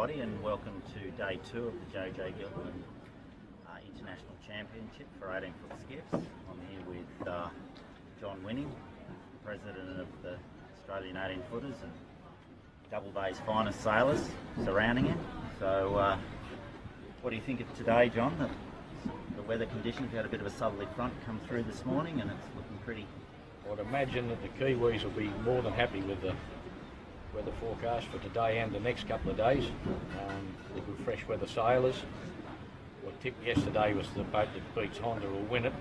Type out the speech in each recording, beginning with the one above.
everybody, and welcome to day 2 of the JJ Giltinan International Championship for 18-foot skiffs. I'm here with John Winning, President of the Australian 18-footers and Double Bay's finest sailors surrounding him. So what do you think of today, John? The weather conditions, we had a bit of a southerly front come through this morning and it's looking pretty... I'd imagine that the Kiwis will be more than happy with the weather forecast for today and the next couple of days. The good fresh weather sailors. What tipped yesterday was the boat that beats Honda will win it.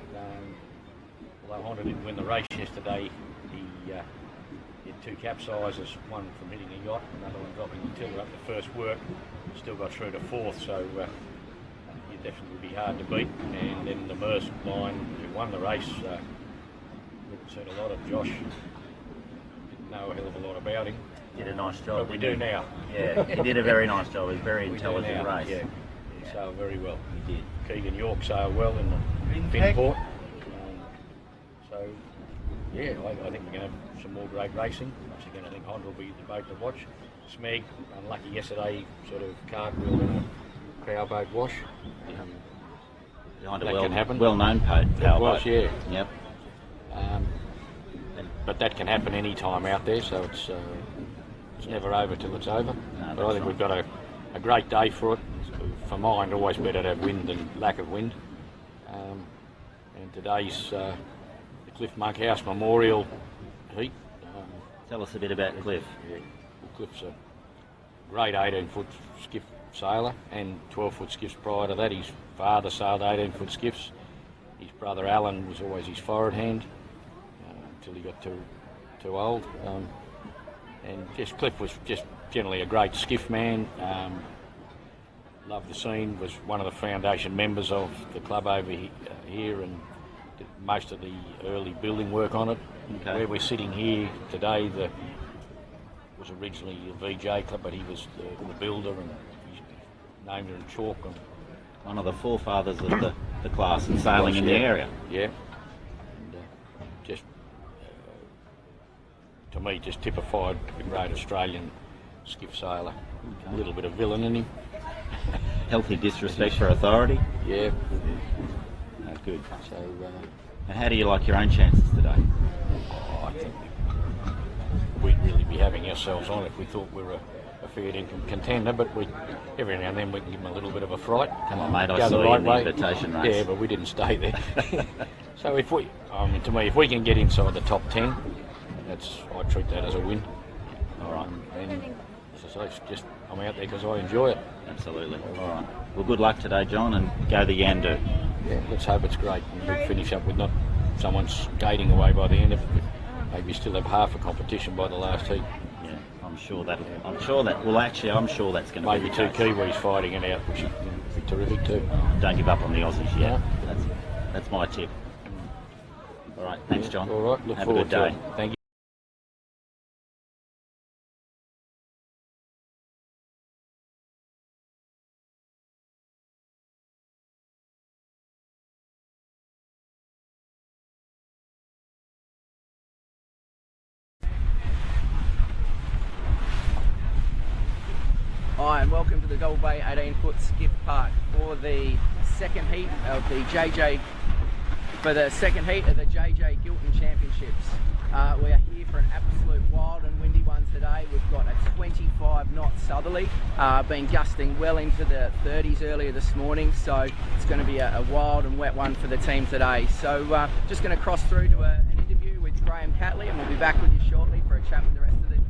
Although Honda didn't win the race yesterday, he had 2 capsizes, one from hitting a yacht, another one dropping the tiller up the first work. Still got through to 4th, so he'd definitely be hard to beat. And then the Mercer line, who won the race, we've seen a lot of Josh. Didn't know a hell of a lot about him. Did a nice job. But we do now. Yeah, he did a very nice job. It was a very intelligent race. Yeah, he sailed very well. He did. Keegan York sailed well in the Finport. So, yeah, I think we're going to have some more great racing. Once again, I think Honda will be the boat to watch. Smeg, unlucky yesterday, sort of cartwheel in a powerboat wash. Behind that a can happen. Well-known powerboat. Wash, yeah. Yep. But that can happen any time out there, so it's never over till it's over. No, but I think we've got a great day for it. For mine, always better to have wind than lack of wind. And today's the Cliff Monkhouse Memorial Heat. Tell us a bit about Cliff. Yeah. Well, Cliff's a great 18-foot skiff sailor and 12-foot skiffs prior to that. His father sailed 18-foot skiffs. His brother Alan was always his forward hand until he got too old. And Cliff was just generally a great skiff man. Loved the scene, was one of the foundation members of the club over here and did most of the early building work on it. Okay. Where we're sitting here today, was originally a VJ club, but he was the builder and he named it in chalk. And one of the forefathers of the class and sailing in the area. Yeah. And just, to me, just typified the great Australian skiff sailor. Okay. A little bit of villain in him. Healthy disrespect for authority. Yeah. No, good. So, and how do you like your own chances today? I think we'd really be having ourselves on if we thought we were a fair income contender, but every now and then we can give them a little bit of a fright. Come on, mate, I saw you in the invitation race. Yeah, but we didn't stay there. So to me, if we can get inside the top 10, I treat that as a win. All right. And as I say, I'm out there because I enjoy it. Absolutely. All right. Well, good luck today, John, and go the Yandu. Yeah, let's hope it's great and we'll finish up with not someone skating away by the end of it. Maybe still have half a competition by the last heat. Yeah, I'm sure that's going to be maybe 2 Kiwis fighting it out, which would be terrific too. Don't give up on the Aussies yet. No. That's my tip. All right, thanks, John. All right, look Have forward a good day. to it. Thank you. Hi and welcome to the Double Bay 18-foot skiff park for the second heat of the JJ Giltinan Championships. We are here for an absolute wild and windy one today. We've got a 25-knot southerly, been gusting well into the 30s earlier this morning, so it's going to be a wild and wet one for the team today. So just going to cross through to an interview with Graham Catley and we'll be back with you shortly for a chat with the rest of the teams.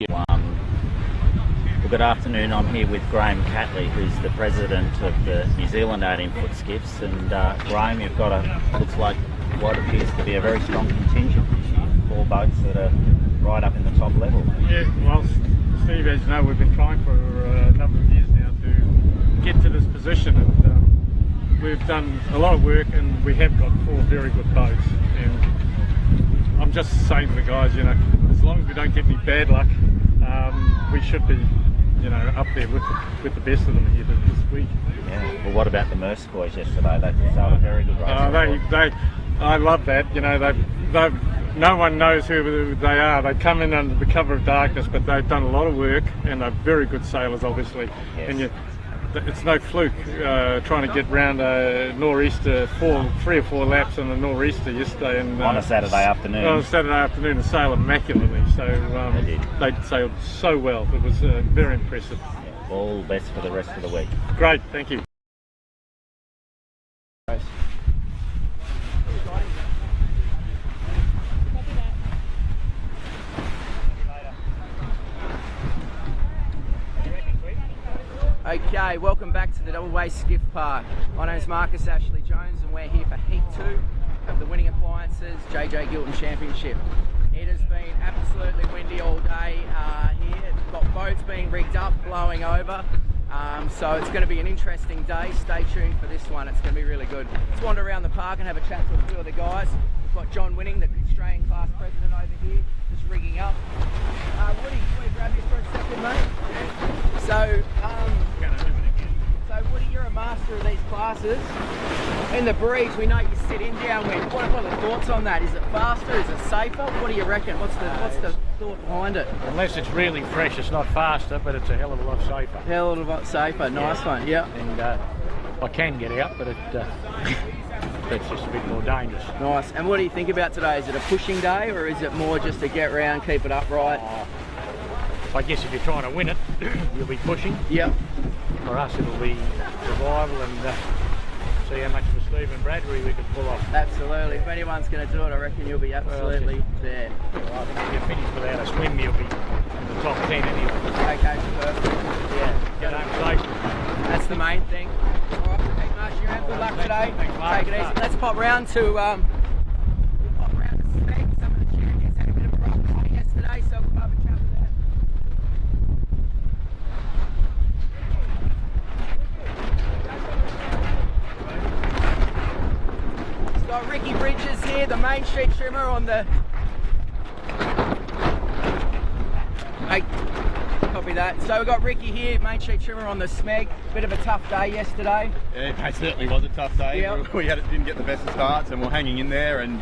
Well, good afternoon. I'm here with Graham Catley, who's the president of the New Zealand 18-foot skiffs. And Graham, you've got looks like what appears to be a very strong contingent this year. 4 boats that are right up in the top level. Yeah, well, Steve, as you know, we've been trying for a number of years now to get to this position, and we've done a lot of work, and we have got 4 very good boats. And I'm just saying to the guys, you know, as long as we don't get any bad luck, we should be, you know, up there with the best of them here this week. Yeah. Well, what about the Merce boys yesterday? They sailed a very good race. I love that. You know, they've no one knows who they are. They come in under the cover of darkness, but they've done a lot of work, and they're very good sailors, obviously. Yes. And it's no fluke trying to get round a nor'easter, 3 or 4 laps on a nor'easter yesterday, and on a Saturday afternoon. On a Saturday afternoon, and sail immaculately. So they sailed so well. It was very impressive. Yeah. All the best for the rest of the week. Great, thank you. Okay, welcome back to the Double Way Skiff Park. My name is Marcus Ashley Jones, and we're here for Heat 2 of the Winning Appliances JJ Giltinan Championship. It has been absolutely windy all day here. We've got boats being rigged up, blowing over. So it's going to be an interesting day. Stay tuned for this one. It's going to be really good. Let's wander around the park and have a chat to a few of the guys. We've got John Winning, the Australian class president over here, just rigging up. Woody, can we grab you for a second, mate? So, Woody, you're a master of these classes. In the breeze, we know you sit in downwind. What are the thoughts on that? Is it faster? Is it safer? What do you reckon? What's the thought behind it? Unless it's really fresh, it's not faster, but it's a hell of a lot safer. Hell of a lot safer. Nice one. Yeah. And I can get out, but it's just a bit more dangerous. Nice. And what do you think about today? Is it a pushing day, or is it more just to get round, keep it upright? I guess if you're trying to win it, you'll be pushing. Yep. For us, it'll be survival and see how much of a Stephen Bradbury we can pull off. Absolutely. If anyone's going to do it, I reckon you'll be absolutely there. Well, I think if you finish without a swim, you'll be in the top 10 anyway. Okay, perfect. Yeah. Get home safe. That's the main thing. All right, keep marching around. Good luck today. Thanks, Take it easy. Let's pop round to the speed. Some of the champions had a bit of a rough night yesterday, so we'll have a chat with them. Got Ricky Bridges here, the main street trimmer on the... Hey, copy that. So we've got Ricky here, main street trimmer on the Smeg. Bit of a tough day yesterday. Yeah, it certainly was a tough day. Yep. We didn't get the best of starts, and we're hanging in there, and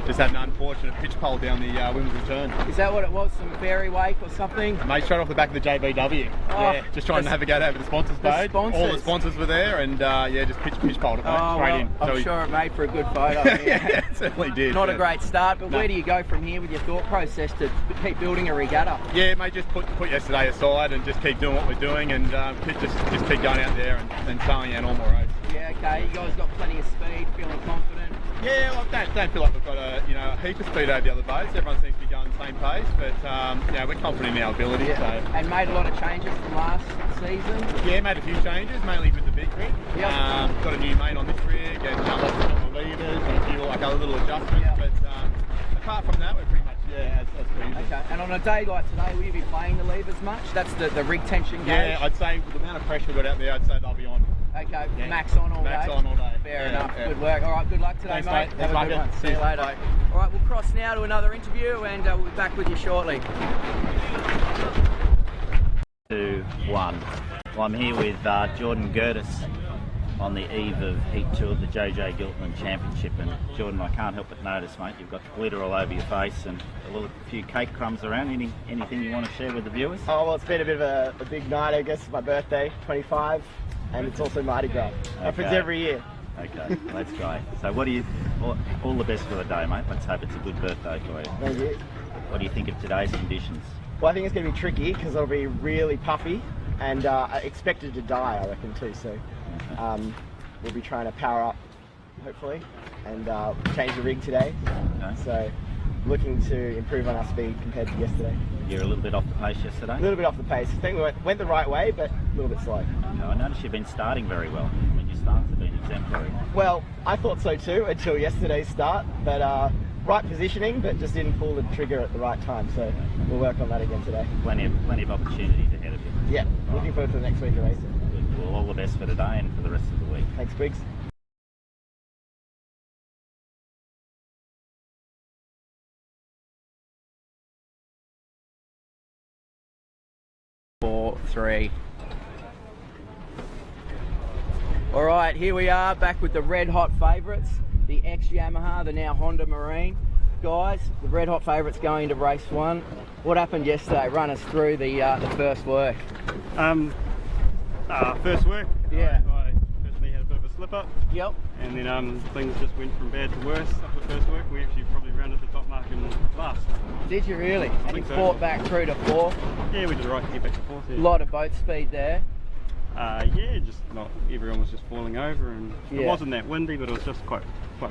just had an unfortunate pitch pole down the women's return. Is that what it was? Some fairy wake or something? Mate, straight off the back of the JBW. Oh, yeah, just trying to navigate over the sponsors page. All the sponsors were there, and yeah, just pitch poled it straight in. I'm sure it made for a good photo. Yeah, it certainly did. Not a great start, but where do you go from here with your thought process to keep building a regatta? Yeah, mate, just put yesterday aside and just keep doing what we're doing, and just keep going out there and sailing our normal race. Yeah, okay. You guys got plenty of speed, feeling confident. Yeah, well, don't feel like we've got a heap of speed over the other boats. Everyone seems to be going the same pace, but we're confident in our ability. Yeah. So. And made a lot of changes from last season. Yeah, made a few changes, mainly with the big rig. Yep. Got a new main on this rig, and lots of the levers and a few other little adjustments. Yep. But apart from that, we're pretty much as per usual. Okay. And on a day like today, will you be playing the levers much? That's the rig tension gauge. Yeah, I'd say with the amount of pressure we've got out there, I'd say they'll be on. Okay, yeah. max on all day. Max on all day. Fair Yeah, enough. yeah. Good work. All right, good luck today, Thanks, mate. mate. Have a good one. See you later. Bye. All right, we'll cross now to another interview, and we'll be back with you shortly. 2, 1. Well, I'm here with Jordan Gertis on the eve of Heat 2 of the JJ Giltinan Championship. And Jordan, I can't help but notice, mate, you've got glitter all over your face and a few cake crumbs around. Anything you want to share with the viewers? Oh, well, it's been a bit of a big night, I guess. It's my birthday, 25, and it's also Mardi Gras. Happens every year. Okay, that's great. So all the best for the day, mate. Let's hope it's a good birthday for you. Thank you. What do you think of today's conditions? Well, I think it's going to be tricky because it'll be really puffy and expected to die, I reckon, too. So we'll be trying to power up, hopefully, and change the rig today. Okay. So looking to improve on our speed compared to yesterday. You're a little bit off the pace yesterday? A little bit off the pace. I think we went the right way, but a little bit slow. Okay, I noticed you've been starting very well. I mean, your starts have been exemplary. Well, I thought so too until yesterday's start, but right positioning, but just didn't pull the trigger at the right time. So we'll work on that again today. Plenty of opportunities ahead of you. Yeah, looking forward to the next week of racing. Well, all the best for today and for the rest of the week. Thanks, Briggs. Four, three. All right, here we are back with the red hot favourites, the ex-Yamaha, the now Honda Marine. Guys, the red hot favourites going to race 1. What happened yesterday? Run us through the first work. First work, Yeah. I personally had a bit of a slip up, Yep. and then things just went from bad to worse after the first work. We actually probably rounded the top mark in last. Did you really? And you think so. fought back through to 4th. Yeah, we did right to get back to 4th. A Yeah. lot of boat speed there. Yeah, just not everyone was just falling over, and it Yeah. wasn't that windy, but it was just quite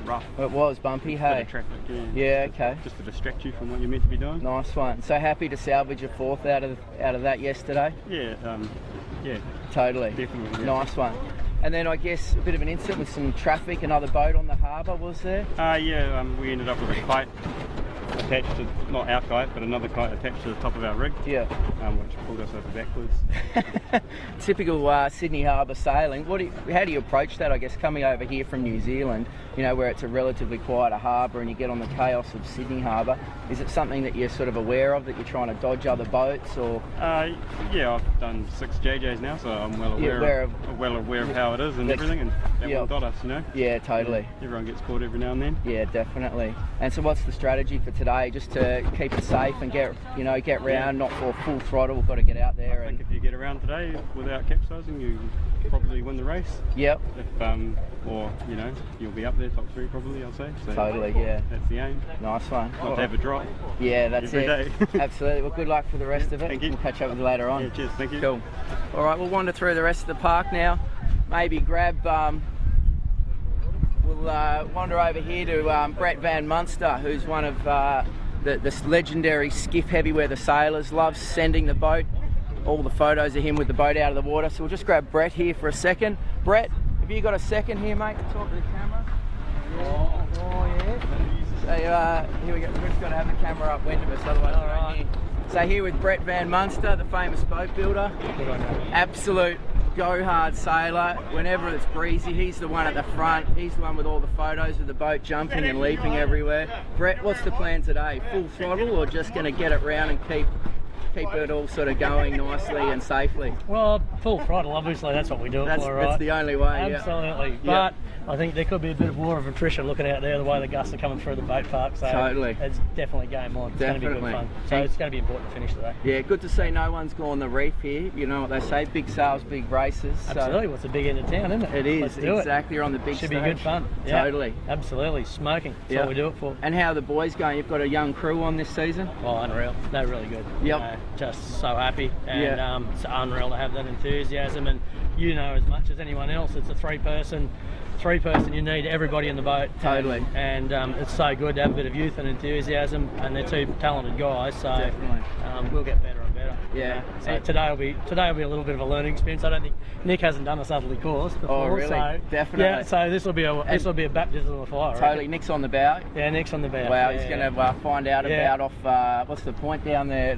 rough. It was bumpy, Bit hey? of traffic, yeah. Yeah, okay. Just to distract you from what you're meant to be doing. Nice one. So happy to salvage a 4th out of that yesterday? Yeah, yeah, Totally. definitely. Yeah. Nice one. And then I guess a bit of an incident with some traffic, another boat on the harbour, was there? Yeah, we ended up with a kite attached to, not our kite, but another kite attached to the top of our rig, Yeah. which pulled us over backwards. Typical Sydney Harbour sailing. How do you approach that, I guess, coming over here from New Zealand, you know, where it's a relatively quieter harbour and you get on the chaos of Sydney Harbour? Is it something that you're sort of aware of, that you're trying to dodge other boats, or? Yeah, I've done 6 JJs now, so I'm well aware of how it is and everything, and that Yeah. one got us, you know. Yeah, totally. Everyone gets caught every now and then. Yeah, definitely. And so what's the strategy for today? Just to keep it safe and get round, not for full throttle, we've got to get out there. I think if you get around today without capsizing, you probably win the race. Yep. Or, you know, you'll be up there, top 3 probably, I'll say. So Totally, yeah. that's the aim. Nice one. Not to have a drop. Yeah, that's every it. day. Absolutely. Well, good luck for the rest of it. Thank you. We'll catch up with you later on. Yeah, cheers, thank you. Cool. All right, we'll wander through the rest of the park now. Maybe grab. We'll wander over here to Brett Van Munster, who's one of this legendary skiff heavy where the sailors love sending the boat. All the photos of him with the boat out of the water. So we'll just grab Brett here for a second. Brett, have you got a second here, mate, to talk to the camera? Oh yeah. So here we go. We've got to have the camera upwind of us, otherwise we don't hear. So here with Brett Van Munster, the famous boat builder. Absolute go-hard sailor. Whenever it's breezy, he's the one at the front. He's the one with all the photos of the boat jumping and leaping everywhere. Brett, what's the plan today? Full throttle, or just going to get it round and keep it all sort of going nicely and safely? Well, full throttle, obviously, that's what we do it for, right? That's the only way, Absolutely. Yeah. But I think there could be a bit of water of attrition looking out there, the way the gusts are coming through the boat park. So Totally. it's definitely game on. It's going to be good fun. So it's going to be important to finish today. Yeah, good to see no one's gone the reef here. You know what they say, big sales, big races. So Absolutely. Well, it's a big end of town, isn't it? it is, Let's do exactly. You're on the big Should stage. be good fun. Yeah, Totally. Absolutely. Smoking. That's Yeah. what we do it for. And how are the boys going? You've got a young crew on this season? Oh, unreal. They're really good. Yep. Just so happy. And Yeah. it's unreal to have that enthusiasm. And you know as much as anyone else, it's a three-person, you need everybody in the boat. Totally. And it's so good to have a bit of youth and enthusiasm. And they're 2 talented guys. So Definitely. we'll get better and better. Yeah. So today will be a little bit of a learning experience. I don't think Nick hasn't done a Southerly course before. Oh, really? So, Definitely. Yeah. So this will be a baptism of fire. I reckon. Totally. Nick's on the bow. Yeah, Nick's on the bow. Wow, Yeah, he's yeah. going to find out Yeah. about off, what's the point down there?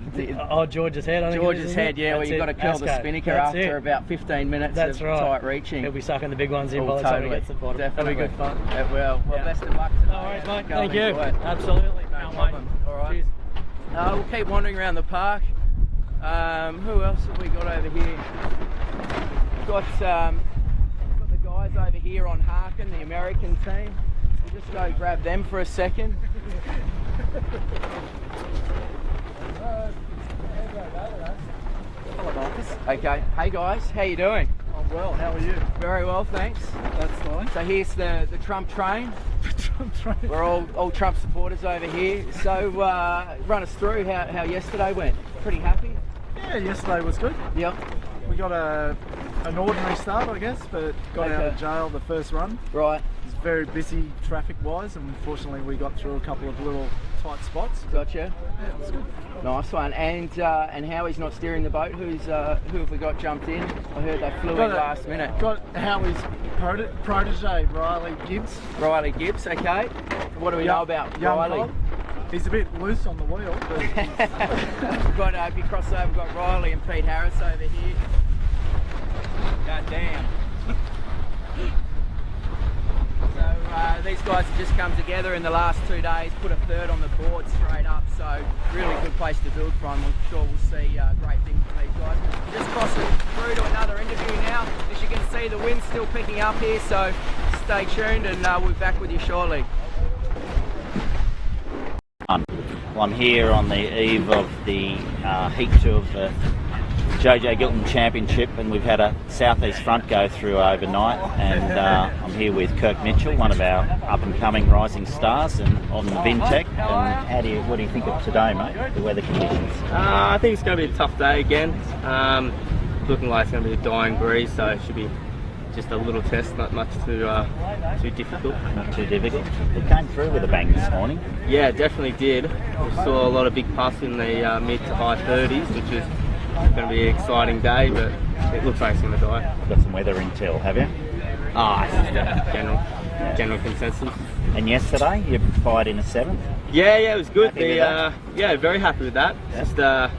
George's head. I think George's it is, head, yeah, where That's you've got to it. curl the Ascot. spinnaker That's after it. about 15 minutes That's of right. tight reaching. He'll be sucking the big ones in Oh, by the time he totally. gets to the bottom. Definitely. That'll be good fun. It will. Well, Yeah. best of luck today. No worries, mate. Go Thank and you. enjoy it. Absolutely. No Can't problem. wait. All right. Cheers. We'll keep wandering around the park. Who else have we got over here? We've got the guys over here on Harkin, the American team. We'll just go grab them for a second. Okay. Hey guys, how you doing? I'm well, how are you? Very well, thanks. That's nice. So here's the Trump train. We're all Trump supporters over here. So run us through how yesterday went. Pretty happy? Yeah, yesterday was good. Yep. We got an ordinary start, I guess, but got out of jail the first run. Right. It was very busy traffic-wise, and unfortunately we got through a couple of little tight spots. Gotcha. Yeah, it was good. Nice one. And Howie's not steering the boat. Who have we got jumped in? I heard they flew in last minute. Got Howie's protege, Riley Gibbs. Riley Gibbs, okay. What do we know about Riley? Cob. He's a bit loose on the wheel. But we've got, if you cross over, we've got Riley and Pete Harris over here. God damn. So these guys have just come together in the last 2 days, put a third on the board straight up, so really good place to build from. I'm sure we'll see great things from these guys. We're just crossing through to another interview now. As you can see, the wind's still picking up here, so stay tuned and we'll be back with you shortly. I'm here on the eve of the Heat 2 of the JJ Giltinan Championship, and we've had a southeast front go through overnight, and I'm here with Kirk Mitchell, one of our up-and-coming rising stars and on the Vintech. And what do you think of today, mate, the weather conditions? I think it's going to be a tough day again. Looking like it's going to be a dying breeze, so it should be just a little test, not much too difficult. Not too difficult. It came through with a bang this morning. Yeah, definitely did. We saw a lot of big puffs in the mid to high 30s, which is going to be an exciting day, but it looks like it's going to die. Got some weather intel, have you? It's just general consensus. And yesterday, you fired in a 7th? Yeah, it was good. Very happy with that. Just a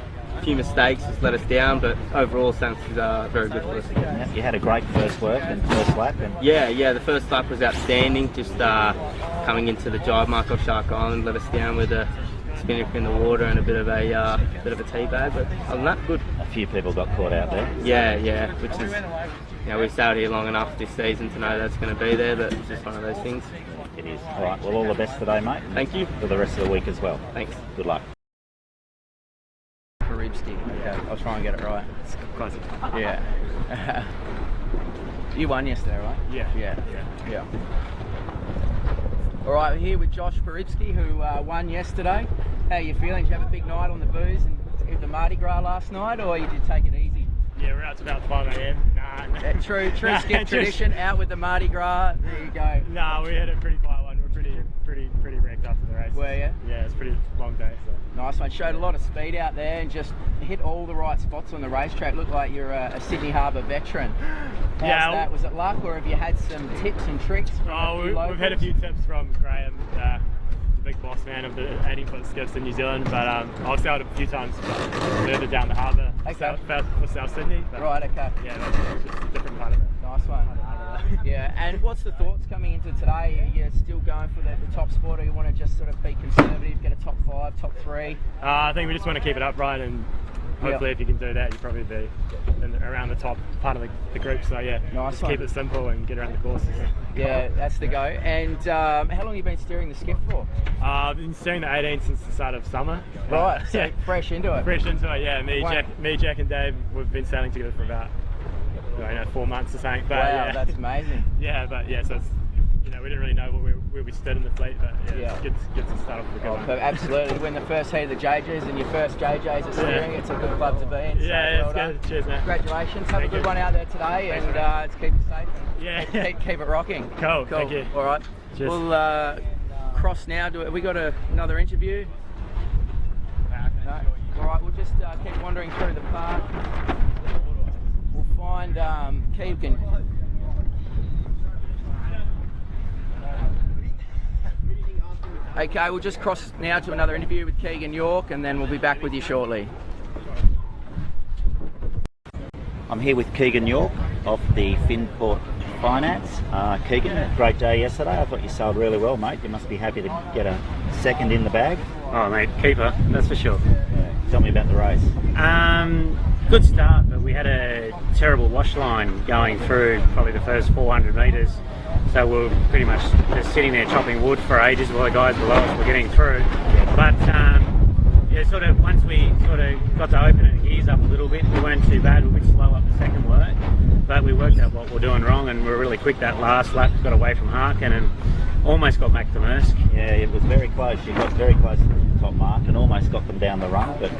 few mistakes just let us down, but overall sense is very good for us. Yeah, you had a great first work and first lap. Yeah, the first lap was outstanding. Just coming into the drive mark off Shark Island let us down with a spinner in the water and a bit of a tea bag, but other than that, good. A few people got caught out there. Yeah, which is, we've sailed here long enough this season to know that's going to be there, but it's just one of those things. It is. All right, well, all the best today, mate. Thank you. For the rest of the week as well. Thanks. Good luck. Okay, I'll try and get it right. It's close. Yeah. You won yesterday, right? Yeah. All right, we're here with Josh Paribski, who won yesterday. How are you feeling? Did you have a big night on the booze and hit the Mardi Gras last night, or you did take it easy? Yeah, we're out to about 5 a.m. Nah. True skip tradition, out with the Mardi Gras. There you go. Nah, we had a pretty quiet one. We're pretty wrecked after the race. Were you? Yeah, it's a pretty long day. So. Nice one. Showed a lot of speed out there and just hit all the right spots on the racetrack. Looked like you're a Sydney Harbour veteran. How's that? Was it luck, or have you had some tips and tricks from we've had a few tips from Graham, the big boss man of the 80-foot skiffs in New Zealand, but I've sailed a few times further down the harbour for South Sydney. Right, okay. Yeah, that's just a different part of it. Nice one. Yeah, and what's the thoughts coming into today? Are you still going for the top spot, or you want to just sort of be conservative, get a top 5, top 3? I think we just want to keep it upright, and hopefully if you can do that, you'll probably be around the top part of the group. So yeah, nice keep it simple and get around the courses. Yeah, that's the go. And how long have you been steering the skiff for? I've been steering the 18 since the start of summer. Right, so fresh into it. Fresh into it, yeah. Me, Jack and Dave, we've been sailing together for about 4 months or something. But, wow, that's amazing. So it's, we didn't really know where we stood in the fleet, but it's good to start off with a good one. Absolutely. Win the first heat of the JJs and your first JJs are steering, it's a good club to be in. It's good. Cheers, man. Congratulations. Have a good one out there today. Thanks, and let's keep it safe and keep it rocking. Cool. Thank you. All right. Cheers. We'll cross now. Have we got another interview? No. All right, we'll just keep wandering through the park. We'll find Keegan. Okay, we'll just cross now to another interview with Keegan York, and then we'll be back with you shortly. I'm here with Keegan York of the Finport Finance. Keegan, great day yesterday. I thought you sailed really well, mate. You must be happy to get a second in the bag. Oh, mate, keeper, that's for sure. Yeah. Tell me about the race. Good start, but we had a terrible wash line going through probably the first 400 metres. So we were pretty much just sitting there chopping wood for ages while the guys below us were getting through. But once we got to open the gears up a little bit, we weren't too bad. We were a bit slow up the second work, but we worked out what we're doing wrong, and we were really quick that last lap. Got away from Harkin and almost got back to Maersk. Yeah, it was very close. You got very close to the top mark and almost got them down the run, but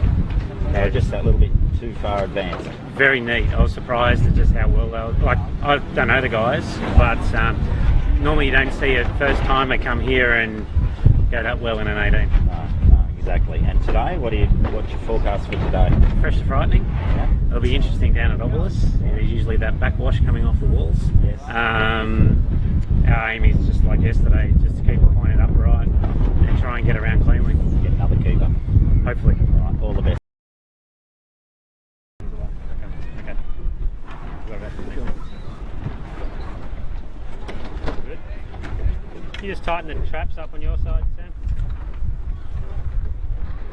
they were just that little bit too far advanced. Very neat. I was surprised at just how well they were. I don't know the guys, but normally you don't see a first timer come here and go that well in an 18. No, Exactly. And today, what's your forecast for today? Fresh to frightening. Yeah. It'll be interesting down at Obelisk. There's usually that backwash coming off the walls. Yes. Our aim is just like yesterday, just to keep it pointed upright and try and get around cleanly. Get another keeper. Hopefully. All right. All the best. Okay. Good. Can you just tighten the traps up on your side, Sam?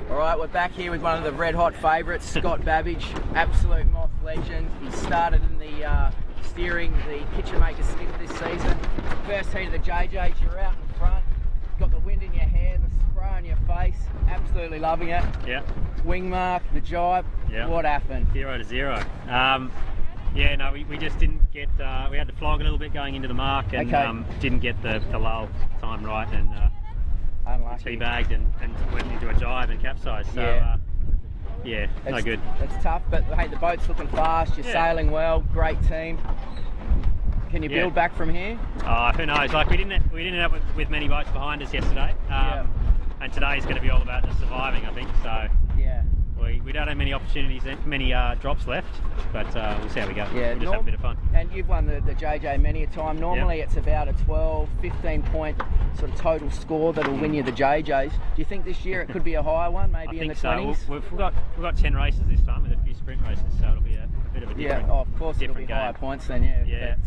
All right, we're back here with one of the red-hot favourites, Scott Babbage, absolute moth legend. He started in the steering the Kitchen Maker Skiff this season. First heat of the JJs, you're out in front, got the wind in your hair, the spray on your face, absolutely loving it. Yeah. Wing mark, the jibe, Yeah. What happened? 0 to 0. Yeah, no, we just didn't get, we had to flog a little bit going into the mark and didn't get the lull time right and unlucky. Teabagged and went into a jibe and capsized. So, yeah, no good. It's tough, but hey, the boat's looking fast, you're sailing well, great team. Can you build back from here? Who knows? Like we didn't end up with many boats behind us yesterday, and today's going to be all about just surviving, I think. So yeah, we don't have many opportunities, many drops left, but we'll see how we go. Yeah, we'll just have a bit of fun. And you've won the JJ many a time. Normally it's about a 12, 15 point sort of total score that'll win you the JJs. Do you think this year it could be a higher one, maybe in the 20s? So. We've got 10 races this time with a few sprint races, so it'll be a bit of a different, of course it'll be game. Higher points then,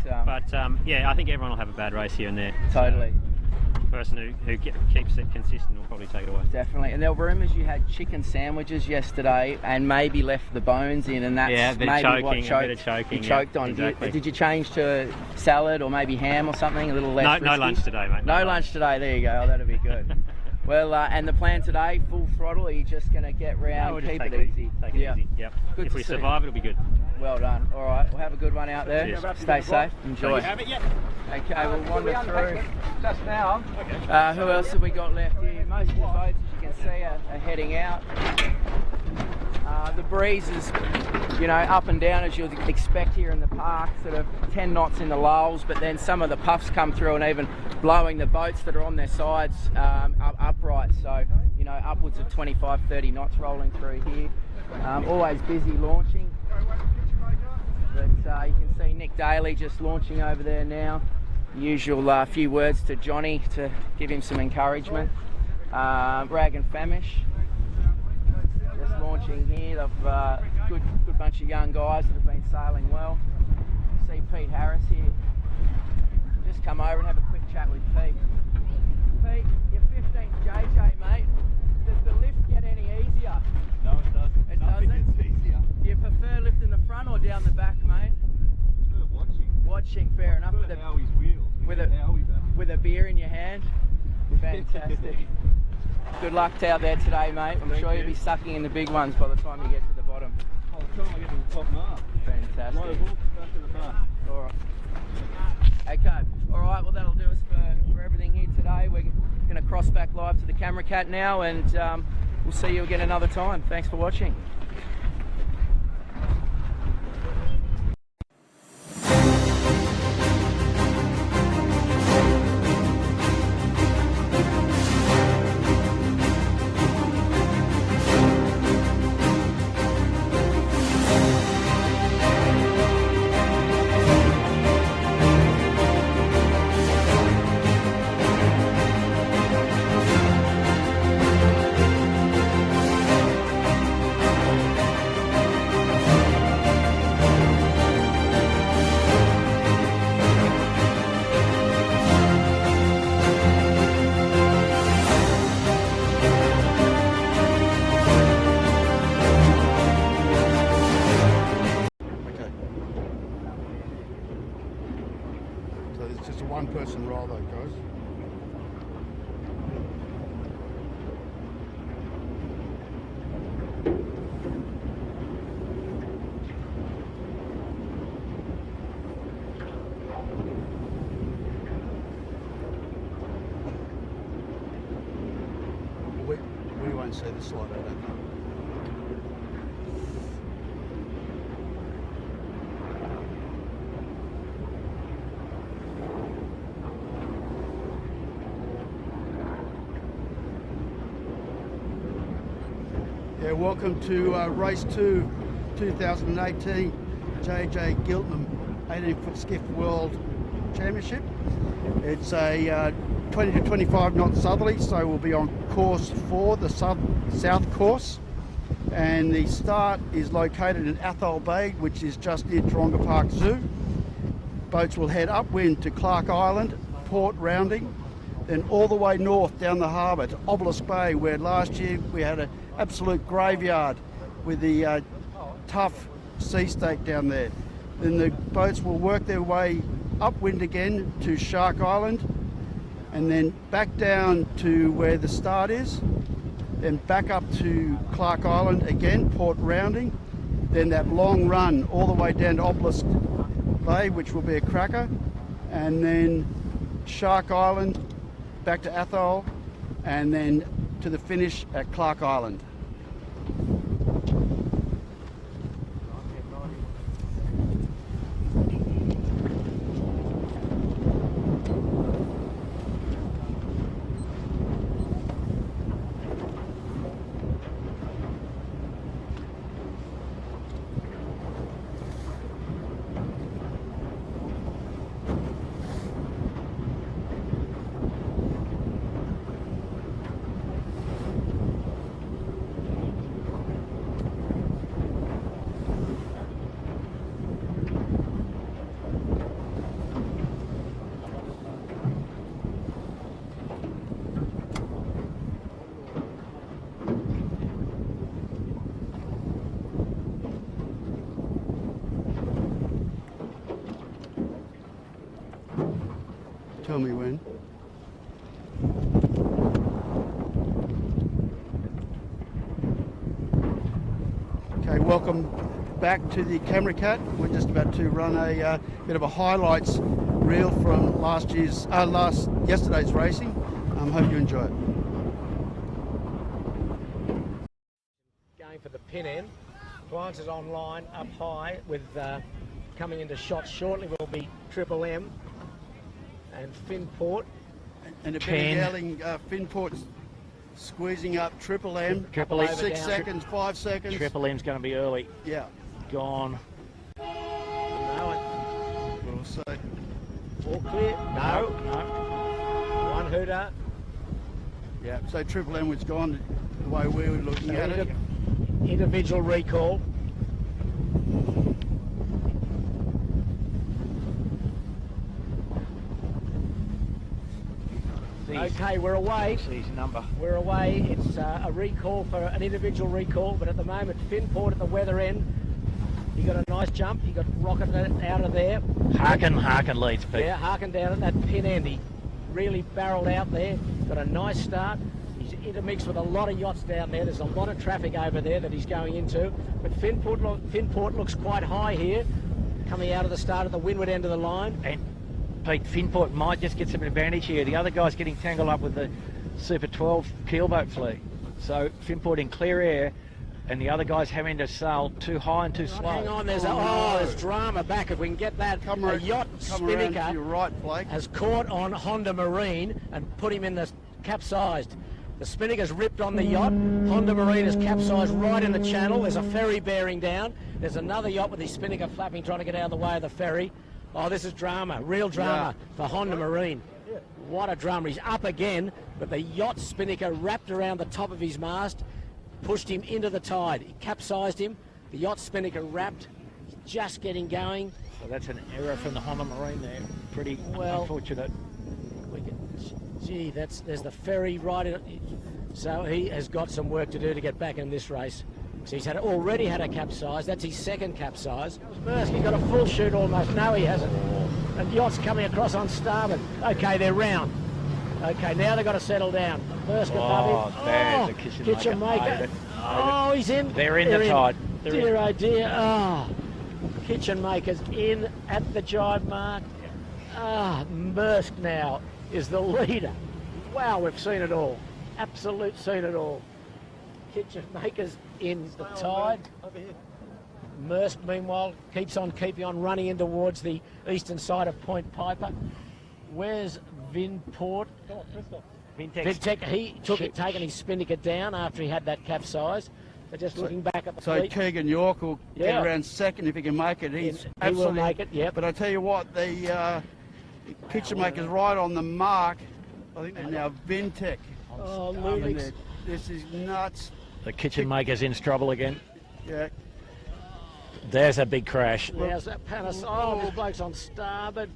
But I think everyone will have a bad race here and there. Totally. So the person who keeps it consistent will probably take it away. Definitely. And there were rumours you had chicken sandwiches yesterday and maybe left the bones in, and that's maybe what a bit of choking. You choked on. Exactly. Did you change to salad or maybe ham or something a little less? No lunch today, mate. No lunch today. There you go. Oh, that'll be good. Well, and the plan today, full throttle. Are you just going to get round, we'll keep take it easy? Take it easy. Yep. Good if we survive, it'll be good. Well done. All right. We'll have a good one out there. Cheers. Stay safe. Enjoy. You have it yet? Okay, we'll wander through. Just now. Okay. Who else have we got left here? Most of the boats, as you can see, are heading out. The breeze is, up and down as you'd expect here in the park, sort of 10 knots in the lulls, but then some of the puffs come through and even blowing the boats that are on their sides upright. So, upwards of 25, 30 knots rolling through here. Always busy launching. But you can see Nick Daly just launching over there now. Usual few words to Johnny to give him some encouragement. Rag and Famish just launching here. They've good bunch of young guys that have been sailing well. See Pete Harris here. Just come over and have a quick chat with Pete. Pete, your 15th JJ, mate. Does the lift get any easier? No, it doesn't. It doesn't? Gets easier. Do you prefer lifting the front or down the back, mate? Watching, fair enough. With a beer in your hand. Fantastic. Good luck out there today, mate. I'm sure you'll be sucking in the big ones by the time you get to the bottom. I'll try and get to the top mark. Fantastic. Back to the back. All right. Okay. All right. Well, that'll do us for everything here today. We're going to cross back live to the camera cat now, and we'll see you again another time. Thanks for watching. Just a one-person roll though, guys. We won't see the slide, I don't think. Yeah, welcome to Race 2, 2018 JJ Giltinan 18-foot skiff World Championship. It's a 20 to 25 knot southerly, so we'll be on course 4, the south course. And the start is located in Athol Bay, which is just near Taronga Park Zoo. Boats will head upwind to Clark Island, Port Rounding, then all the way north down the harbour to Obelisk Bay, where last year we had an absolute graveyard with the tough sea stake down there. Then the boats will work their way upwind again to Shark Island, and then back down to where the start is, then back up to Clark Island again, Port Rounding, then that long run all the way down to Obelisk Bay, which will be a cracker, and then Shark Island, back to Athol, and then to the finish at Clark Island. Tell me when. Okay, welcome back to the Camera Cat. We're just about to run a bit of a highlights reel from yesterday's racing. Hope you enjoy it. Going for the pin end. Appliances online, up high, with coming into shots shortly will be Triple M. And Finport. And a bit of yelling, Finport's squeezing up Triple M. Triple M 6 seconds, 5 seconds. Triple M's going to be early. Yeah. Gone. We'll see. All clear? No. One hooter. Yeah, so Triple M was gone the way we were looking at it. Individual recall. Okay, we're away. Number. We're away. It's a recall for an individual recall, but at the moment, Finport at the weather end. He got a nice jump. He got rocketed out of there. Harkin leads, Pete. Yeah, Harkin down at that pin end. He really barreled out there. Got a nice start. He's intermixed with a lot of yachts down there. There's a lot of traffic over there that he's going into. But Finport looks quite high here, coming out of the start at the windward end of the line. And Pete, Finport might just get some advantage here. The other guy's getting tangled up with the Super 12 keelboat fleet. So Finport in clear air, and the other guy's having to sail too high and too slow. Hang on, there's drama back. If we can get that, a yacht spinnaker has caught on Honda Marine and put him in the capsized. The spinnaker's ripped on the yacht. Honda Marine is capsized right in the channel. There's a ferry bearing down. There's another yacht with his spinnaker flapping, trying to get out of the way of the ferry. Oh, this is drama, real drama for Honda Marine. What a drama. He's up again, but the yacht spinnaker wrapped around the top of his mast, pushed him into the tide. It capsized him. The yacht spinnaker wrapped. He's just getting going. So that's an error from the Honda Marine there. Pretty unfortunate. Gee, there's the ferry right in it. So he has got some work to do to get back in this race. So he's already had a capsize. That's his second capsize. He's got a full shoot almost. No, he hasn't. And yacht's coming across on starboard. Okay, they're round. Okay, now they've got to settle down. Bursk above him. There's a kitchen maker. Oh, he's in. They're in the tide. Dear, oh dear. Oh, kitchen maker's in at the jibe mark. Bursk now is the leader. Wow, we've seen it all. Absolute seen it all. Kitchen makers in the tide. Mersk, meanwhile, keeps on keeping on, running in towards the eastern side of Point Piper. Where's Vinport? Vintech. He took taking his spinnaker down after he had that capsize. They're just looking back at the So fleet. Keegan York will get around second if he can make it. He will make it, yep. But I tell you what, the picture maker's right on the mark. I think they're now Vintech. Oh, Lumix. This is nuts. The kitchen maker's in trouble again. Yeah. There's a big crash. There's that Panasonic. Oh, this bloke's on starboard.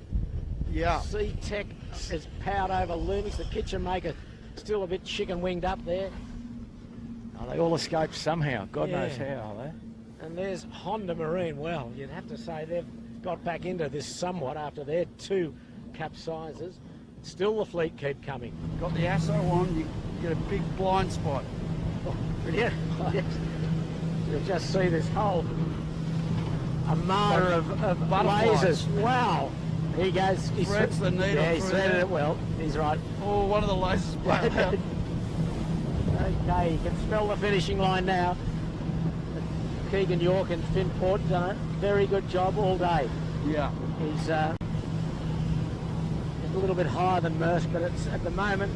Yeah. C-Tech is powered over Lumix. The kitchen maker still a bit chicken winged up there. Oh, they all escaped somehow. God knows how, eh? And there's Honda Marine. Well, you'd have to say they've got back into this somewhat after their 2 capsizes. Still the fleet keep coming. Got the ASSO on, you get a big blind spot. Oh, yeah. You'll just see this whole armada of lasers. Wow. He goes. He threads the needle. Yeah, he threaded it well. He's right. Oh, one of the lasers blown out. Okay, you can smell the finishing line now. Keegan York and Finn Port done a very good job all day. Yeah. He's a little bit higher than Maersk, but it's at the moment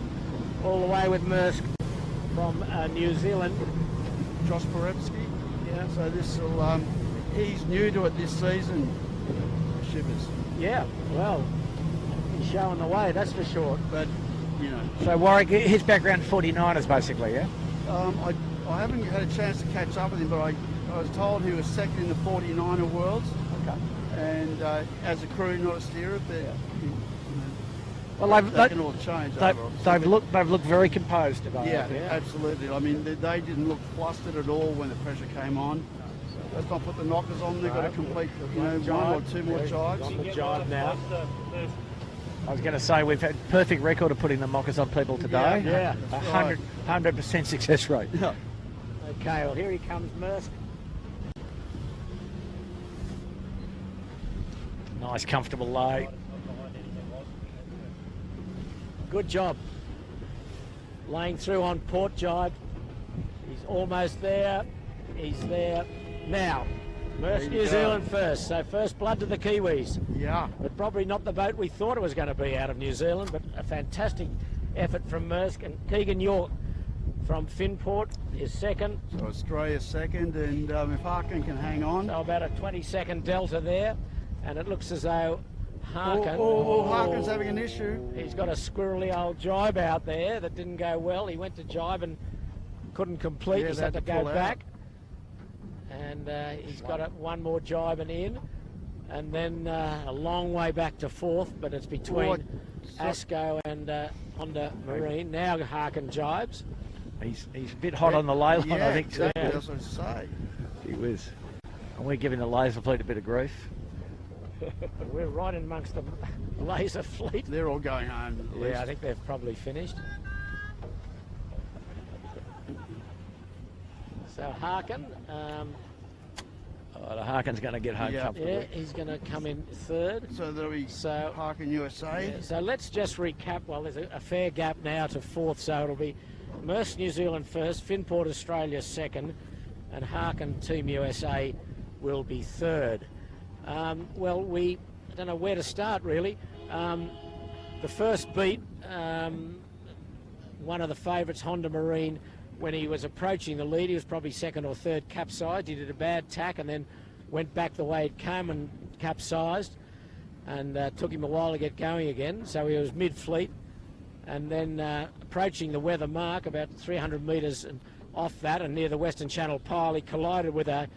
all the way with Maersk from New Zealand. Josh Porepsky. Yeah. So this will. He's new to it this season. Shivers. Yeah. Well, he's showing the way. That's for sure. But you know. So Warwick, his background 49ers basically, yeah. I haven't had a chance to catch up with him, but I was told he was second in the 49er Worlds. Okay. And as a crew, not a steerer, but well, that can all change. They've looked very composed today. Yeah, absolutely. I mean, they didn't look flustered at all when the pressure came on. Let's not put the knockers on. They've got to complete, one or 2 more jives. On the jive now. I was going to say we've had perfect record of putting the mockers on people today. Yeah. 100% success rate. Yeah. Okay, well here he comes, Maersk. Nice, comfortable lay. Good job. Laying through on port jibe. He's almost there. He's there. Now, Maersk New Zealand first. So first blood to the Kiwis. Yeah. But probably not the boat we thought it was going to be out of New Zealand, but a fantastic effort from Maersk. And Keegan York from Finport is second. So Australia's second, and if Harkin can hang on. So about a 20-second delta there. And it looks as though Harkin... Harkin's having an issue. He's got a squirrely old jibe out there that didn't go well. He went to jibe and couldn't complete. He's had to go back. And he's got one more jibe and in. And then a long way back to 4th, but it's between ASCO and Honda Marine. Now Harkin jibes. He's a bit hot on the lay line, I think. Exactly. That's what I say. Gee whiz. And we're giving the laser fleet a bit of grief. We're right in amongst the laser fleet. They're all going home. Yeah, I think they've probably finished. So Harkin. The Harkin's going to get home comfortably. Yeah, he's going to come in 3rd. So that'll be Harkin USA. Yeah, so let's just recap. Well, there's a fair gap now to 4th, so it'll be Maersk New Zealand first, Finport Australia second, and Harkin Team USA will be 3rd. Well, I don't know where to start really. The first beat, one of the favourites, Honda Marine, when he was approaching the lead, he was probably 2nd or 3rd capsized. He did a bad tack and then went back the way it came and capsized, and took him a while to get going again. So he was mid-fleet, and then approaching the weather mark about 300 metres off that and near the Western Channel pile, he collided with a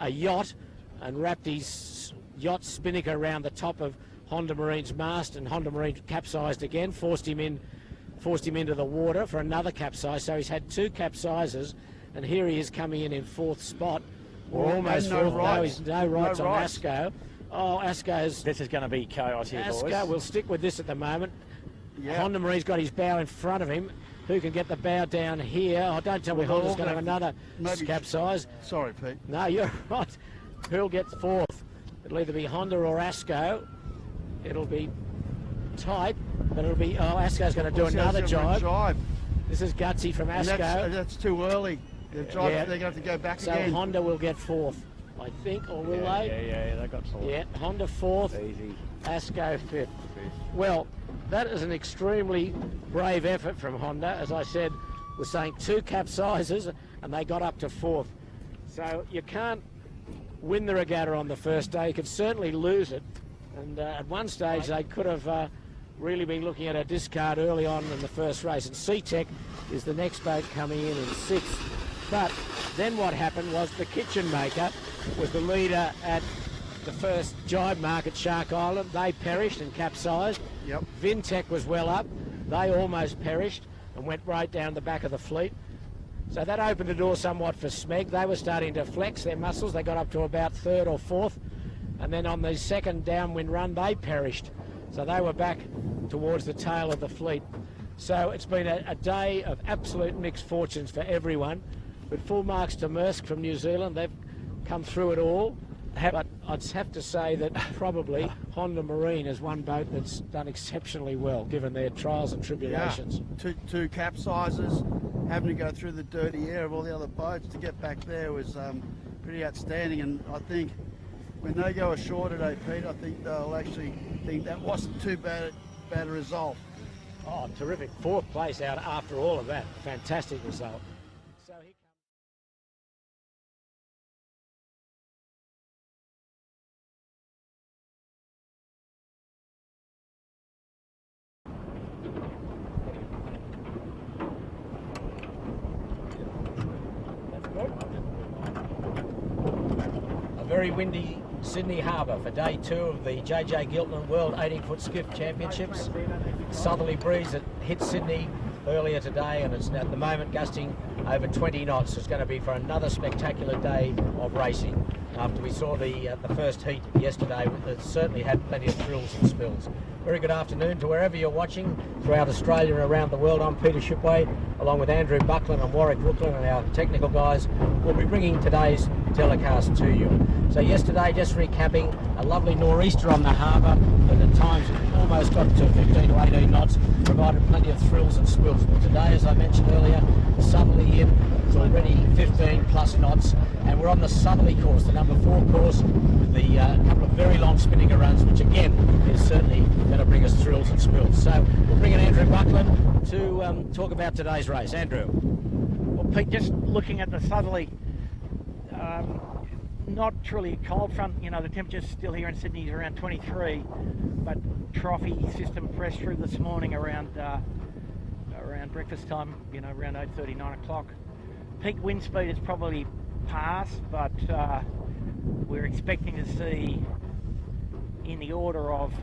yacht and wrapped his yacht spinnaker around the top of Honda Marine's mast, and Honda Marine capsized again, forced him into the water for another capsize. So he's had 2 capsizes, and here he is coming in 4th spot, or almost 4th. No, he's no rights on ASCO. Oh, ASCO's... This is going to be chaos here, boys. ASCO will stick with this at the moment. Yeah. Honda Marine's got his bow in front of him. Who can get the bow down here? Oh, don't tell me Honda's going to have another capsize. Sorry, Pete. No, you're right. Who'll get 4th? It'll either be Honda or ASCO. It'll be tight, but it'll be... Oh, ASCO's going to do another jibe. This is gutsy from ASCO. That's too early. They're going to have to go back again. So Honda will get 4th, I think, or will they? Yeah, they got 4th. Yeah, Honda 4th, easy. ASCO 5th. Well, that is an extremely brave effort from Honda. As I said, we're saying 2 capsizes, and they got up to 4th. So you can't win the regatta on the first day. You could certainly lose it. And at one stage they could have really been looking at a discard early on in the first race. And C-Tech is the next boat coming in 6th. But then what happened was the Kitchen Maker was the leader at the first jibe mark at Shark Island. They perished and capsized. Yep. Vintech was well up. They almost perished and went right down the back of the fleet. So that opened the door somewhat for Smeg. They were starting to flex their muscles. They got up to about 3rd or 4th. And then on the second downwind run, they perished. So they were back towards the tail of the fleet. So it's been a day of absolute mixed fortunes for everyone. But full marks to Maersk from New Zealand. They've come through it all. But I'd have to say that probably Honda Marine is one boat that's done exceptionally well, given their trials and tribulations. Yeah. Two capsizes, having to go through the dirty air of all the other boats to get back there was pretty outstanding. And I think when they go ashore today, Pete, I think they'll actually think that wasn't too bad a result. Oh, terrific. 4th place out after all of that. Fantastic result. Very windy Sydney Harbour for day 2 of the JJ Giltinan World 18-foot Skiff Championships. Southerly breeze that hit Sydney earlier today, and it's at the moment gusting over 20 knots. It's going to be for another spectacular day of racing. After we saw the first heat yesterday, it certainly had plenty of thrills and spills. Very good afternoon to wherever you're watching throughout Australia and around the world. I'm Peter Shipway, along with Andrew Buckland and Warwick Brooklyn and our technical guys. We'll be bringing today's telecast to you. So yesterday, just recapping, a lovely nor'easter on the harbour, but at times it almost got to 15 to 18 knots, provided plenty of thrills and spills. But today, as I mentioned earlier, the southerly in is already 15 plus knots, and we're on the southerly course, the number 4 course, with the couple of very long spinnaker runs, which again is certainly going to bring us thrills and spills. So we'll bring in Andrew Buckland to talk about today's race. Andrew. Well, Pete, just looking at the southerly, not truly a cold front. You know, the temperature's still here in Sydney is around 23, but trophy system pressed through this morning around breakfast time, you know, around 8:30, 9 o'clock. Peak wind speed is probably past, but we're expecting to see in the order of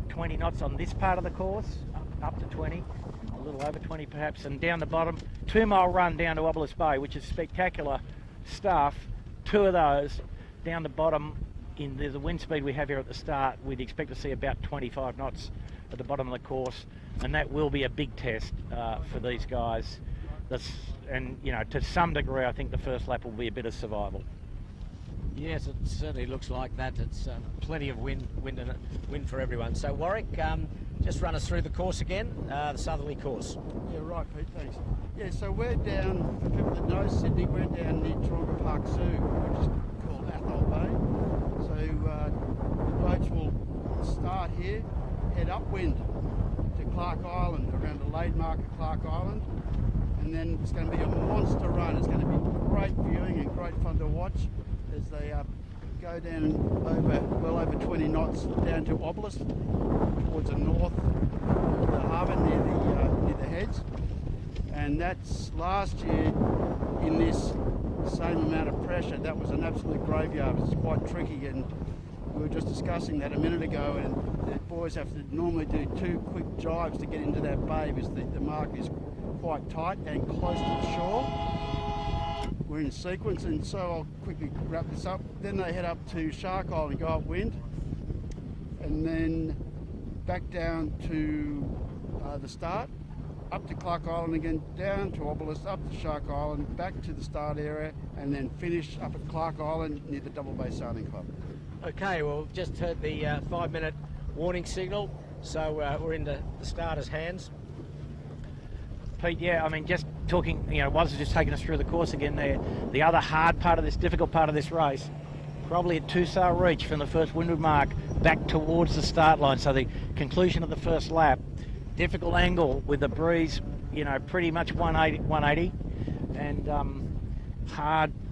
20 knots on this part of the course, up to 20, a little over 20 perhaps, and down the bottom, 2-mile run down to Obelisk Bay, which is spectacular stuff. 2 of those down the bottom. In the wind speed we have here at the start, we'd expect to see about 25 knots at the bottom of the course, and that will be a big test for these guys. And you know, to some degree, I think the first lap will be a bit of survival. Yes, it certainly looks like that. It's plenty of wind for everyone. So Warwick, just run us through the course again, the southerly course. Yeah, right, Pete, thanks. Yeah, so we're down, for people that know Sydney, we're down near Taronga Park Zoo, which is called Athol Bay. So the boats will start here, head upwind to Clark Island, around the Lade Mark at Clark Island, and then it's going to be a monster run. It's going to be great viewing and great fun to watch as they go down well over 20 knots down to Obelisk towards the north of the harbour near the heads. And that's last year in this same amount of pressure. That was an absolute graveyard. It's quite tricky, and we were just discussing that a minute ago, and the boys have to normally do 2 quick jives to get into that bay because the mark is quite tight and close to the shore. We're in sequence, and so I'll quickly wrap this up. Then they head up to Shark Island and go upwind, and then back down to the start, up to Clark Island again, down to Obelisk, up to Shark Island, back to the start area, and then finish up at Clark Island near the Double Bay Sailing Club. Okay, well, just heard the 5-minute warning signal, so we're in the starter's hands. Pete, yeah, I mean, just talking, you know, Woz has just taken us through the course again there. The other hard part of this, difficult part of this race, probably a 2-star reach from the first windward mark back towards the start line. So the conclusion of the first lap, difficult angle with the breeze, you know, pretty much 180, and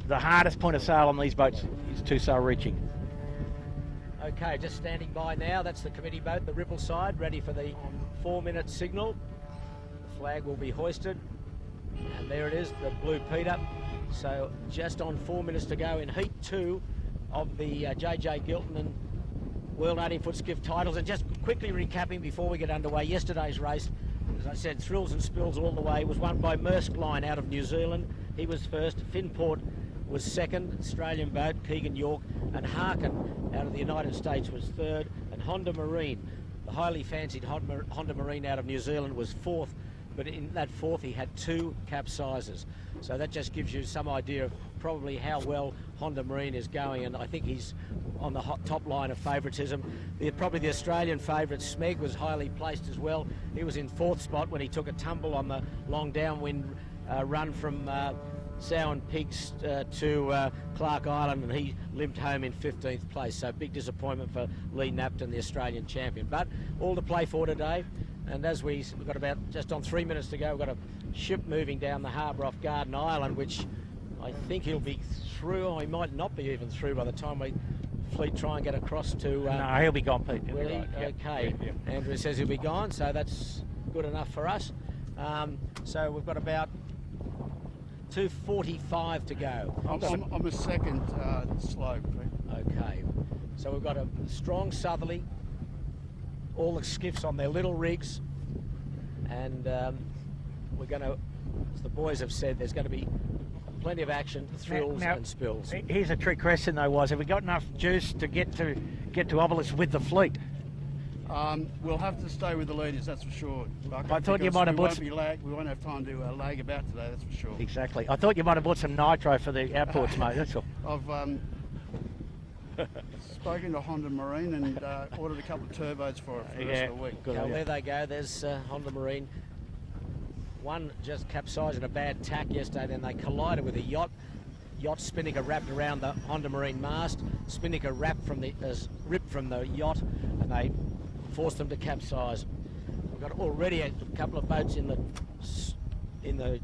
the hardest point of sail on these boats is two sail reaching. Okay, just standing by now. That's the committee boat, the Ripple side, ready for the 4-minute signal. The flag will be hoisted. And there it is, the Blue Peter. So just on 4 minutes to go in Heat 2 of the JJ Giltinan World 18-foot skiff titles. And just quickly recapping before we get underway, yesterday's race, as I said, thrills and spills all the way, was won by Maersk Line out of New Zealand. He was first. Finport was second. Australian boat, Keegan York. And Harkin out of the United States was third. And Honda Marine, the highly fancied Honda Marine out of New Zealand, was fourth. But in that fourth, he had 2 capsizes. So that just gives you some idea of probably how well Honda Marine is going. And I think he's on the top line of favouritism. Probably the Australian favourite, Smeg, was highly placed as well. He was in 4th spot when he took a tumble on the long downwind run from Sow and Pigs to Clark Island, and he limped home in 15th place. So big disappointment for Lee Napton, the Australian champion. But all to play for today. And as we've got about just on 3 minutes to go, we've got a ship moving down the harbour off Garden Island, which I think he'll be through, or he might not be even through by the time we fleet try and get across to... no, he'll be gone, Pete. Will he? Right. Okay. Yep. Andrew says he'll be gone, so that's good enough for us. So we've got about 2:45 to go. I'm a second slow, Pete. Okay. So we've got a strong southerly, all the skiffs on their little rigs, and we're going to, as the boys have said, there's going to be plenty of action, thrills and spills. Here's a trick question though, was have we got enough juice to get to Obelisk with the fleet? We'll have to stay with the leaders, that's for sure. I thought you might have bought we won't have time to lag about today, that's for sure. Exactly. I thought you might have bought some nitro for the outports, mate. That's all. I've spoken to Honda Marine and ordered a couple of turbos for it for the rest of the week. Well, there they go. There's Honda Marine. One just capsized in a bad tack yesterday, then they collided with a yacht. Yacht spinnaker wrapped around the Honda Marine mast. Spinnaker ripped from the yacht, and they forced them to capsize. We've got already a couple of boats in the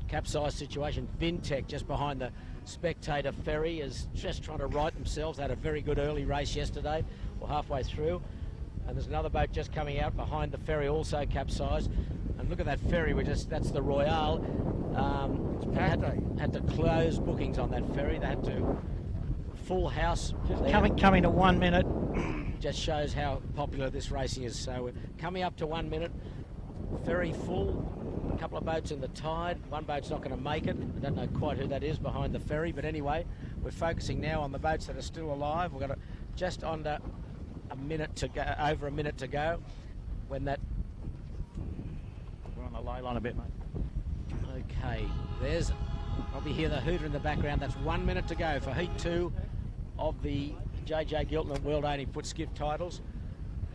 capsize situation. Vintech just behind the Spectator ferry is just trying to right themselves. They had a very good early race yesterday, or halfway through. And there's another boat just coming out behind the ferry, also capsized. And look at that ferry, that's the Royale. Had to close bookings on that ferry. They had to full house. Coming to 1 minute. Just shows how popular this racing is. So we're coming up to 1 minute. Ferry full. A couple of boats in the tide. One boat's not going to make it. I don't know quite who that is behind the ferry, but anyway, we're focusing now on the boats that are still alive. We've got just under a minute to go, over a minute to go, when that... We're on the low line a bit, mate. Okay, there's probably hear the hooter in the background. That's 1 minute to go for Heat 2 of the JJ Giltinan World 18-foot skiff titles.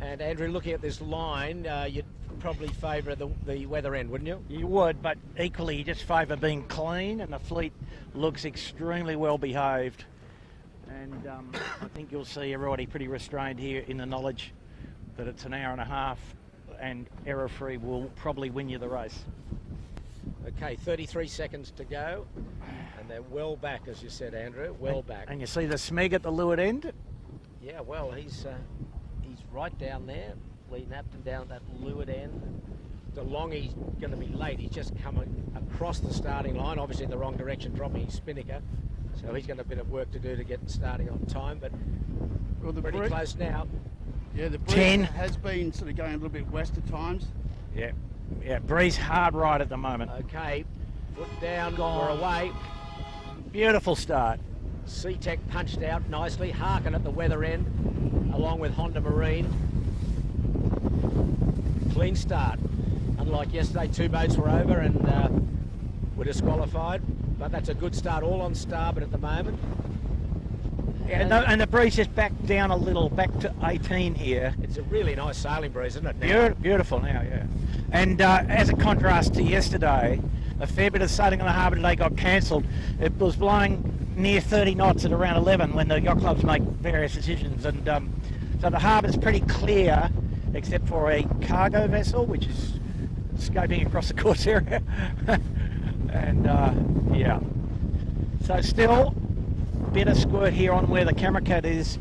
And Andrew, looking at this line, you'd probably favour the weather end, wouldn't you? You would, but equally you just favour being clean, and the fleet looks extremely well behaved. And I think you'll see everybody pretty restrained here in the knowledge that it's an hour and a half and error-free will probably win you the race. Okay, 33 seconds to go, and they're well back, as you said, Andrew, well back. And you see the Smeg at the leeward end? Yeah, well, he's right down there. Lee Napton down at that leeward end. DeLonghi's going to be late. He's just coming across the starting line, obviously in the wrong direction, dropping his spinnaker. So he's got a bit of work to do to get starting on time, but pretty close now. Yeah, the breeze has been sort of going a little bit west at times. Yeah, breeze hard right at the moment. Okay, foot down, we're away. Beautiful start. C-Tech punched out nicely. Harkin at the weather end, along with Honda Marine. Clean start. Unlike yesterday, 2 boats were over and were disqualified. But that's a good start, all on starboard at the moment. Yeah, and the breeze just backed down a little, back to 18 here. It's a really nice sailing breeze, isn't it? Now? Beautiful now, yeah. And as a contrast to yesterday, a fair bit of sailing on the harbour today got cancelled. It was blowing near 30 knots at around 11 when the yacht clubs make various decisions. And so the harbour's pretty clear, except for a cargo vessel, which is scoping across the course area. And yeah. So still a bit of squirt here on where the camera cut is.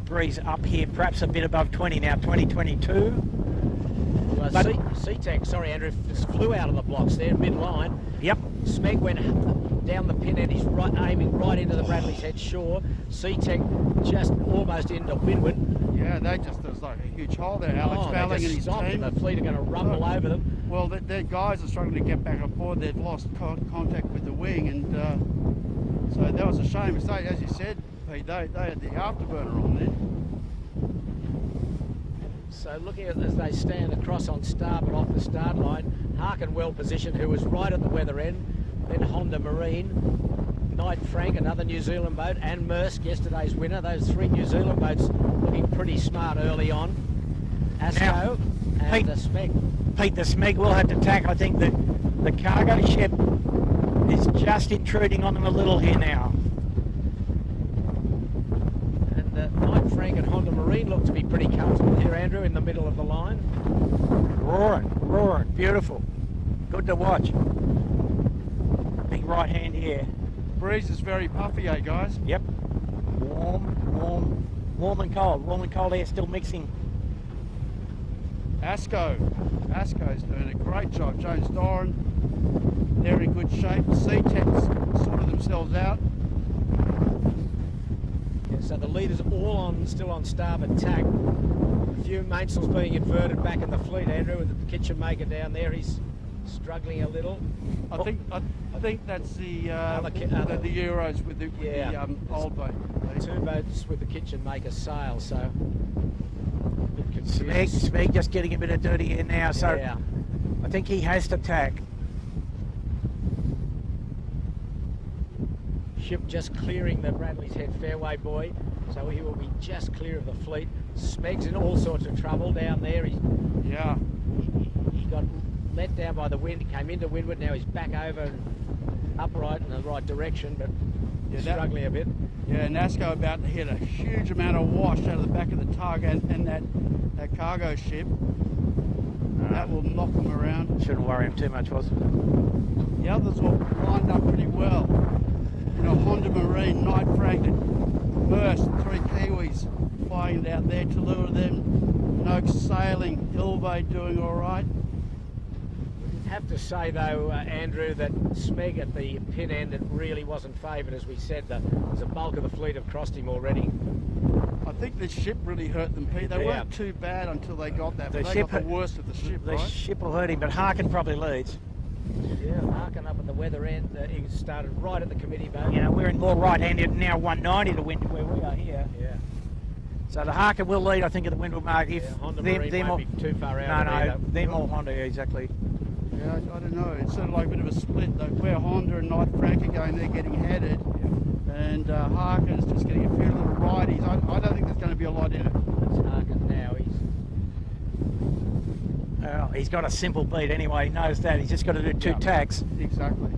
Breeze up here, perhaps a bit above 20 now, 2022. Well, C-Tech, sorry Andrew, just flew out of the blocks there, mid-line. Yep. Smeg went down the pin end, he's aiming right into the Bradley's head shore. C-Tech just almost into windward. Yeah, there's like a huge hole there. Alex Balling and his team. The fleet are going to rumble over them. Well, their guys are struggling to get back on board. They've lost contact with the wing, and so that was a shame. As you said, Pete, they had the afterburner on there. So looking at as they stand across on starboard off the start line, Harkin well positioned, who was right at the weather end, then Honda Marine, Knight Frank, another New Zealand boat, and Maersk, yesterday's winner. Those three New Zealand boats looking pretty smart early on. Asco and the Smeg. Pete, the Smeg will have to tack. I think that the cargo ship is just intruding on them a little here now. Knight Frank and Honda Marine look to be pretty comfortable here, Andrew, in the middle of the line. Roaring, beautiful. Good to watch. Big right hand here. Breeze is very puffy, eh, guys? Yep. Warm and cold. Warm and cold air still mixing. Asco's doing a great job. James Doran, they're in good shape. C-Tech's sorted themselves out. So the leaders all still on starboard tack. A few mainsails being inverted back in the fleet, Andrew, with the kitchen maker down there. He's struggling a little. I think that's the Euros with the old boat. Two boats with the kitchen maker sail, so Smeg just getting a bit of dirty air now, so yeah. I think he has to tack. Ship just clearing the Bradley's Head fairway buoy, so he will be just clear of the fleet. Smeg's in all sorts of trouble down there. He got let down by the wind. He came into windward. Now he's back over and upright in the right direction, but struggling a bit. Yeah, Nasco about to hit a huge amount of wash out of the back of the tug and that cargo ship. That will knock them around. Shouldn't worry him too much, was it? The others were lined up pretty well. You know, Honda Marine, Knight Frank, and Maersk, three Kiwis flying out there to lure them. Noakes sailing, Ilve doing all right. I have to say though, Andrew, that Smeg at the pin end, it really wasn't favoured, as we said. There's a bulk of the fleet have crossed him already. I think the ship really hurt them, Pete. They weren't too bad until they got that. They got the worst of the ship, The ship will hurt him, but Harkin probably leads. Yeah, Harkin up at the weather end. He started right at the committee boat. You know, we're in more right-handed now, 190 to wind where we are here. Yeah. So the Harkin will lead, I think, at the windward mark. If Honda Marine won't be too far out. No, they're more Honda, exactly. Yeah, I don't know. It's sort of like a bit of a split though. Where Honda and Knight Frank are going, they're getting headed, and Harkin's just getting a few little righties. I don't think there's going to be a lot in it. It's Harkin now. He's got a simple beat anyway. He knows that. He's just got to do two tacks. Exactly.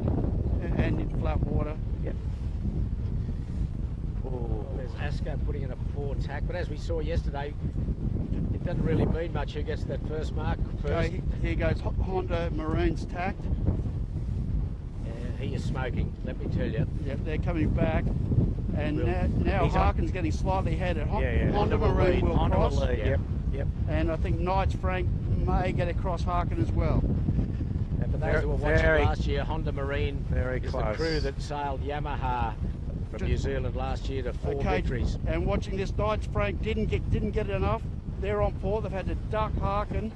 And in flat water. Yep. Well, there's Asco putting in a poor tack, but as we saw yesterday, it doesn't really mean much who gets that first mark first. Here goes Honda Marine's tacked. Yeah, he is smoking, let me tell you. Yep, they're coming back. And now Harkin's getting slightly headed. Honda Marine will cross. Yep. And I think Knights Frank may get across Harkin as well. And for those who were watching last year, Honda Marine is close. the crew that sailed Yamaha from New Zealand last year to 4 victories. And watching this, Knights Frank didn't get it enough. They're on port. They've had to duck Harkin,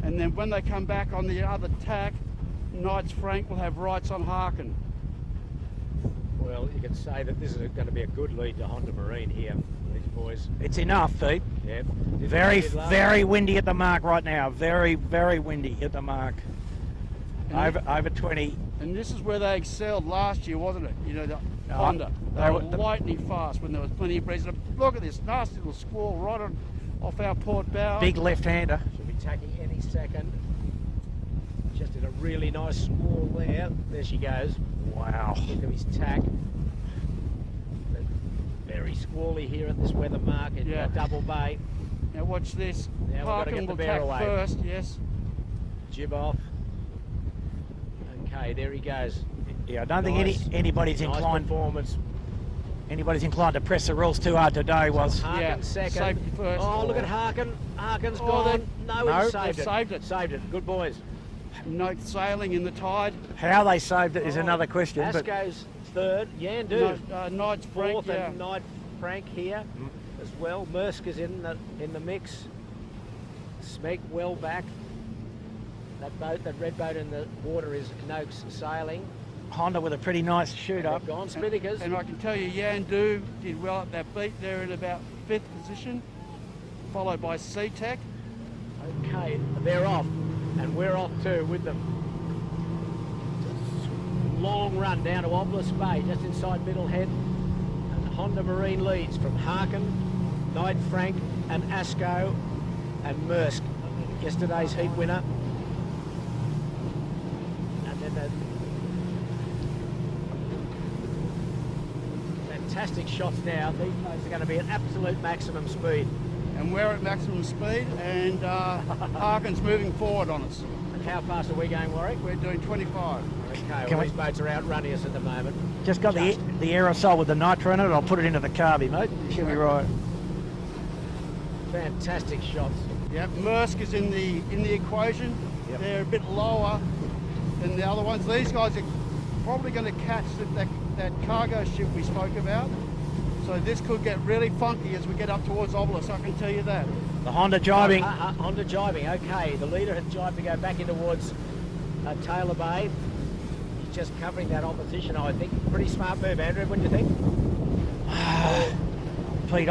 and then when they come back on the other tack, Knights Frank will have rights on Harkin. Well, you can say that this is going to be a good lead to Honda Marine here, these boys. It's enough, Pete. Yeah. Very windy at the mark right now. Very, very windy at the mark. Over 20. And this is where they excelled last year, wasn't it? You know, the Honda. They were lightning fast when there was plenty of breeze. Look at this nasty little squall right off our port bow. Big left-hander. Should be tacking any second. Just in a really nice squall there. There she goes. Wow. Look at his tack. Very squally here at this weather mark in Double Bay. Now watch this. Now Harkin will tack first, yes. Jib off. Okay, there he goes. Yeah, I don't think anybody's inclined. Performance. Anybody's inclined to press the rules too hard today. Was Harkin second. Safety first. Oh, look at Harkin. Harkin's gone. No, he saved it. Saved it. Good boys. No sailing in the tide. How they saved it is another question. Asco's third. Yandu. Knight's Frank, fourth, and Knight Frank here as well. Mursk is in the mix. Smeg well back. That red boat in the water is Noakes sailing. Honda with a pretty nice shoot up. Gone Spinnakers. And I can tell you, Yandu did well at that beat. They're in about 5th position, followed by SeaTech. Okay, they're off, and we're off too with them. Long run down to Obelisk Bay, just inside Middlehead. And Honda Marine leads from Harkin, Knight Frank, and Asco, and Mursk, yesterday's heat winner. And then the fantastic shots now. These boats are going to be at absolute maximum speed. And we're at maximum speed, and Harkin's moving forward on us. And how fast are we going, Warwick? We're doing 25. Okay, well, these boats are outrunning us at the moment. Just got the aerosol with the nitro in it. I'll put it into the carby, mate. Should be right. Fantastic shots. Yep, Mursk is in the equation. Yep. They're a bit lower than the other ones. These guys are probably going to catch that cargo ship we spoke about. So this could get really funky as we get up towards Obelisk, I can tell you that. The Honda jibing. Honda jibing, okay. The leader has jibed to go back in towards Taylor Bay. He's just covering that opposition, I think. Pretty smart move, Andrew, what do you think? Pete,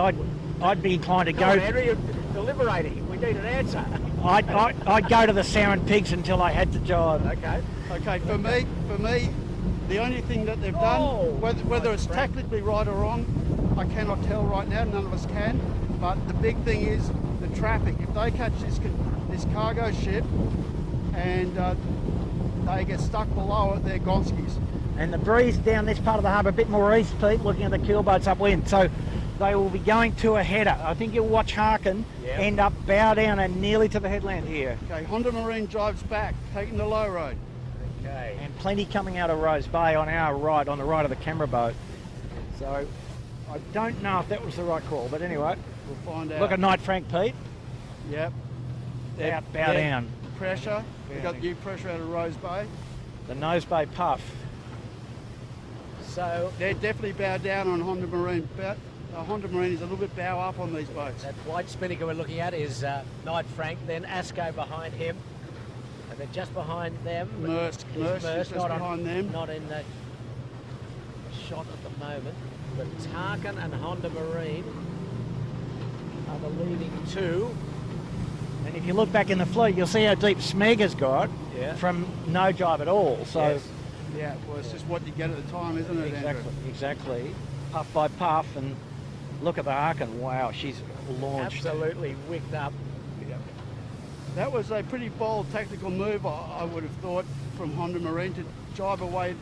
I'd be inclined to go... on, Andrew, you're deliberating. We need an answer. I'd go to the sow and pigs until I had to jibe. Okay, for me, the only thing that they've done, whether it's tactically right or wrong, I cannot tell right now, none of us can, but the big thing is the traffic. If they catch this cargo ship and they get stuck below it, they're gonskis. And the breeze down this part of the harbour, a bit more east, Pete, looking at the keel boats upwind, so they will be going to a header. I think you'll watch Harkin end up bow down and nearly to the headland here. Okay, Honda Marine drives back, taking the low road. Okay. And plenty coming out of Rose Bay on our right, on the right of the camera boat. So I don't know if that was the right call, but anyway. We'll find out. Look at Knight Frank, Pete. Yep. Bow down. Pressure. We've got new pressure out of Rose Bay. The Nose Bay puff. So they're definitely bowed down on Honda Marine. Honda Marine is a little bit bow up on these boats. That white spinnaker we're looking at is Knight Frank, then Asco behind him. And then just behind them, Mursk just behind them. Not in the shot at the moment, but Tarkin and Honda Marine are the leading two. And if you look back in the fleet, you'll see how deep Smeg has got from no jibe at all. So, yeah, well, it's just what you get at the time, isn't it, Andrew? Exactly. Puff by puff, and look at the Harkin. Wow, she's launched. Absolutely wicked up. That was a pretty bold tactical move, I would have thought, from Honda Marine to jibe away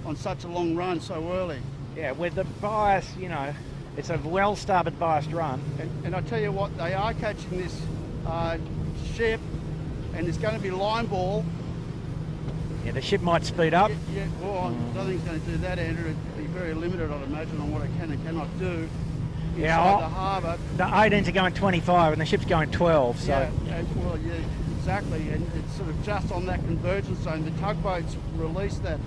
on such a long run so early. Yeah, with the bias, you know, it's a well-started biased run. And I tell you what, they are catching this ship, and it's going to be line ball. Yeah, the ship might speed up. Yeah, well, I don't think it's going to do that, Andrew. It'd be very limited, I'd imagine, on what it can and cannot do. Yeah, the harbour. The 18s are going 25 and the ship's going 12. So. Yeah, exactly. And it's sort of just on that convergence zone. The tugboats released that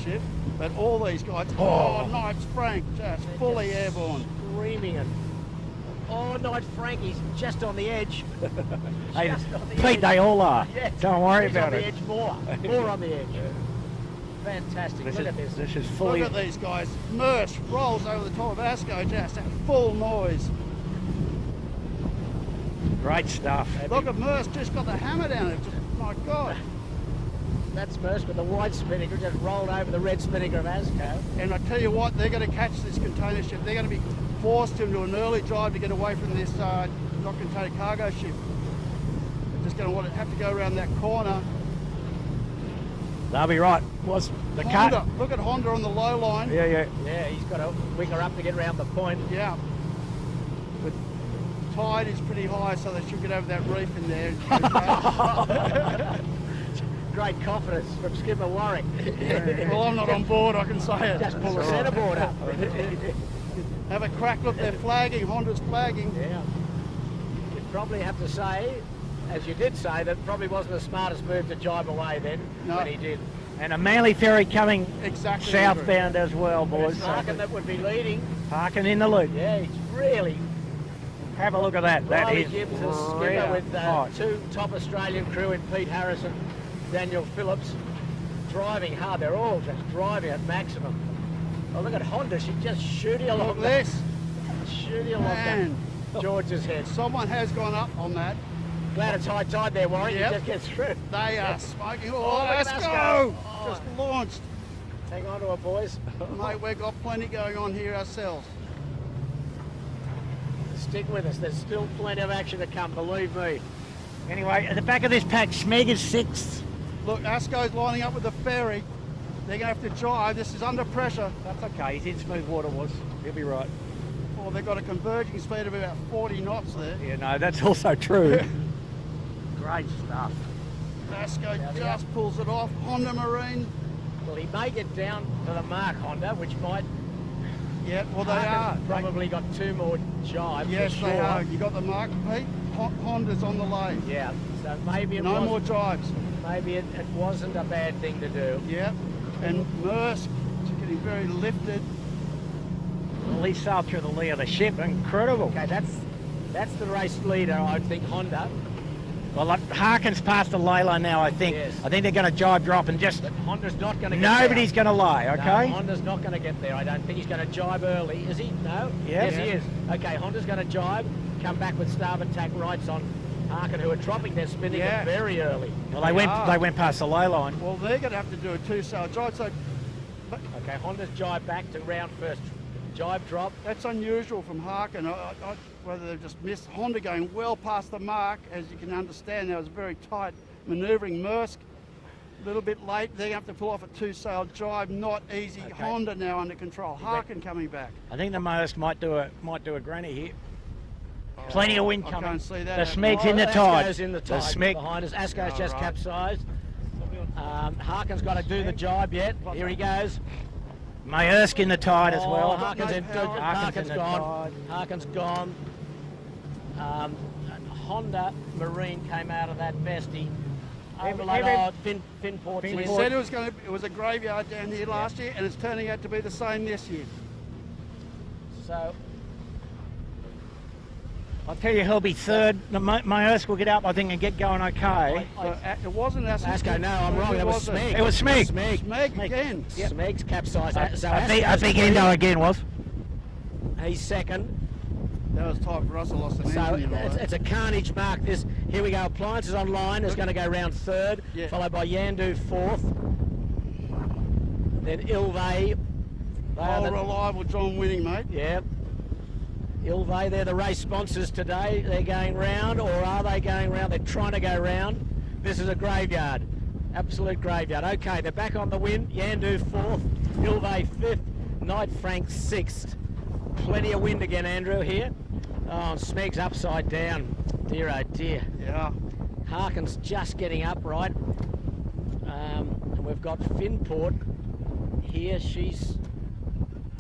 ship, but all these guys, Knights Frank, just fully airborne. Screaming it. Knight Frank, he's just on the edge. Hey, Pete, they all are. Yes. Don't worry about it. it. More on the edge. Fantastic. Look at this. This is fully... Look at these guys. Mursk rolls over the top of Asco just at full noise. Great stuff. Look at Mursk, just got the hammer down it. My God. That's Mursk with the white spinnaker just rolled over the red spinnaker of Asco. And I tell you what, they're going to catch this container ship. They're going to be forced into an early drive to get away from this not container cargo ship. They're just going to have to go around that corner. They'll be right. Was the Honda, look at Honda on the low line. Yeah, he's got to winger up to get around the point. Yeah. But tide is pretty high, so they should get over that reef in there. great confidence from skipper Warwick. Well, I'm not on board, I can say it. Just pull the centreboard up. Have a crack look, they're flagging, Honda's flagging. Yeah. You'd probably have to say, as you did say, that probably wasn't the smartest move to jibe away then when he did. And a Manly ferry coming exactly southbound as well, boys. It's Harkin that would be leading. Harkin in the lead. Yeah, he's really... Have a look at that. That Riley is Gibbs is skipper with two top Australian crew in Pete Harris and Daniel Phillips. Driving hard. They're all just driving at maximum. Oh, look at Honda. She just shooting along. Look this. Shooting along George's head. Someone has gone up on that. Glad it's high tide there, Warren. Yep. You just get through. They are smoking. Oh, let's go. Just launched. Hang on to it, boys. Mate, we've got plenty going on here ourselves. Stick with us. There's still plenty of action to come, believe me. Anyway, at the back of this pack, Smeg is 6th. Look, Asco's lining up with the ferry. They're going to have to jibe. This is under pressure. That's okay. He's in smooth water, was. He'll be right. Well, they've got a converging speed of about 40 knots there. Yeah, no, that's also true. Great stuff. Asco just pulls it off. Honda Marine. Well, he may get down to the mark, Honda, which might... Yeah, well, they are. Probably got 2 more jibes. Yes, for sure. they are. You got the mark, Pete? Honda's on the lane. Yeah, so maybe it no more jibes. Maybe it wasn't a bad thing to do. Yeah, and Maersk is getting very lifted. Well, he sailed through the lee of the ship. Incredible. Okay, that's the race leader, I think, Honda. Well, Harkin's past the lay line now, I think. Yes. I think they're going to jibe drop and just... But Honda's not going to get Nobody's going to lie, okay? No, Honda's not going to get there. I don't think he's going to jibe early. Is he? No? Yes, he is. Okay, Honda's going to jibe, come back with starboard tack rights on Harkin, who are dropping their spinning very early. Well, they went past the lay line. Well, they're going to have to do a 2-sail jibe. So, okay, Honda's jibe back to round first. Jibe drop. That's unusual from Harkin. Whether they've just missed. Honda going well past the mark, as you can understand. That was very tight manoeuvring. Maersk a little bit late. They're going to have to pull off a 2-sail jibe. Not easy. Okay. Honda now under control. Harkin coming back. I think the Maersk might do a granny here. Plenty of wind coming. I can't see that. The Smeg's in the tide. Asco's in the tide. Smeg behind us. Asco's just capsized. Harkin's got to do the jibe yet. Here he goes. Maersk in the tide as well. Harkin's gone. Harkin's gone. Honda Marine came out of that bestie. Finport. We said it was a graveyard down here last year, and it's turning out to be the same this year. So I'll tell you, he'll be third. Maersk will get up, I think, and get going okay. It wasn't Asco. No, I'm wrong. It was Smeg. It was Smeg. Smeg again. Yep. Smeg's capsized. I think Endo again was. He's second. That was tight for us. I lost an engine. It's a carnage mark. Here we go. Appliances online is going to go round third, followed by Yandu fourth. Then Ilve. Reliable John Winning, mate. Yeah. Ilve, they're the race sponsors today. They're going round, or are they going round? They're trying to go round. This is a graveyard. Absolute graveyard. Okay, they're back on the win. Yandu fourth, Ilve fifth, Knight Frank sixth. Plenty of wind again, Andrew, here. Oh, and Smeg's upside down. Dear, oh dear. Yeah. Harkin's just getting upright. And we've got Finport here. She's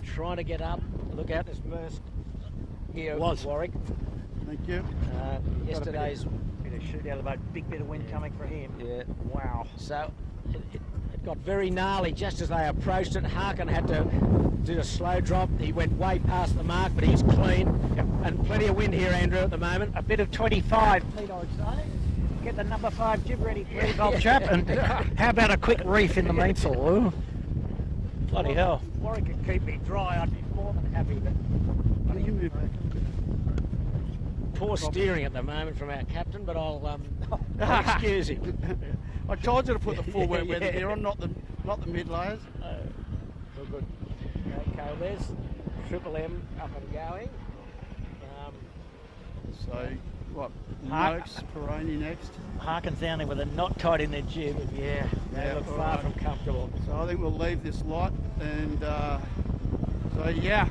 trying to get up. Look out, there's Maersk here with Warwick. Thank you. Yesterday's bit of shoot out of the boat. Big bit of wind coming for him. Yeah. Wow. So it got very gnarly just as they approached it. Harkin had to do a slow drop. He went way past the mark, but he's clean. Yep. And plenty of wind here, Andrew, at the moment. A bit of 25, Pete, I would say. Get the number 5 jib ready, please, old chap. And how about a quick reef in the mainsail? Bloody hell. Warwick could keep me dry. I'd be more than happy. But you move back. Poor steering at the moment from our captain, but I'll excuse him. I told you to put the full wet weather gear on, not the mid layers. Well, good. Okay, there's Triple M up and going. So what? Noakes, Peroni next. Harkin's down there with a knot tied in their jib. Yeah, they look far from comfortable. So I think we'll leave this lot, and so yeah,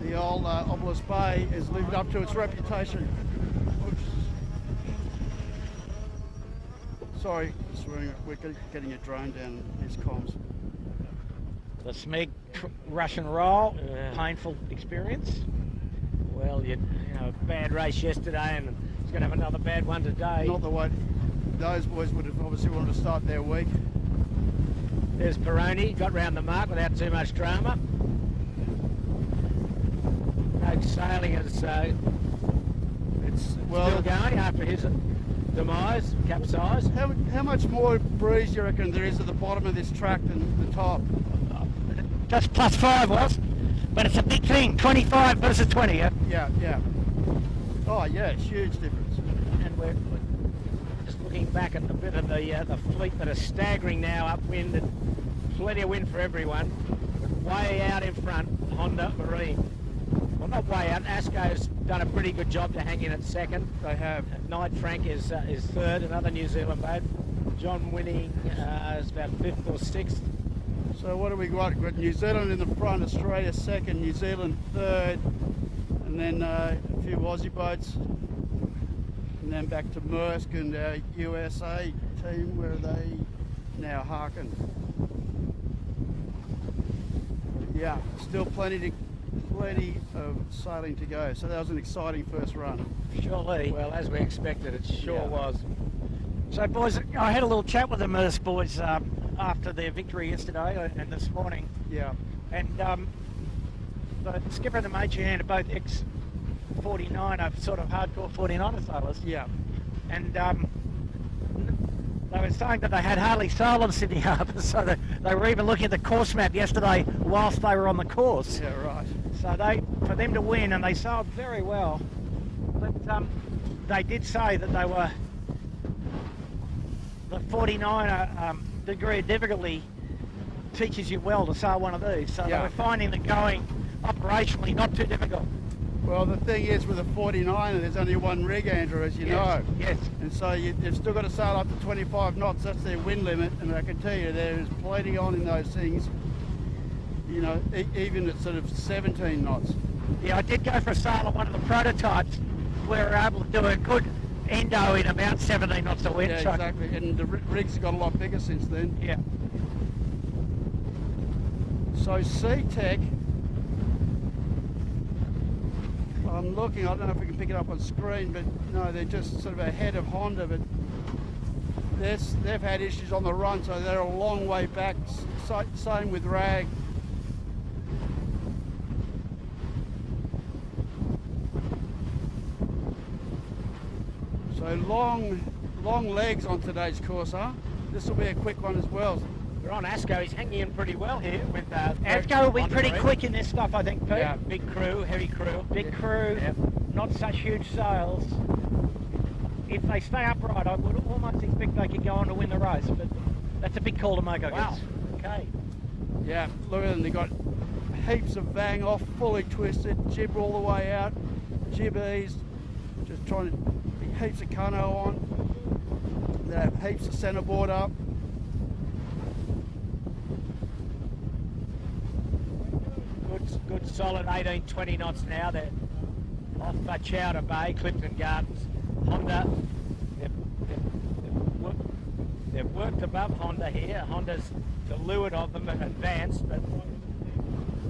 the old Obelisk Bay has lived up to its reputation. Sorry, we're getting a drone down his comms. The Smeg rush and roll, painful experience. Well, you know, bad race yesterday, and he's going to have another bad one today. Not the way those boys would have obviously wanted to start their week. There's Peroni, got round the mark without too much drama. No sailing is it's still going after his demise, capsize. How much more breeze do you reckon there is at the bottom of this track than the top? Just +5 was, but it's a big thing. 25 versus 20. Yeah. Oh yeah, it's huge difference. And we're just looking back at a bit of the fleet that are staggering now upwind, and plenty of wind for everyone. Way out in front, Honda Marine. Well, not way out. ASCO's done a pretty good job to hang in at second. They have. Knight Frank is third, another New Zealand boat. John Winning is about 5th or 6th. So what do we got? We've got New Zealand in the front, Australia second, New Zealand third, and then a few Aussie boats, and then back to Maersk and our USA team, where are they now? Harkin. Yeah, still plenty of sailing to go. So that was an exciting first run. Surely. Well, as we expected, it sure was. So, boys, I had a little chat with the Maersk boys after their victory yesterday and this morning. Yeah. And the skipper and the major hand are both ex-49er, sort of hardcore 49er sailors. Yeah. And they were saying that they had hardly sailed on Sydney Harbour, so they were even looking at the course map yesterday whilst they were on the course. Yeah, right. So for them to win, and they sailed very well, but they did say that they were the 49er degree of difficulty teaches you well to sail one of these. So they were finding that going operationally not too difficult. Well, the thing is, with a 49er, there's only one rig, Andrew, as you know. Yes. And so you've still got to sail up to 25 knots. That's their wind limit. And I can tell you, there's plenty on in those things. You know, even at sort of 17 knots. Yeah, I did go for a sail on one of the prototypes where we were able to do a good endo in about 17 knots of wind. Yeah, exactly. And the rigs have got a lot bigger since then. Yeah. So C-Tech, I'm looking, I don't know if we can pick it up on screen, but no, they're just sort of ahead of Honda, but they've had issues on the run, so they're a long way back. Same with Rag. So long legs on today's course, huh? This will be a quick one as well. We're on ASCO, he's hanging in pretty well here with ASCO will be pretty quick in this stuff, I think, Pete. Yeah, big crew, heavy crew. Big crew, not such huge sails. If they stay upright, I would almost expect they could go on to win the race, but that's a big call to make, I guess. Okay. Yeah, look at them, they've got heaps of bang off, fully twisted, jib all the way out, jib eased, just trying to be heaps of cano on. They have heaps of centerboard up. Good solid 18-20 knots now. They're off Chowder Bay, Clifton Gardens. Honda, they've worked above Honda here. Honda's to leeward of them and advanced, but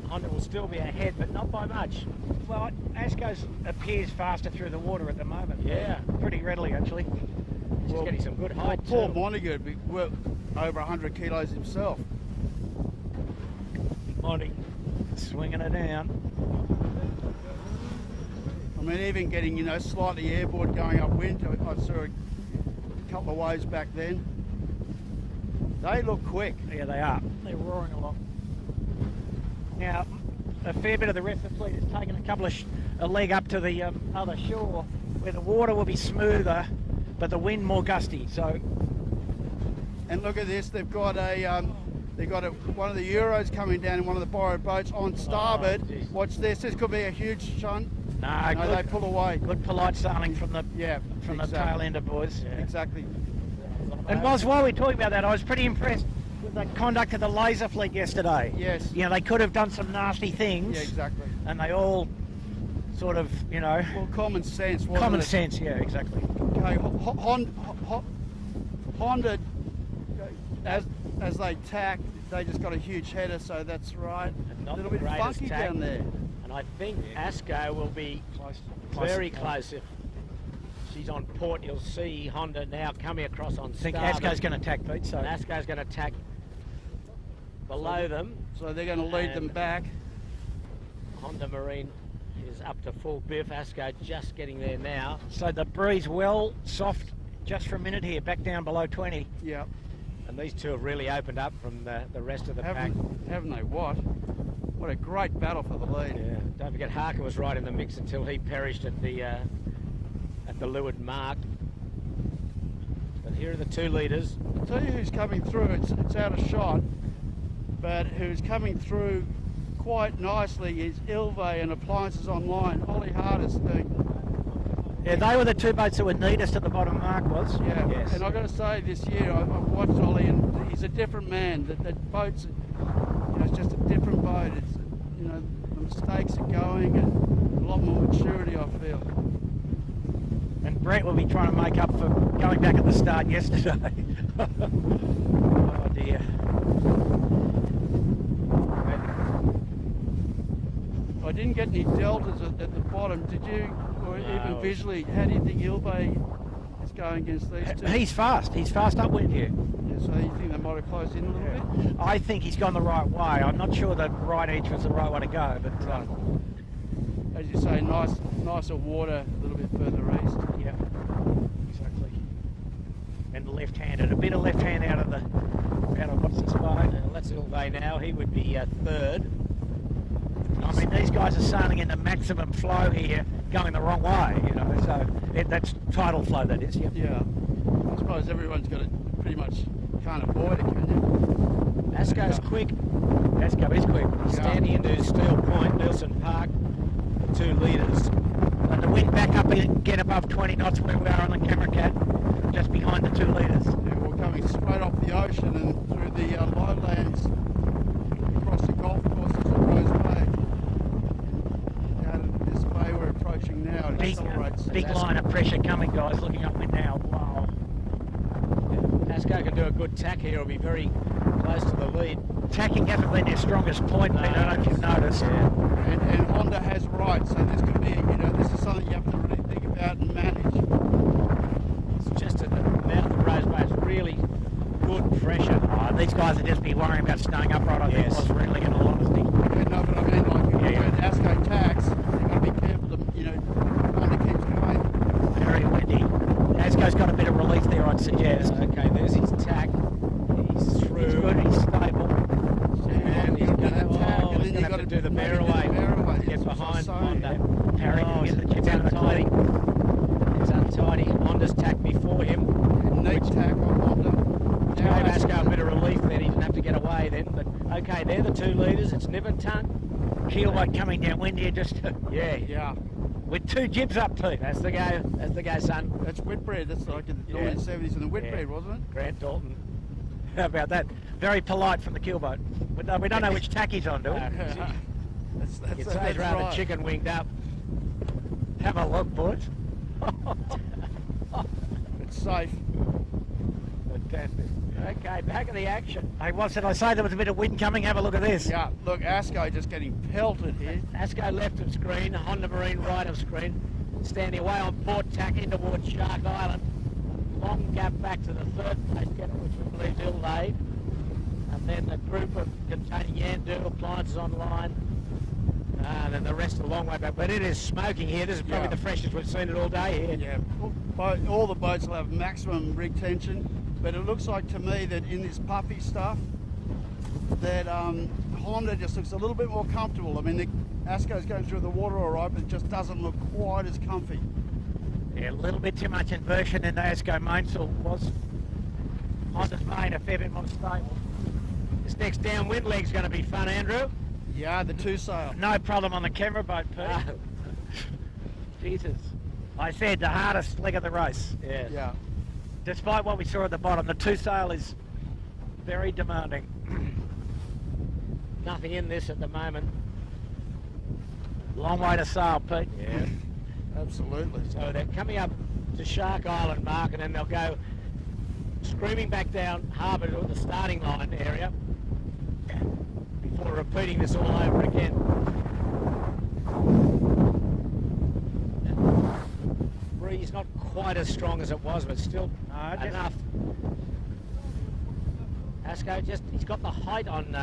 Honda will still be ahead, but not by much. Well, ASCO appears faster through the water at the moment. Yeah. Pretty readily, actually. He's getting some good height Paul too. Montague would be over 100 kilos himself. Monty swinging it down. I mean, even getting, you know, slightly airborne going upwind, I saw a couple of waves back then. They look quick. Yeah, they are. They're roaring along. Now, a fair bit of the rest of the fleet has taken a leg up to the other shore, where the water will be smoother, but the wind more gusty. So, and look at this. They've got one of the Euros coming down in one of the borrowed boats on starboard. Watch this. This could be a huge shunt. No, good, they pull away. Good polite sailing from the the tail ender, boys. Yeah. Exactly. And while we're talking about that, I was pretty impressed with the conduct of the laser fleet yesterday. Yes. You know, they could have done some nasty things. Yeah, exactly. And they all sort of, you know... Well, common sense, wasn't it? Common sense, yeah, exactly. Okay, Honda, as they tack, they just got a huge header, so that's right. A little bit funky down there. And I think Asco will be very close. If she's on port, you'll see Honda now coming across on starboard. I think Asco's going to attack, Pete. So Asco's going to attack below them. So they're going to lead them back. Honda Marine is up to full biff. Asco just getting there now. So the breeze well soft just for a minute here, back down below 20. Yeah. And these two have really opened up from the rest of the pack. Haven't they? What a great battle for the lead. Yeah. Don't forget Harker was right in the mix until he perished at the leeward mark. But here are the 2 leaders. I'll tell you who's coming through. It's out of shot, but who's coming through quite nicely is Ilve and Appliances Online. Ollie Hardest. Yeah, they were the 2 boats that were neatest at the bottom. Mark was. Yeah, yes. And I've got to say, this year I've watched Ollie, and he's a different man. That boat's, it's just a different boat. It's, the mistakes are going, and a lot more maturity, I feel. And Brett will be trying to make up for going back at the start yesterday. Oh dear. I didn't get any deltas at the bottom. Did you? Or even visually, how do you think Ilve is going against these two? He's fast. He's fast upwind here. Yeah, so you think they might have closed in a little bit? I think he's gone the right way. I'm not sure the right edge was the right way to go, but as you say, nicer water a little bit further east. Yeah, exactly. And left-handed, a bit of left hand out of what's this boat? That's Ilve now. He would be 3rd. I mean, these guys are sailing in the maximum flow here, going the wrong way, so that's tidal flow, that is. Yep. Yeah. I suppose everyone's got to pretty much can't avoid it, can you? Asco's quick. Asco is quick. Standing into Steel Point, Nelson Park, the 2 leaders. And the wind back up and get above 20 knots where we are on the camera cat, just behind the 2 leaders. Yeah, we're coming straight off the ocean and through the lowlands, across the golf courses at Rose Bay. This bay we're approaching now, it accelerates. Big line of pressure coming, guys, looking upwind now. Wow. Yeah. Asco can do a good tack here. It'll be very close to the lead. Tacking hasn't been their strongest point, Pete. I don't know if you've noticed. Yeah. And Honda has right, so this could be, this is something you have to really think about and manage. It's just at the mouth of Rose Bay. It's really good pressure. Oh, these guys would just be worrying about staying upright, I think, was really, in all honesty. Yeah, no, but I mean, when Asco tacks, you've got to be careful that, Honda keeps going. Very windy. Asco's got a bit of relief there, I'd suggest. Okay, there's his tack. He's through. He's good, he's stable. And he's going to have to do the bear away. Get behind Honda. Harry can get the chip out of the untidy. It's untidy. Honda's tack before him. Neat tack on Honda. Gave Asco a bit of relief then. He didn't have to get away then. But okay, they're the 2 leaders. It's nib and tongue. Keelboat coming downwind here, just yeah. With 2 jibs up, Pete. That's the go, son. That's Whitbread. That's like in the 1970s in the Whitbread, wasn't it? Grant Dalton. How about that? Very polite from the keelboat. We don't know which tack he's on, do we? You'd say he's rather right. chicken winged up. Have a look, boys. It's safe. Fantastic. Okay, back in the action. Hey, what did I say? There was a bit of wind coming. Have a look at this. Yeah, look, Asco just getting pelted here. Asco left of screen, Honda Marine right of screen. Standing away on port tack in towards Shark Island. Long gap back to the 3rd place getter, which we believe is Ilve. And then the group of containing Yandu, Appliances Online. And then the rest a long way back. But it is smoking here. This is probably the freshest we've seen it all day here. Yeah, all the boats will have maximum rig tension. But it looks like to me that in this puffy stuff, that Honda just looks a little bit more comfortable. I mean, Asco's going through the water all right, but it just doesn't look quite as comfy. Yeah, a little bit too much inversion in the Asco mainsail was. Honda's main a fair bit more stable. This next downwind leg's going to be fun, Andrew. Yeah, the 2 sail. No problem on the camera boat, Pete. Jesus. I said the hardest leg of the race. Yes. Yeah. Despite what we saw at the bottom, the 2 sail is very demanding. Nothing in this at the moment. Long way to sail, Pete. Yeah. Absolutely. So they're coming up to Shark Island, Mark, and then they'll go screaming back down harbour to the starting line area before repeating this all over again. Breeze not quite as strong as it was, but still enough. Asco he's got the height on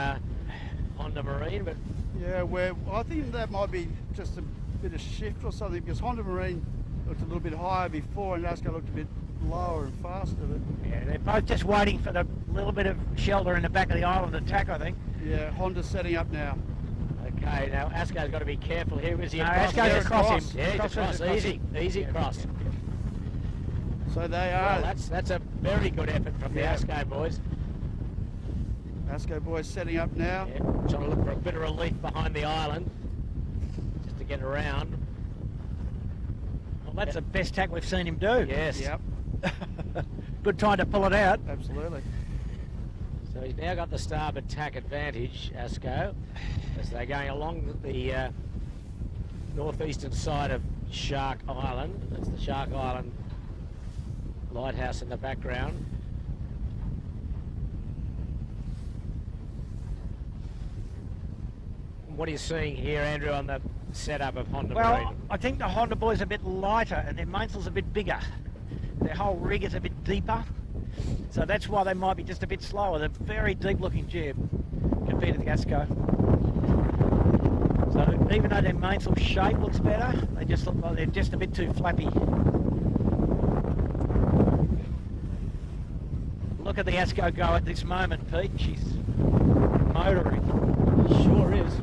Honda Marine, but yeah, I think that might be just a bit of shift or something, because Honda Marine looked a little bit higher before and Asco looked a bit lower and faster. But yeah, they're both just waiting for the little bit of shelter in the back of the island attack, I think. Yeah, Honda's setting up now. Okay, now Asco's got to be careful here. Is he Asco's across him. Yeah, he's across. Easy cross. So they are. Well, that's a very good effort from the Asco boys. Asco boys setting up now. Yeah, trying to look for a bit of relief behind the island, just to get around. Well, that's the best tack we've seen him do. Yes. Yep. Good time to pull it out. Absolutely. So he's now got the starboard tack advantage, Asco, as they're going along the northeastern side of Shark Island. That's the Shark Island lighthouse in the background. What are you seeing here, Andrew, on the setup of Honda Marine? Well, I think the Honda boys are a bit lighter and their mainsail's a bit bigger. Their whole rig is a bit deeper, so that's why they might be just a bit slower. They're very deep-looking jib compared to the Asco. So even though their mainsail shape looks better, they just look like they're just a bit too flappy. Look at the Asco go at this moment, Pete. She's motoring. Sure is.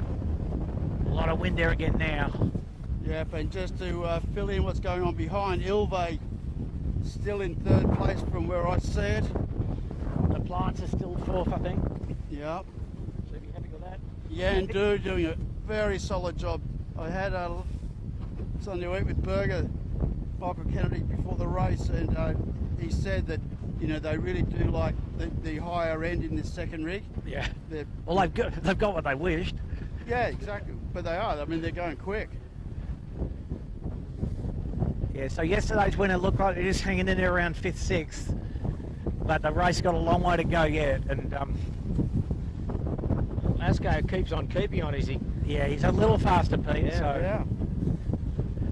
A lot of wind there again now. Yep, and just to fill in what's going on behind, Ilve still in third place from where I see it. The plants are still fourth, I think. Yep. So be happy with that. Yeah, and doing a very solid job. I had something to eat with Berger, Michael Kennedy, before the race, and he said that, you know, they really do like the higher end in this second rig. Yeah. Well, they've got what they wished. Yeah, exactly. But they are. I mean, they're going quick. Yeah, so yesterday's winner looked like it is hanging in there around 5th, 6th. But the race got a long way to go yet. And Asco keeps on keeping on, is he? Yeah, he's a little faster, Pete. Yeah, so yeah.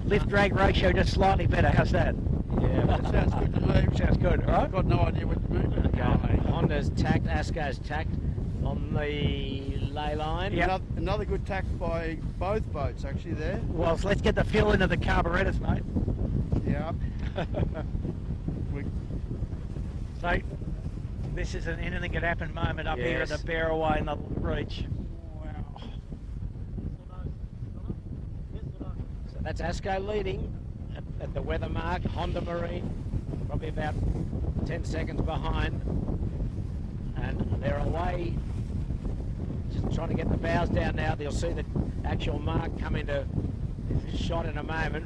Lift-drag ratio just slightly better. How's that? Yeah, that sounds good to me. Sounds good, all right? I've got no idea what to move. Okay. Honda's tacked, Asco's tacked on the ley line. Yep. Another good tack by both boats actually there. Well, so let's get the fuel into the carburetors, mate. Yeah. So, this is an anything could happen moment up here at the Barraway and the Reach. Wow. So that's Asco leading at the weather mark. Honda Marine probably about 10 seconds behind. And they're away, just trying to get the bows down now. You'll see the actual mark come into shot in a moment.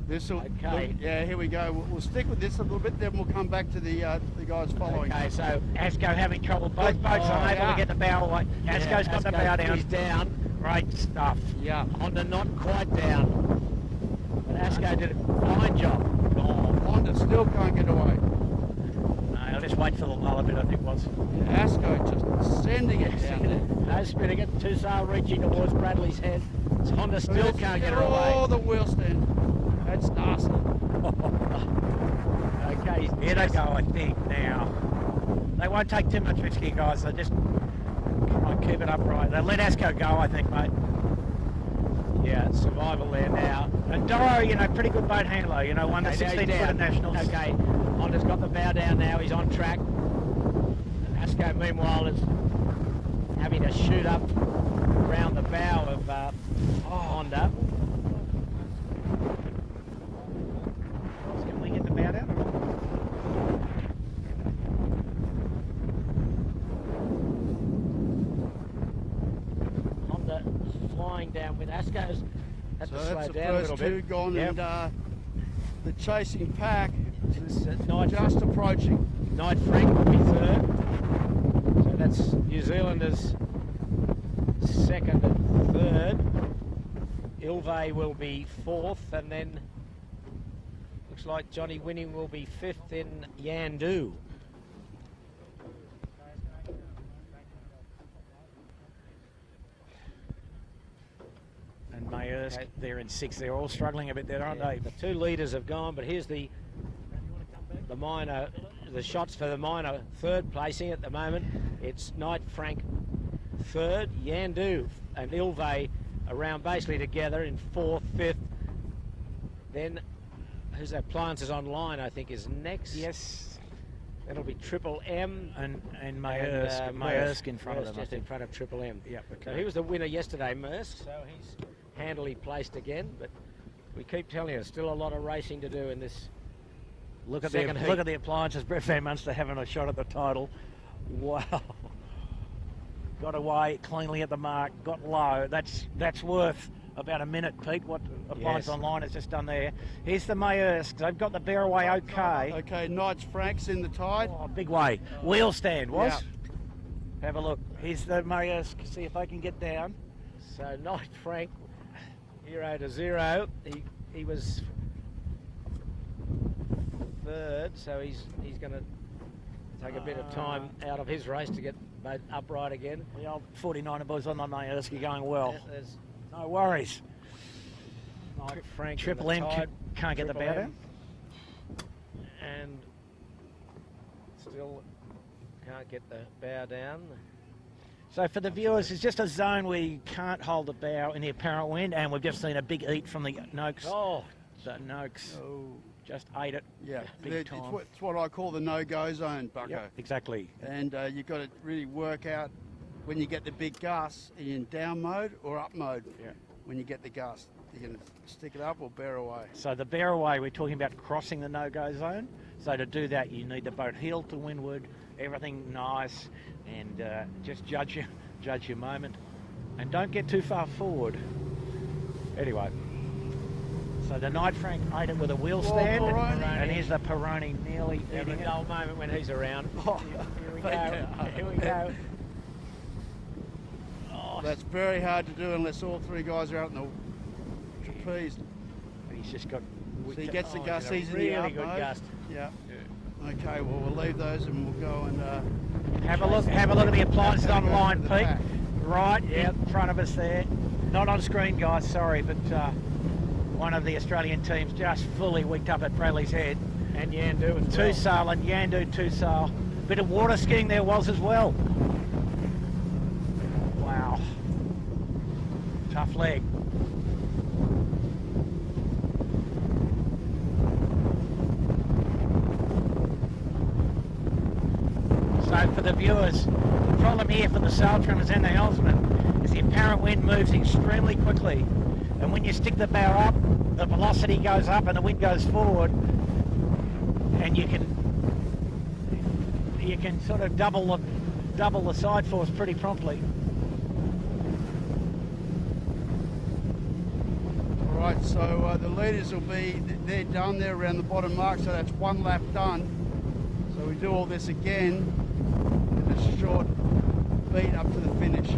This'll, okay. Yeah, here we go. We'll stick with this a little bit, then we'll come back to the guys following. Okay, so Asco having trouble. Both boats are able to get the bow away. Asco's got the bow down. He's down. Great stuff. Yeah, Honda not quite down. But Asco did a fine job. Oh, Honda still can't get away. No, I'll just wait for the lull a bit, I think it was. Yeah, Asco just sending it down. No spinning it. Two sail reaching towards Bradley's head. Honda still can't get her away. Oh, the wheel stand. That's nasty. Okay, here they go, I think, now. They won't take too much risk here, guys. They just try and keep it upright. They'll let Asco go, I think, mate. Yeah, survival there now. And Doro, you know, pretty good boat handler, you know, won the 16-footer nationals. Okay, Honda's got the bow down now. He's on track. And Asco, meanwhile, is having to shoot up around the bow of Honda. Can we get the bow down? Honda flying down with Asco's. So that's the first two gone, and the chasing pack is just approaching. Knight Frank will be third. So that's New Zealanders second and third. Ilve will be 4th, and then looks like Johnny Winning will be 5th in Yandu. And Mayersk, they're in 6th. They're all struggling a bit there, aren't they? The 2 leaders have gone, but here's the minor, the shots for the minor 3rd placing at the moment. It's Knight Frank 3rd, Yandu and Ilve around basically together in 4th, 5th. Then who's that? Appliances Online, I think, is next. Yes. That'll be Triple M and Mayersk in front of them. Just in front of Triple M. Yep. Okay. So he was the winner yesterday, Mersk. So he's handily placed again. But we keep telling you, still a lot of racing to do in this. Look at the appliances. Brett Van Munster having a shot at the title. Wow. Got away cleanly at the mark. Got low. That's worth about a minute, Pete. What Appliance Online has just done there. Here's the Mayersk. They've got the bear away okay. Okay, Knights Frank's in the tide. Oh, big way. Wheel stand was. Yeah. Have a look. Here's the Mayersk. See if they can get down. So Knight Frank, 0-0. He was 3rd, so he's going to take a bit of time out of his race to get both upright again. The old 49er boys on the Mayersk are going well. There's no worries. Frank Triple M can't get the bow down. And still can't get the bow down. So for the viewers, it's just a zone where you can't hold the bow in the apparent wind, and we've just seen a big eat from the Noakes. Oh, so Noakes just ate it. Yeah, big time. It's what I call the no-go zone, Bucko. Yep, exactly. And you've got to really work out when you get the big gust, are you in down mode or up mode? Yeah. When you get the gust, you're going to stick it up or bear away. So the bear away, we're talking about crossing the no-go zone. So to do that, you need the boat heel to windward, everything nice, and just judge your moment, and don't get too far forward. Anyway, so the Knight Frank ate it with a wheel stand, and here's the Peroni nearly eating it. Dull moment when he's around. Here we go. Here we go. Oh, that's very hard to do unless all 3 guys are out in the trapeze. He's just got. So he gets the gust. He's really in the good gust. Yeah. Okay. Well, we'll leave those and we'll go and have a look. Have a look at the appliances online, Pete. Right, in front of us there. Not on screen, guys. Sorry, but one of the Australian teams just fully wicked up at Bradley's Head. And Yandu as well. Two-sail and Yandu two-sail. Bit of water skiing there was as well. Wow. Tough leg. So for the viewers, the problem here for the sail trimmers and the helmsman is the apparent wind moves extremely quickly. And when you stick the bow up, the velocity goes up and the wind goes forward, and you can sort of double the side force pretty promptly. All right, so the leaders will be, they're done, they're around the bottom mark, so that's 1 lap done. So we do all this again with a short beat up to the finish.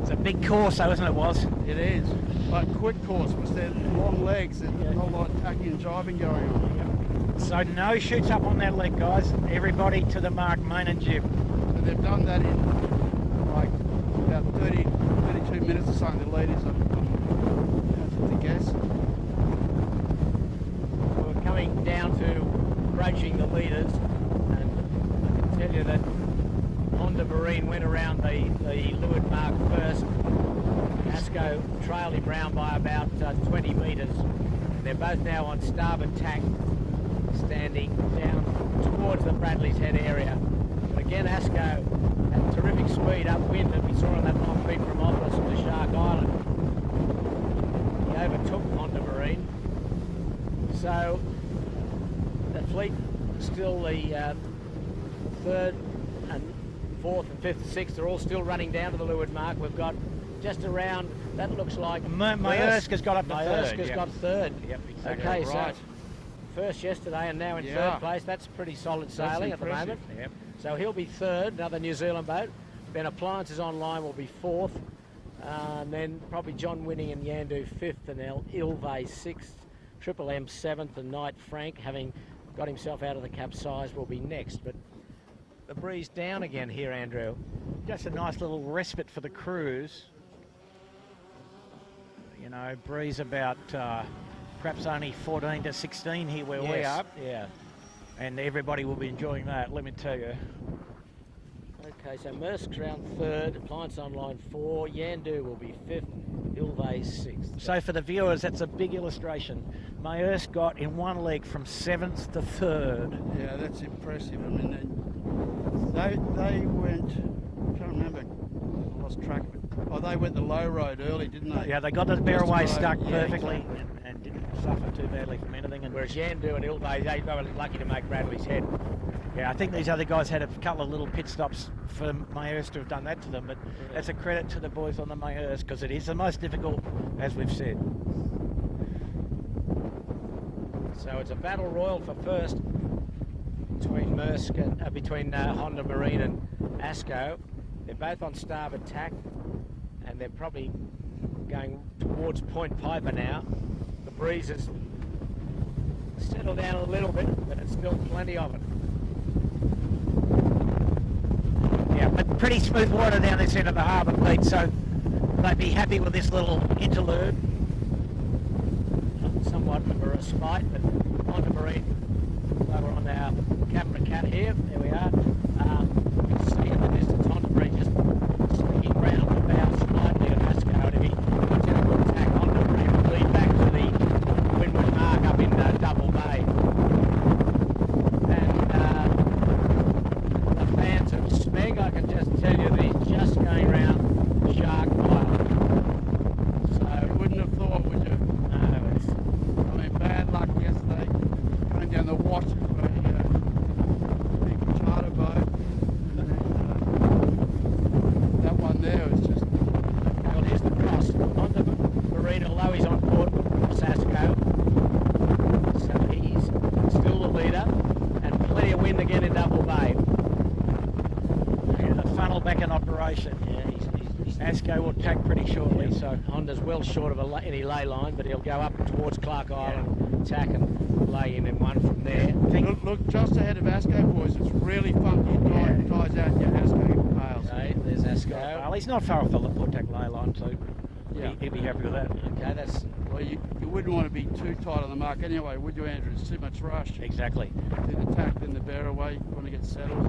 It's a big course though, isn't it, Was? It is, but quick course because they're long legs, there's a whole lot of tacking and jibing going on. So no shoots up on that leg, guys. Everybody to the mark, main and jib. So they've done that in like about 32 minutes or something, the leaders, I guess. We're coming down to approaching the leaders, and I can tell you that Honda Marine went around the leeward mark first. Asco trailed him round by about 20 metres. They're both now on starboard tack, standing down towards the Bradley's Head area. But again, Asco had terrific speed upwind that we saw on that long beat from Optus to Shark Island. He overtook Honda Marine. So the fleet still the 3rd and 4th and 5th and 6th are all still running down to the leeward mark. We've got just around, that looks like Mayersk has got up to 3rd. Mayersk has got 3rd. Yep, exactly. Okay, right. so first yesterday and now in 3rd place. That's pretty solid sailing at the moment. Yep. So he'll be 3rd, another New Zealand boat. Ben Appliances Online will be 4th. And then probably John Winning and Yandu 5th, and Ilve 6th. Triple M 7th, and Knight Frank, having got himself out of the capsize, will be next. But the breeze down again here, Andrew. Just a nice little respite for the crews. You know, breeze about perhaps only 14 to 16 here where we are. Yeah. And everybody will be enjoying that, let me tell you. Okay, so Mersk's round 3rd, Appliance Online 4, Yandu will be 5th, Ilve 6th. So for the viewers, that's a big illustration. Maersk got in one leg from 7th to 3rd. Yeah, that's impressive. I mean, they went, I can't remember, I lost track of it. Oh, they went the low road early, didn't they? Yeah, they got the Barraway stuck perfectly and didn't suffer too badly from anything. And whereas Yandu and Ilve, they were lucky to make Bradley's head. Yeah, I think these other guys had a couple of little pit stops for Maersk to have done that to them, but that's a credit to the boys on the Maersk, because it is the most difficult, as we've said. So it's a battle royal for first between between Honda Marine and ASCO. They're both on starboard tack, and they're probably going towards Point Piper now. The breeze has settled down a little bit, but it's still plenty of it. Yeah, but pretty smooth water down this end of the harbour fleet, so they'd be happy with this little interlude. Somewhat of a respite, but Honda Marine, over on our camera cat here, there we are. You can see in the distance Honda Marine just sneaking round the bow slightly at ASCO, and if he puts in a good attack, Honda Marine will lead back to the windward mark up in Double Bay. I can just tell you that he's just going round Shark Island. So you wouldn't have thought, would you? No, I mean, bad luck yesterday. Going down the watch of a big charter boat. And, that one there was just... Well, here's the cross. Honda Marine, although he's on board with Sasco. So he's still the leader. And plenty of wind again in Double Bay. Funnel back in operation. Yeah, ASCO will tack pretty shortly. Yeah. So Honda's well short of any lay line, but he'll go up towards Clark Island, tack and lay in one from there. Look just ahead of ASCO, boys. It's really funky. It ties out your ASCO pails. Okay, there's ASCO. Well, he's not far off the port tack lay line, so he'll be happy with that. Okay, that's... Well, you wouldn't want to be too tight on the mark anyway, would you, Andrew? It's too much rush. Exactly. Do the tack, then the bear away. You want to get settled.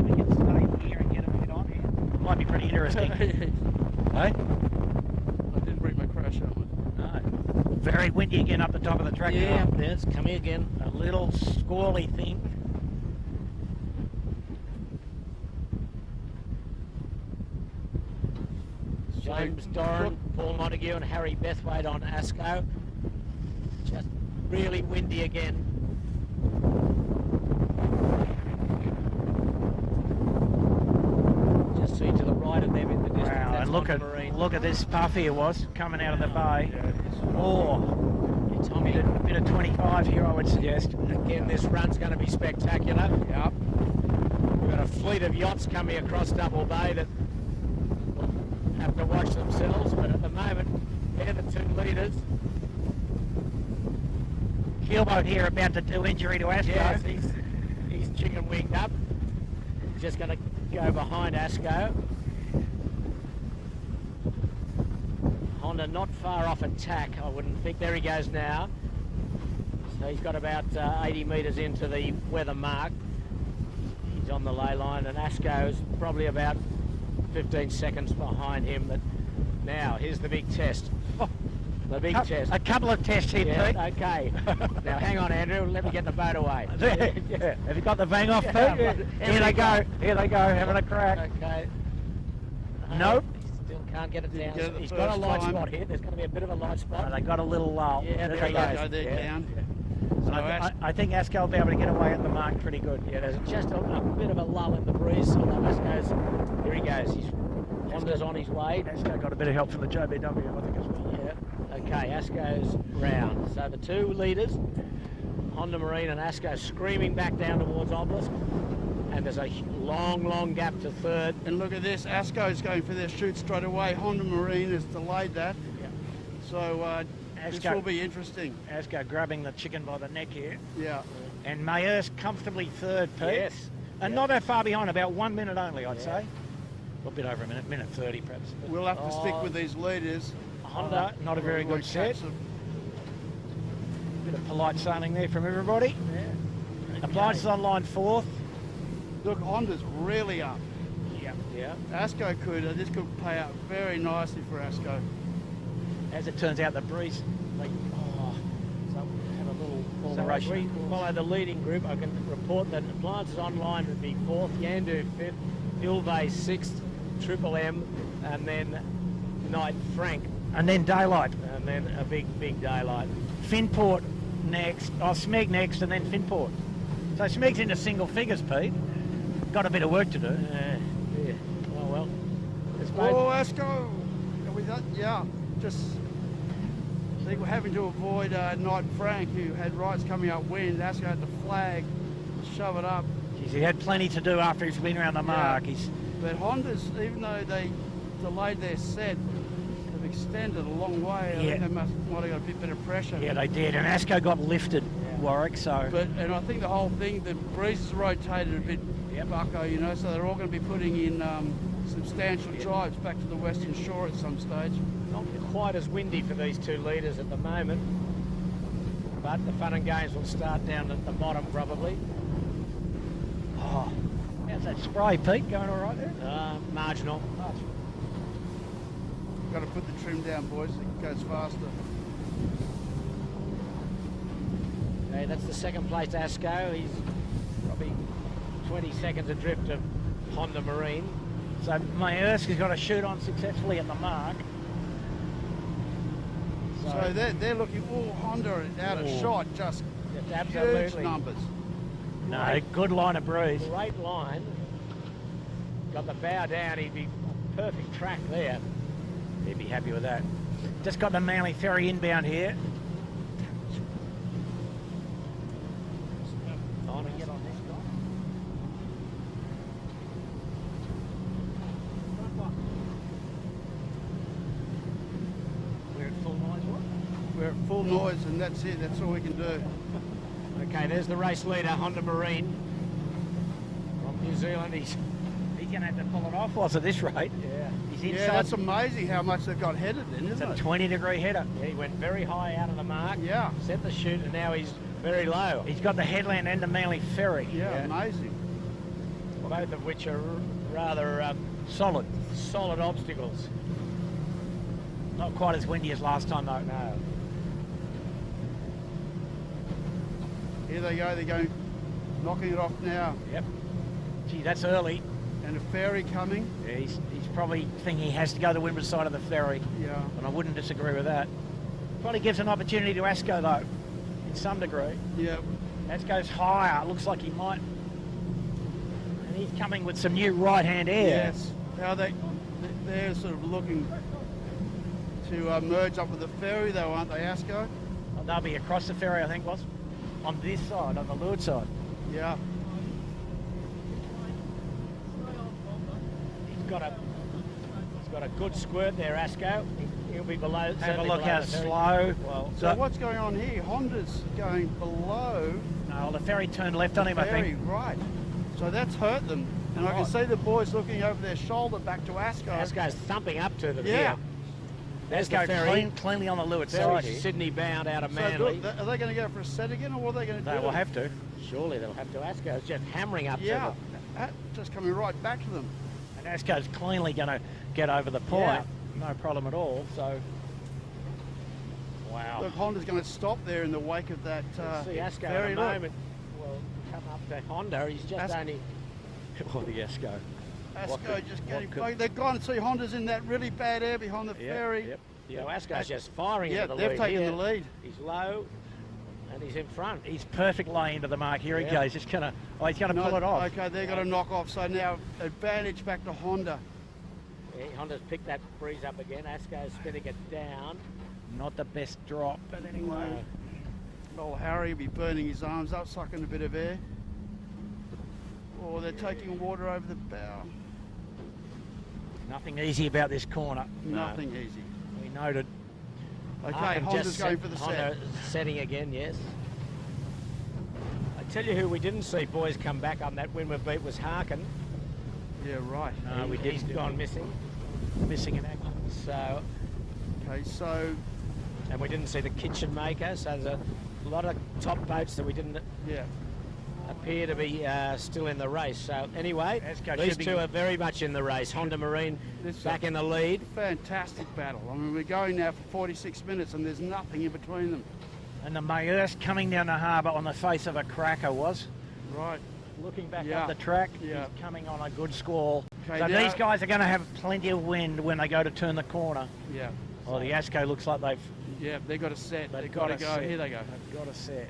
We can stay here and get a bit on here. Might be pretty interesting. Hey? I didn't bring my crash helmet. No. Very windy again up the top of the track. Yeah, there's coming again. A little squally thing. James Doran, Paul Montague and Harry Bethwaite on ASCO. Just really windy again. Just see to the right of them in the distance. Wow, and look at this puff here was coming out of the bay. Tommy, a bit of 25 here, I would suggest. Again, this run's going to be spectacular. Yep. We've got a fleet of yachts coming across Double Bay that have to watch themselves, but at the moment, they're the two leaders. Keelboat here about to do injury to ASCO. Yes, he's chicken winged up. He's just going to go behind ASCO. Honda not far off attack, I wouldn't think. There he goes now. So he's got about 80 metres into the weather mark. He's on the lay line, and ASCO's probably about 15 seconds behind him. But now, here's the big test. The big test. A couple of tests here, Pete. Okay. Now, hang on, Andrew. Let me get the boat away. Yeah. Have you got the vang off, Pete? Yeah. Here they go. Here they go, having a crack. Okay. Nope. Still can't get it down. He's got a light spot here. There's going to be a bit of a light spot. They got a little lull. Yeah, there he goes. Down. So I think ASCO will be able to get away at the mark pretty good. Yeah, there's just a bit of a lull in the breeze. Although ASCO's, here he goes. Honda's on his way. ASCO got a bit of help from the JBW, I think, as well. Yeah. Okay, ASCO's round. So the two leaders, Honda Marine and ASCO, screaming back down towards Obelisk. and there's a long gap to third. And look at this, Asco's going for their shoot straight away. Honda Marine has delayed that. Yeah. So this will be interesting. Asco grabbing the chicken by the neck here. Yeah. And Mayer's comfortably third, Pete. Yes. And not that far behind, about 1 minute only, I'd say. A bit over a minute, minute 30 perhaps. We'll have to stick with these leaders. Honda, not a very good set. Bit of polite sailing there from everybody. Yeah. Appliances on line 4th. Look, Honda's really up. Yeah. Asco this could pay out very nicely for Asco. As it turns out, the breeze, so have a little So we follow the leading group. I can report that Appliances Online would be 4th, Yandu 5th, Ilve 6th, Triple M, and then Knight Frank. And then Daylight. And then a big Daylight. Finport next, Smeg next, and then Finport. So Smeg's into single figures, Pete. Got a bit of work to do. Yeah. Oh well. Asco! Yeah, just I think we're having to avoid Knight Frank, who had rights coming up wind. Asco had to flag, shove it up. Geez, he had plenty to do after he's been around the mark. But Honda's, even though they delayed their set, have extended a long way. I think they might have got a bit better pressure. Yeah, they did. And Asco got lifted, Warwick, so... And I think the whole thing, the breeze has rotated a bit, bucko, you know, so they're all going to be putting in substantial drives back to the western shore at some stage. Not quite as windy for these two leaders at the moment, but the fun and games will start down at the bottom probably. Oh, how's that spray, Pete? Going all right there? Marginal. Got to put the trim down, boys. It goes faster. Okay, that's the second place Asco. He's probably 20 seconds adrift of Honda Marine. So Maersk has got a shoot on successfully at the mark. So they're looking, Honda out of shot, just huge numbers. No, good line of breeze. Great line. Got the bow down, he'd be perfect track there. He'd be happy with that. Just got the Manly Ferry inbound here. On and get on this guy. We're at full noise, what? We're at full noise, and that's it. That's all we can do. Okay, there's the race leader, Honda Marine. From New Zealand, he's going to have to pull it off, was at this rate. Yeah. He's inside. Yeah, that's amazing how much they've got headed then, isn't it? It's a 20-degree header. Yeah, he went very high out of the mark. Yeah. Set the chute, and now he's very low. He's got the headland and the Manly Ferry. Yeah, amazing. Both of which are rather solid obstacles. Not quite as windy as last time, though. No. Here they go. They're going, knocking it off now. Yep. Gee, that's early. And a ferry coming. Yeah, he's probably thinking he has to go the windward side of the ferry. Yeah. And I wouldn't disagree with that. Probably gives an opportunity to Asco, though, in some degree. Yeah. Asco's higher. Looks like he might. And he's coming with some new right-hand air. Yes. How they're sort of looking to merge up with the ferry, though, aren't they, Asco? Well, they'll be across the ferry, I think, was on this side, on the leeward side. Yeah. He's got a good squirt there, Asco. He'll be below. Have a look how slow. Well, so what's going on here? Honda's going below. No, the ferry turned left on him, I think. Right. So that's hurt them. And I can see the boys looking over their shoulder back to Asco. Asco's thumping up to them. Yeah. There's the ferry. Cleanly on the leeward Ferry side here. Sydney bound out of Manly. So are they going to go for a set again, or what are they going to do? They will have to. Surely they'll have to. Asco's just hammering up to them. Just coming right back to them. And Asco's cleanly going to get over the point. Yeah. No problem at all. So, wow. Look, Honda's going to stop there in the wake of that see Asco ferry. In a moment. Well, come up to Honda. He's just only. Oh, the Asco. Asco just getting. They've gone and see Honda's in that really bad air behind the ferry. Yep. So Asco's just firing into the lead. Yeah, they've taken the lead. He's low, and he's in front. He's perfect lay into the mark. Here he goes. Just gonna. Oh, he's gonna pull it off. Okay, they're going to knock off. So now advantage back to Honda. Yeah, Honda's picked that breeze up again. Asco's spinning it down. Not the best drop, but anyway. Old Harry will be burning his arms up, sucking a bit of air. Oh, they're taking water over the bow. Nothing easy about this corner. Nothing easy. We noted. Okay, Honda's going for the Honda setting again, yes. I tell you who we didn't see, boys, come back on that win we beat was Harkin. Yeah, right. No, he's gone missing. Missing in action. So. Okay, so. And we didn't see the kitchen maker, so there's a lot of top boats that we didn't appear to be still in the race. So anyway, these two are very much in the race. Honda Marine back in the lead. Fantastic battle. I mean, we're going now for 46 minutes and there's nothing in between them. And the Mayhurst coming down the harbour on the face of a cracker was. Right. Looking back up the track, he's coming on a good squall. Okay, so these guys are going to have plenty of wind when they go to turn the corner. Yeah. Oh, the Asco looks like they've... Yeah, they've got a set. They've got to go. Here they go. They've got a set.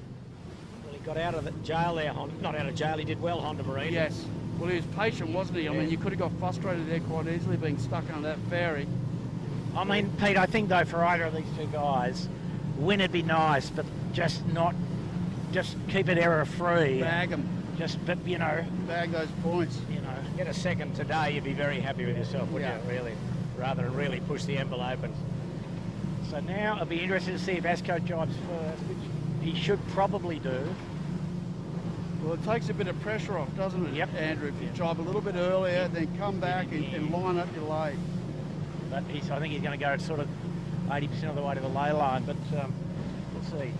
Well, he got out of the jail there. Not out of jail, he did well, Honda Marine. Yes. Well, he was patient, wasn't he? I mean, you could have got frustrated there quite easily being stuck under that ferry. I mean, Pete, I think, though, for either of these two guys, win would be nice, but just keep it error-free. Bag them. But, you know... Bag those points. You know. Get a second today, you'd be very happy with yourself, wouldn't you, really? Rather than really push the envelope. And so now it'll be interesting to see if Asco jibes first, which he should probably do. Well, it takes a bit of pressure off, doesn't it, Andrew? If you jibe a little bit earlier, then come back and line up your lay. But I think he's going to go sort of 80% of the way to the lay line, but we'll see.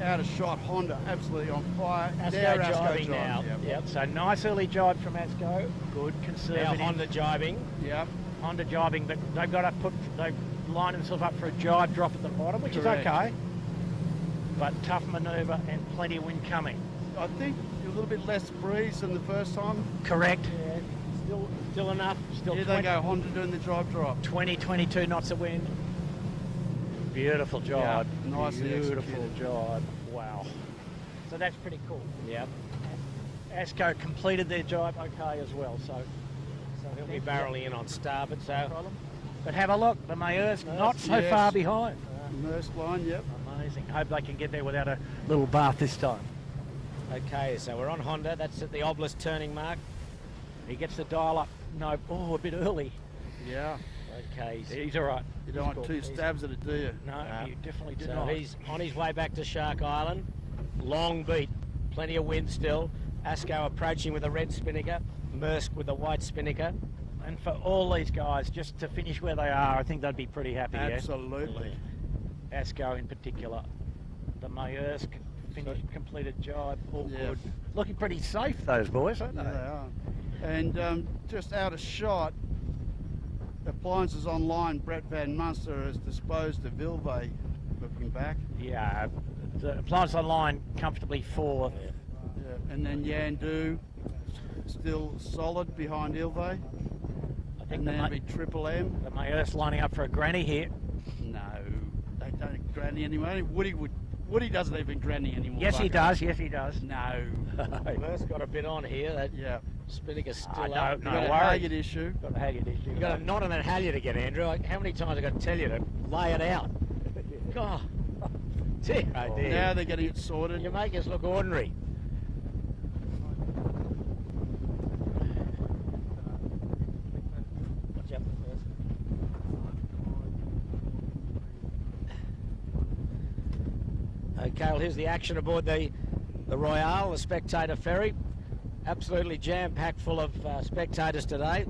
Out of shot, Honda absolutely on fire. Asco jibing now. Yep. So nice early jibe from Asco. Good, conservative. Now Honda jibing. Yep. Honda jibing, but they've got to they've lined themselves up for a jibe drop at the bottom, which is okay. But tough manoeuvre and plenty of wind coming. I think a little bit less breeze than the first time. Correct. Yeah. Still enough. Still. Here they go, Honda doing the jibe drop. 20, 22 knots of wind. Beautiful job. Yeah, nicely beautiful job. Wow. So that's pretty cool. Yep. Asco completed their jibe okay as well. So he'll be barreling in on starboard. So. But have a look. The Mayhurst not so far behind. Mayhurst line, yep. Amazing. Hope they can get there without a little bath this time. Okay, so we're on Honda. That's at the obelisk turning mark. He gets the dial up. No, a bit early. Yeah. Okay. He's all right. You don't want two stabs at it, do you? No, you definitely do so not. He's on his way back to Shark Island. Long beat. Plenty of wind still. Asco approaching with a red spinnaker. Maersk with a white spinnaker. And for all these guys, just to finish where they are, I think they'd be pretty happy. Absolutely. Asco in particular. The Mayhurst completed jibe. All good. Looking pretty safe, those boys, aren't they? Yeah, they are. And just out of shot, Appliances Online, Brett Van Munster has disposed of Ilve, looking back. Yeah, the Appliances Online comfortably fourth. Yeah. And then Yandu still solid behind Ilve. I think that'll be Triple M. The Mayhurst lining up for a granny here. No, they don't granny anymore. Woody doesn't even granny anymore. Yes, he does. Yes, he does. No. Maersk got a bit on here. That spinnaker's still up. No halyard issue. Got a halyard issue. You got a knot on that halyard again, Andrew. How many times have I got to tell you to lay it out? God. Dear, oh dear. Now they're getting it sorted. You make us look ordinary. Watch out first. Okay, well here's the action aboard the Royale, the spectator ferry. Absolutely jam-packed full of spectators today.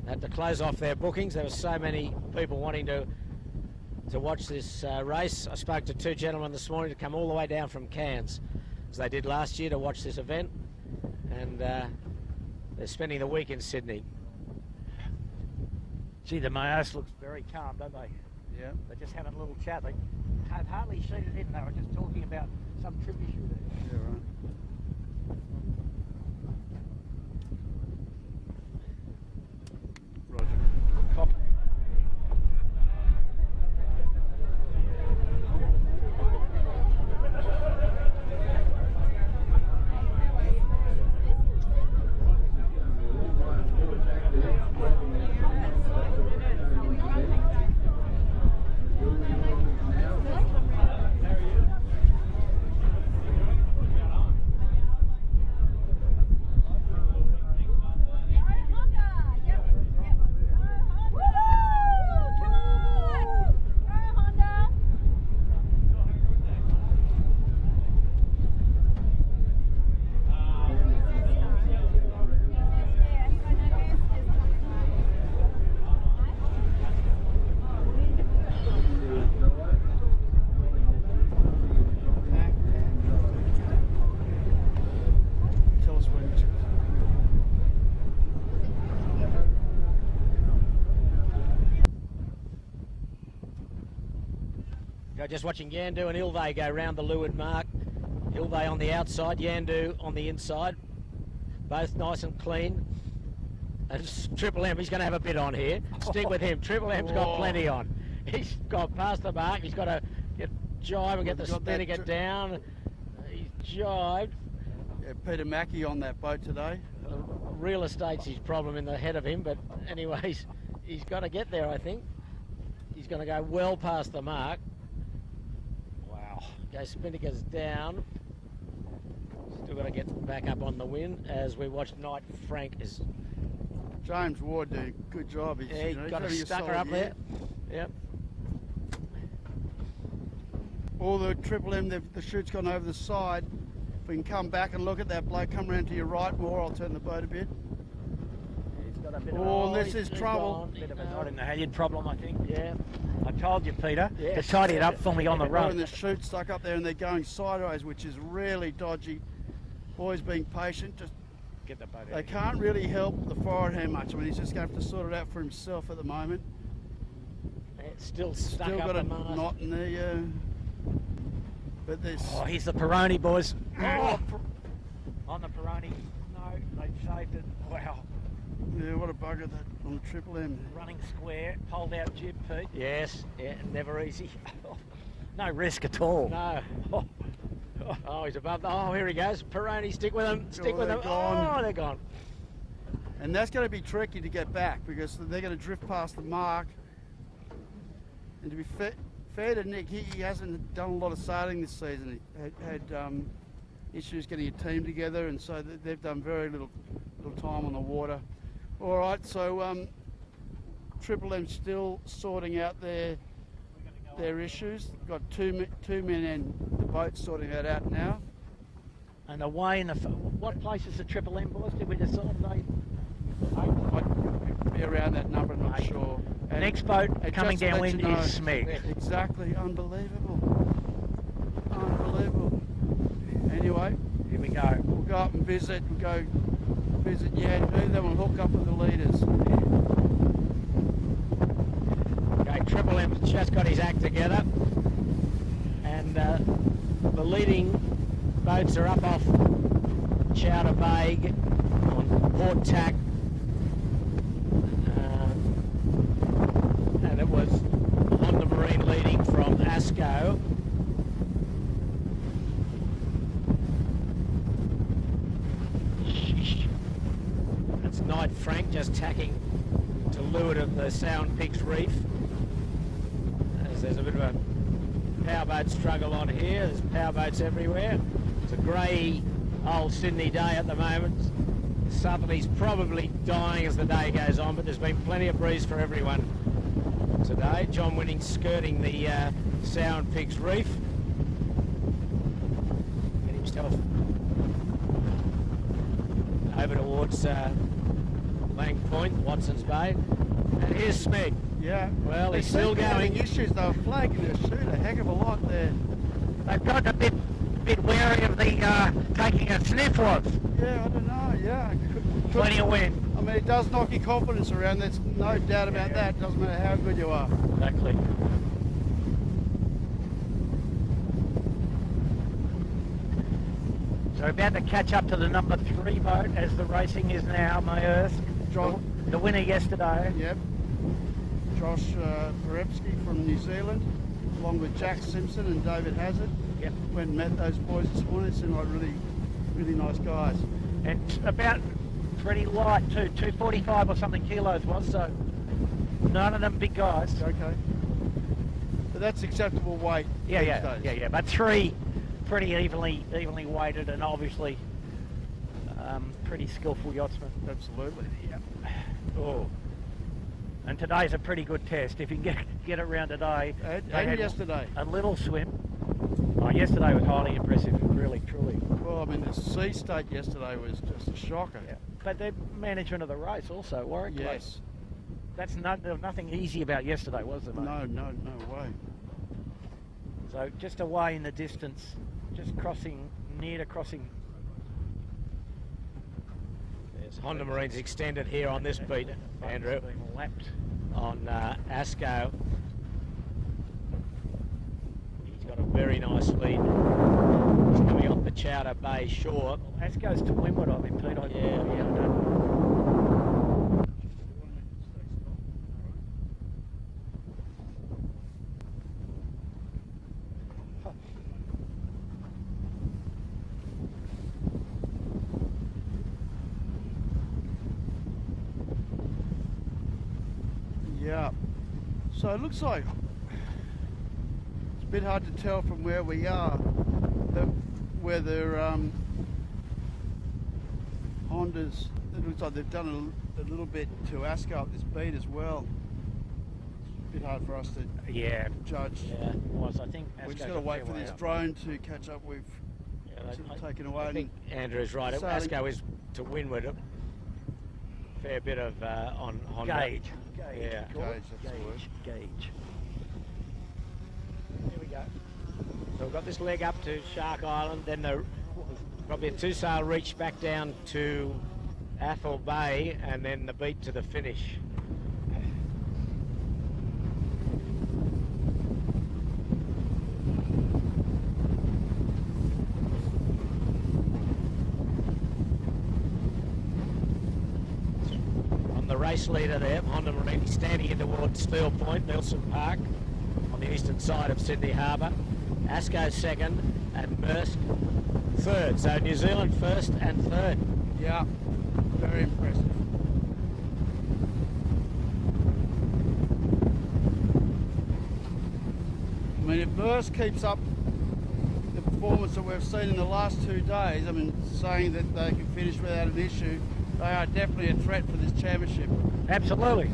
Had to close off their bookings. There were so many people wanting to watch this race. I spoke to two gentlemen this morning to come all the way down from Cairns, as they did last year, to watch this event. And they're spending the week in Sydney. Gee, the Mayhurst looks very calm, don't they? Yeah. They're just having a little chat. They had hardly sheeted in. They were just talking about some trip issue there. Yeah, right. Just watching Yandu and Ilve go round the leeward mark. Ilve on the outside, Yandu on the inside. Both nice and clean. And Triple M, he's going to have a bit on here. Stick with him. Triple M's got plenty on. He's got past the mark. He's got to jive and get the spinnaker down. He's jived. Yeah, Peter Mackey on that boat today. Real estate's his problem in the head of him, but anyways, he's got to get there, I think. He's going to go well past the mark. Wow. Okay, spinnaker's down. Still got to get back up on the wind as we watch Knight Frank is... James Ward did a good job. He's, yeah, he got a stucker up there. Yep. All the Triple M, the chute's gone over the side. If we can come back and look at that bloke, come around to your right more, I'll turn the boat a bit. He's got a bit this is trouble. Bit of a knot in the halyard problem, I think. Yeah. I told you, Peter, to tidy it up for me on the run. And the chute stuck up there and they're going sideways, which is really dodgy. Boys being patient, just get the boat. They can't really help the forward hand much. I mean, he's just going to have to sort it out for himself at the moment. It's still stuck up got the a mast. knot in there. But there's... Oh, here's the Peroni, boys. Oh, on the Peroni. No, they saved it. Wow. Yeah, what a bugger that on the Triple M. Running square, pulled out jib, Pete. Yes, yeah, never easy. No risk at all. No. Oh, he's above the... Oh, here he goes. Peroni, stick with him. Stick with him. Gone. Oh, they're gone. And that's going to be tricky to get back because they're going to drift past the mark. And to be fair to Nick, he hasn't done a lot of sailing this season. He had issues getting a team together, and so they've done very little time on the water. All right, so Triple M still sorting out their issues. Got two men in the boat sorting that out now. And away in the... What place is the Triple M, boys? Did we decide? Might be around that number, I'm not sure. And next boat coming downwind is Smeg. Exactly, unbelievable. Unbelievable. Anyway, here we go. We'll go up and visit. We'll go visit Yandu, then we'll hook up with the leaders. Okay, Triple M's just got his act together. And the leading boats are up off Chowder Bay on port tack. And it was Honda Marine leading from Asco. That's Knight Frank just tacking to leeward of the Sound Pigs Reef. As there's a bit of a powerboat struggle on here. There's powerboats everywhere. It's a grey old Sydney day at the moment. Southerly's probably dying as the day goes on, but there's been plenty of breeze for everyone today. John Winning skirting the Sound Pigs Reef. Get himself over towards Lang Point, Watson's Bay. And here's Smeg. Yeah. Well, he's still going. Issues, they were flagging their chute a heck of a lot there. They've got a bit wary of the taking a sniff was. Yeah, I don't know, yeah. Plenty of wind. I mean, it does knock your confidence around, there's no doubt about that. It doesn't matter how good you are. Exactly. So about to catch up to the number 3 boat as the racing is now, my Earth. The winner yesterday. Yep. Josh Perepsky from New Zealand, along with Jack Simpson and David Hazard. Yep. Went and met those boys this morning. They seemed like really nice guys. And about pretty light too, 245 or something kilos was, so none of them big guys. Okay. But that's acceptable weight. Yeah. But 3 pretty evenly weighted and obviously pretty skillful yachtsmen. Absolutely. Yeah. Oh. And today's a pretty good test. If you can get it round today. And yesterday. A little swim. Oh, yesterday was highly impressive, really, truly. Well, I mean, the sea state yesterday was just a shocker. Yeah. But the management of the race also, Warwick. Yes. There was nothing easy about yesterday, was there, mate? No way. So just away in the distance, just near to crossing. There's Honda Marine's extended here on this beat, Andrew. Been lapped. On Asco. got a very nice lead. He's coming off the Chowder Bay shore. As goes to windward of him, Pete. Yeah. So it looks like it's a bit hard to tell from where we are whether Honda's, it looks like they've done a little bit to Asco up this beat as well. It's a bit hard for us to judge. Yeah, it was. I think we've just got to wait for this drone to catch up with. Taken away. I think Andrew's right. Asco is to windward. A fair bit of on Honda. Gauge. Yeah. Gauge. Here we go. So we've got this leg up to Shark Island, then probably a 2-sail reach back down to Athol Bay, and then the beat to the finish. Race leader there, Honda Marine, standing in towards Steel Point, Nelson Park, on the eastern side of Sydney Harbour. Asco second and Maersk third. So New Zealand first and third. Yeah, very impressive. I mean, if Maersk keeps up the performance that we've seen in the last 2 days, I mean, saying that they can finish without an issue, they are definitely a threat for this championship. Absolutely.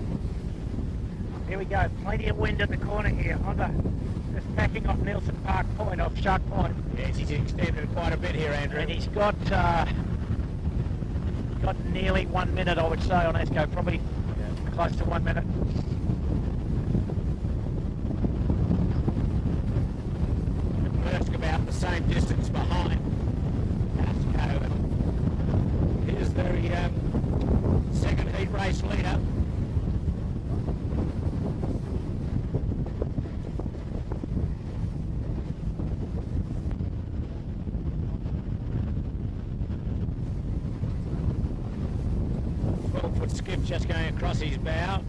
Here we go. Plenty of wind at the corner here. Honda just backing off Nelson Park Point, off Shark Point. Yes, he's extended quite a bit here, Andrew. And he's got nearly 1 minute, I would say, on Asco. Probably close to 1 minute. Maersk about the same distance behind Asco. Here's the second heat race leader. Foot skip just going across his bow.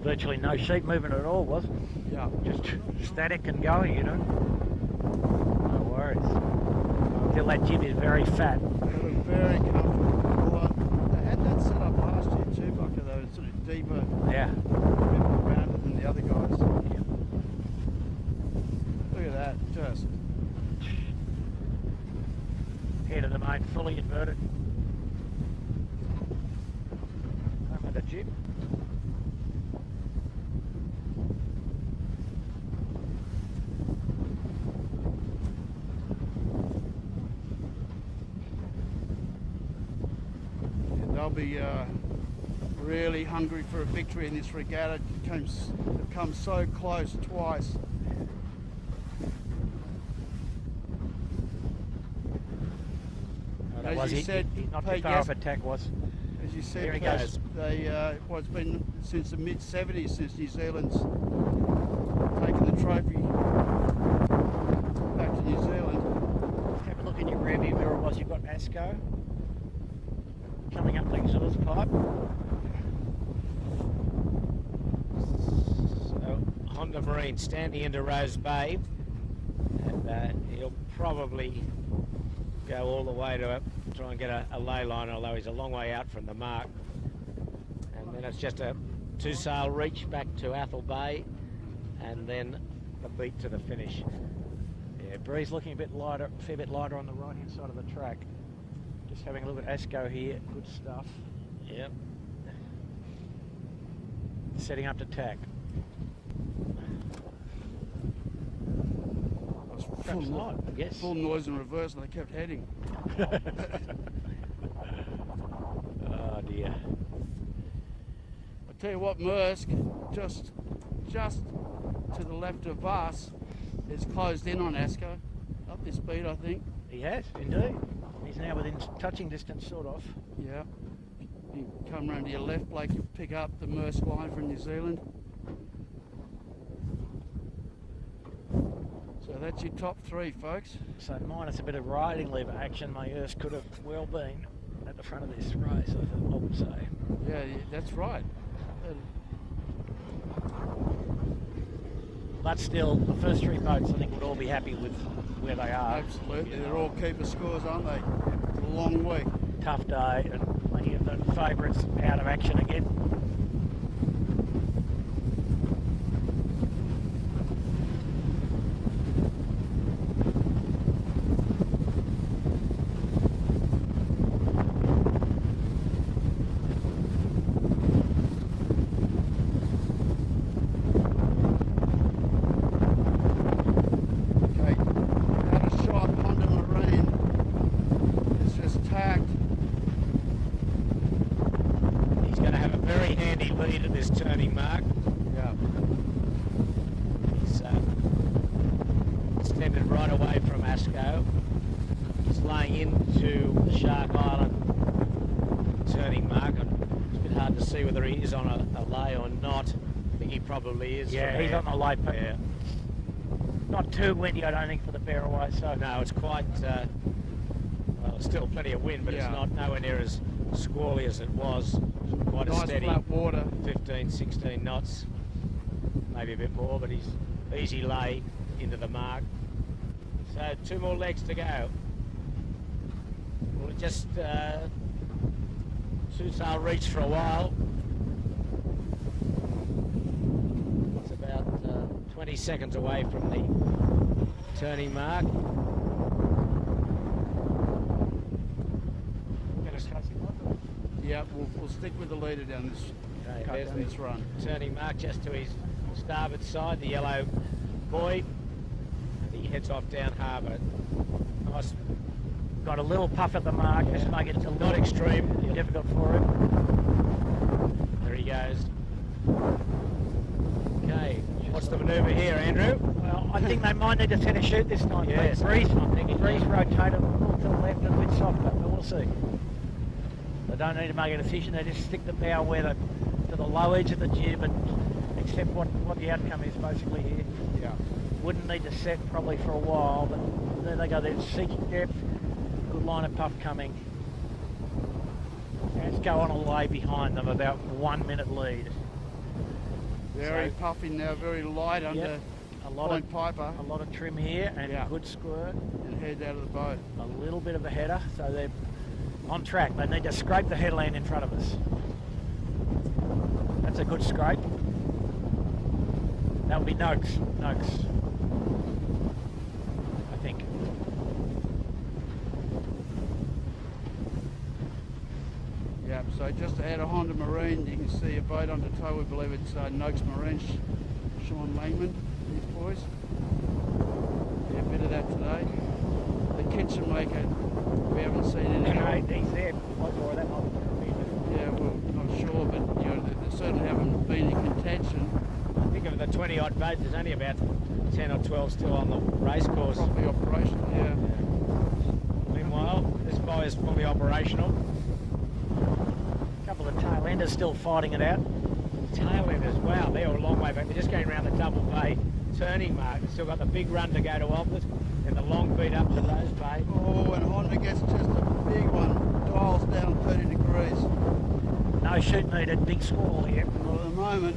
Virtually no sheet movement at all, was it? Yeah. Just static and going, you know. No worries. Still, that jib is very fat. They look very comfortable. Well, they had that set up last year too, Bucker. They were sort of deeper. Yeah. A bit more rounded than the other guys. Yeah. Look at that, just. Head of the main, fully inverted. Over the jib. They'll be really hungry for a victory in this regatta. They've come so close twice. As you said, not too far off attack was. As you said, here he goes. It's been since the mid-70s since New Zealand's taken the trophy back to New Zealand. Have a look in your rearview mirror whilst you've got Asco coming up the exhaust pipe. So Honda Marine standing into Rose Bay, and he'll probably go all the way to try and get a ley line, although he's a long way out from the mark. And then it's just a 2-sail reach back to Athol Bay, and then the beat to the finish. Yeah, breeze looking a bit lighter, a fair bit lighter on the right hand side of the track. Just having a look at Asco here, good stuff. Yep. Setting up to tack. Full noise in reverse, and they kept heading. Oh dear. I tell you what, Maersk, just to the left of us, is closed in on Asco, up this speed, I think. He has, indeed. He's now within touching distance, sort of. Yeah. You come round to your left, Blake, you pick up the Merce line from New Zealand. So that's your top three, folks. So minus a bit of riding lever action, my Erse could have well been at the front of this race, I would say. Yeah, that's right. But still, the first three boats, I think, would all be happy with where they are. Absolutely, they're all keeper scores, aren't they? It's a long week. Tough day, and plenty of the favourites out of action again. Probably is. Yeah, he's on the lay. Yeah. Not too windy, I don't think, for the Barraway. So no, it's quite well, still plenty of wind, but it's not nowhere near as squally as it was. Quite nice a steady flat water. 15, 16 knots, maybe a bit more, but he's easy lay into the mark. So 2 more legs to go. We'll just Southerly reach for a while. 20 seconds away from the turning mark. Yeah, we'll stick with the leader down this run. Turning mark just to his starboard side, the yellow buoy. He heads off down harbour. Nice. Got a little puff at the mark, just make it not extreme. Difficult for him. There he goes. Okay. What's the manoeuvre here, Andrew? Well, I think they might need to set a shoot this time. Yes, breeze rotated a little to the left and a bit softer, but we'll see. They don't need to make a decision, they just stick the bow to the low edge of the jib and accept what the outcome is basically here. Yeah. Wouldn't need to set probably for a while, but there they go, they're seeking depth. Good line of puff coming. Let's go on a lay behind them, about 1 minute lead. Very puffy now, very light under Point Piper. A lot of trim here and good squirt. And head out of the boat. A little bit of a header, so they're on track. They need to scrape the headland in front of us. That's a good scrape. That would be Noakes, I think. Yeah, so just ahead of Honda Marine, you can see a boat under tow. We believe it's Noakes Marine, Sean Langman, these boys. Yeah, a bit of that today. The kitchen maker, we haven't seen any more. He's there. Yeah, well, not sure, but you know, they certainly haven't been in contention. I think of the 20 odd boats, there's only about 10 or 12 still on the race course. Properly operational, yeah. Meanwhile, this boy is fully operational. A couple of tailenders still fighting it out. Tailenders, wow, they're a long way back. They're just going around the double bay turning mark. They've still got the big run to go to Albert and the long beat up to Rose Bay. Oh, and Honda gets just a big one. Dials down 30 degrees. No shoot needed, big squall here. Well, at the moment.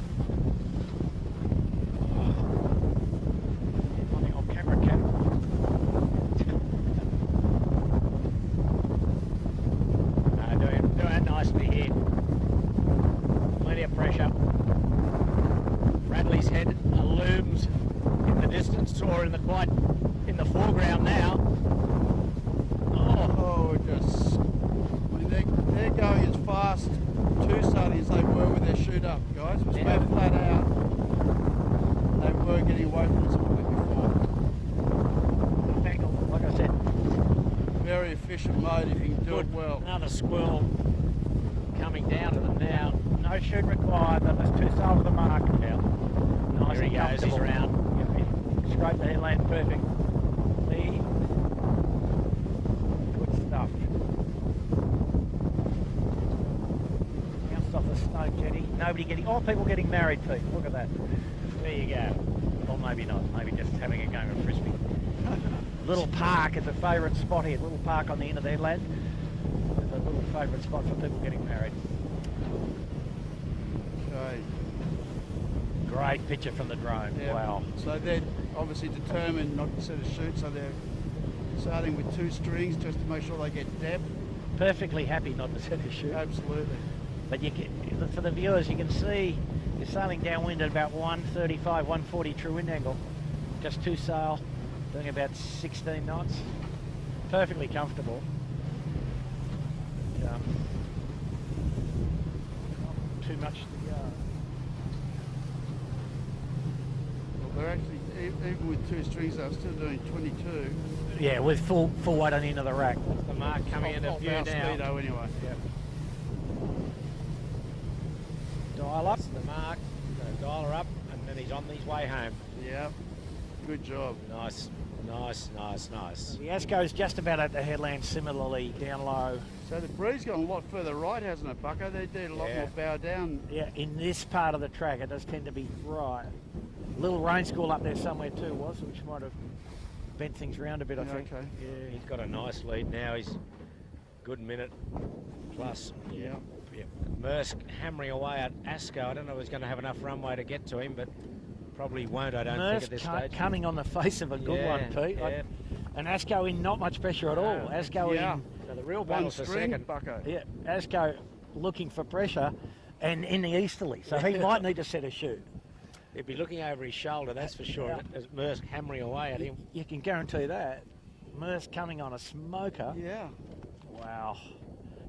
On the old camera cap. Doing nicely here. Plenty of pressure. Bradley's head looms in the distance, or in the foreground now. Oh, just. I mean, they're going as fast to Southerly as they were with their shoot up, guys. It was flat out. They were getting away from us a bit before. Like I said, very efficient mode if you can do it well. Another squirrel coming down to them now. No shoot required, but there's 2 sails of the mark. Yeah. Nice. There he goes, he's around. Scrape the headland perfect. people getting married, Pete. Look at that. There you go. Or maybe not. Maybe just having a game of frisbee. Little Park is a favourite spot here. Little Park on the end of the headland. It's a little favourite spot for people getting married. Okay. Great picture from the drone. Yeah. Wow. So they're obviously determined not to set a shoot, so they're starting with 2 strings just to make sure they get depth. Perfectly happy not to set a shoot. Absolutely. But you can, for the viewers, you can see you're sailing downwind at about 135, 140 true wind angle. Just 2 sail, doing about 16 knots. Perfectly comfortable. Not too much to go. Well, they're actually, even with 2 strings, they're still doing 22. Yeah, with full weight on the end of the rack. That's the mark coming into view now. Speedo anyway. Yeah. Dial up. That's the mark. So dial her up, and then he's on his way home. Yeah. Good job. Nice. The Asco's just about at the headland, similarly down low. So the breeze gone a lot further right, hasn't it, Bucko? They did a lot more bow down. Yeah, in this part of the track, it does tend to be right. Little rain squall up there somewhere too which might have bent things around a bit, I think. Okay. Yeah, he's got a nice lead now. He's good minute plus. Yeah. Mersk hammering away at Asco. I don't know if he's going to have enough runway to get to him, but probably won't, I don't think, at this stage. Coming on the face of a good one, Pete. Yeah. And Asco in not much pressure at all. Asco in... So the real battle for second. Bucko. Yeah, Asco looking for pressure and in the easterly, so he might need to set a shoot. He'd be looking over his shoulder, that's for sure, as Mersk hammering away at him. You can guarantee that. Mersk coming on a smoker. Yeah. Wow.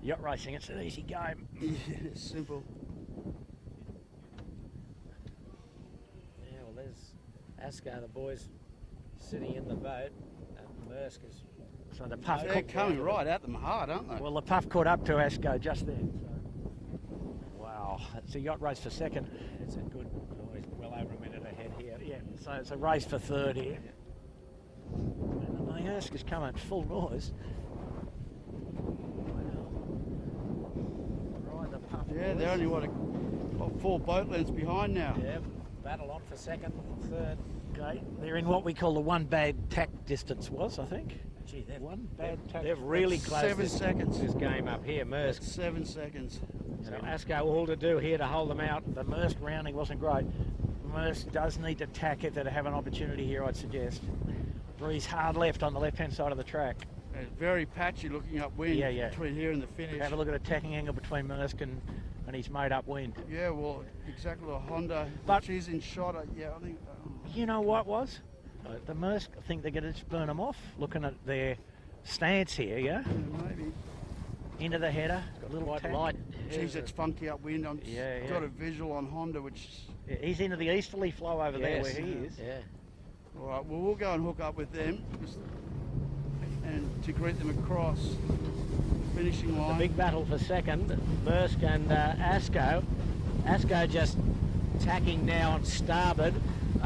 Yacht racing, it's an easy game. Yeah, it's simple. Yeah, well, there's Asco, the boys sitting in the boat, and Mersk is... So the puff... They're coming right at them hard, aren't they? Well, the puff caught up to Asco just then. So. Wow, it's a yacht race for second. It's a good... he's well over a minute ahead here. Yeah, so it's a race for third here. And the Maersk is coming at full noise. Right, the puff. Yeah, they're only, what, 4 boat lengths behind now. Yeah, battle on for second, third. Okay, they're in what we call the one bad tack distance I think. Gee, They've really closed 7 seconds. This game up here, Mersk. That's 7 seconds. So Asco all to do here to hold them out. The Mersk rounding wasn't great. Mersk does need to tack if they're to have an opportunity here, I'd suggest. Breeze hard left on the left-hand side of the track. It's very patchy looking upwind between here and the finish. Have a look at a tacking angle between Mersk and his made upwind. Yeah, well, exactly like Honda. But she's in shot. Yeah, I think. You know what was? The Mersk, I think they're going to just burn them off. Looking at their stance here, yeah. Maybe. Into the header, got a little quite tack. light. Geez, it's funky upwind. I've got a visual on Honda, which. Yeah, he's into the easterly flow over there where he is. Yeah. All right. Well, we'll go and hook up with them, and to greet them across the finishing line. The big battle for second, Mersk and Asco. Asco just tacking now on starboard,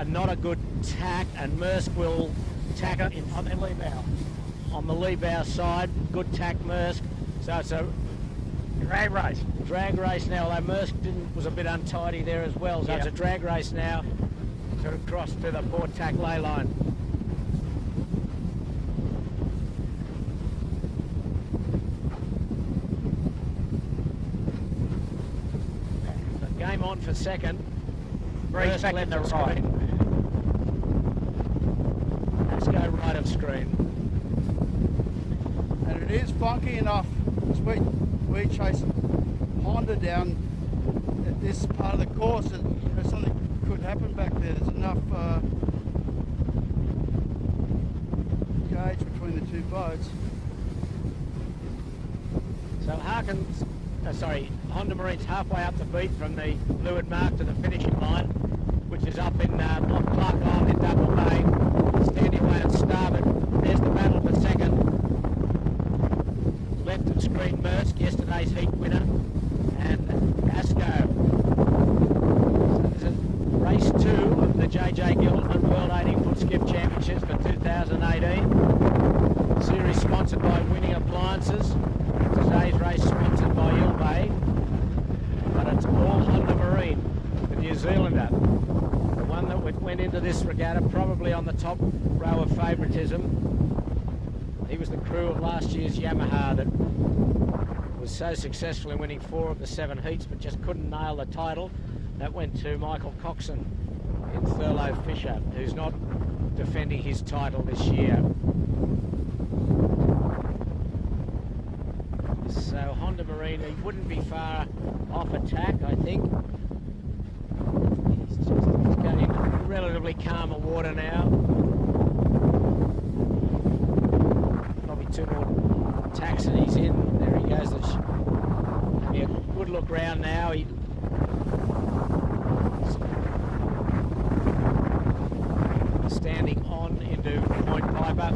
not a good tack, and Mersk will tack it on the lee bow. On the lee bow side, good tack Mersk. So it's a drag race. Drag race now, although Mersk was a bit untidy there as well. So it's a drag race now to cross to the port tack lay line. Game on for second. Breeze back in the right. Let's go right of screen. And it is funky enough, because we chase Honda down at this part of the course, and something could happen back there. There's enough gauge between the 2 boats. So Honda Marine's halfway up the beat from the leeward mark to the finishing line, which is up in Clark Island in Double Bay, standing away on starboard. There's the battle for second. Left of screen Mersk, yesterday's heat winner, and Asco. So this is race 2 of the JJ Giltinan World 18-foot Skiff Championships for 2018. Series sponsored by Winning Appliances. Today's race sponsored by Ilve, but it's all Honda Marine. on the top row of favouritism. He was the crew of last year's Yamaha that was so successful in winning 4 of the 7 heats, but just couldn't nail the title. That went to Michael Coxon in Thurlow Fisher, who's not defending his title this year. So Honda Marine, he wouldn't be far off attack, I think. He's going into relatively calmer water now. Probably 2 more tacks and he's in. There he goes. Having a good look round now. Standing on into Point Piper.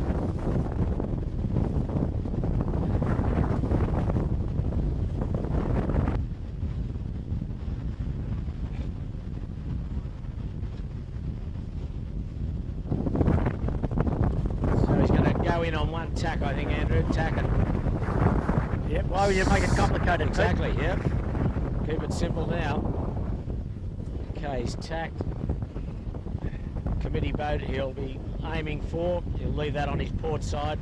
On one tack, I think, Andrew. Tacking. Yep, why would you make it complicated? Exactly, yep. Keep it simple now. Okay, he's tacked. Committee boat he'll be aiming for. He'll leave that on his port side.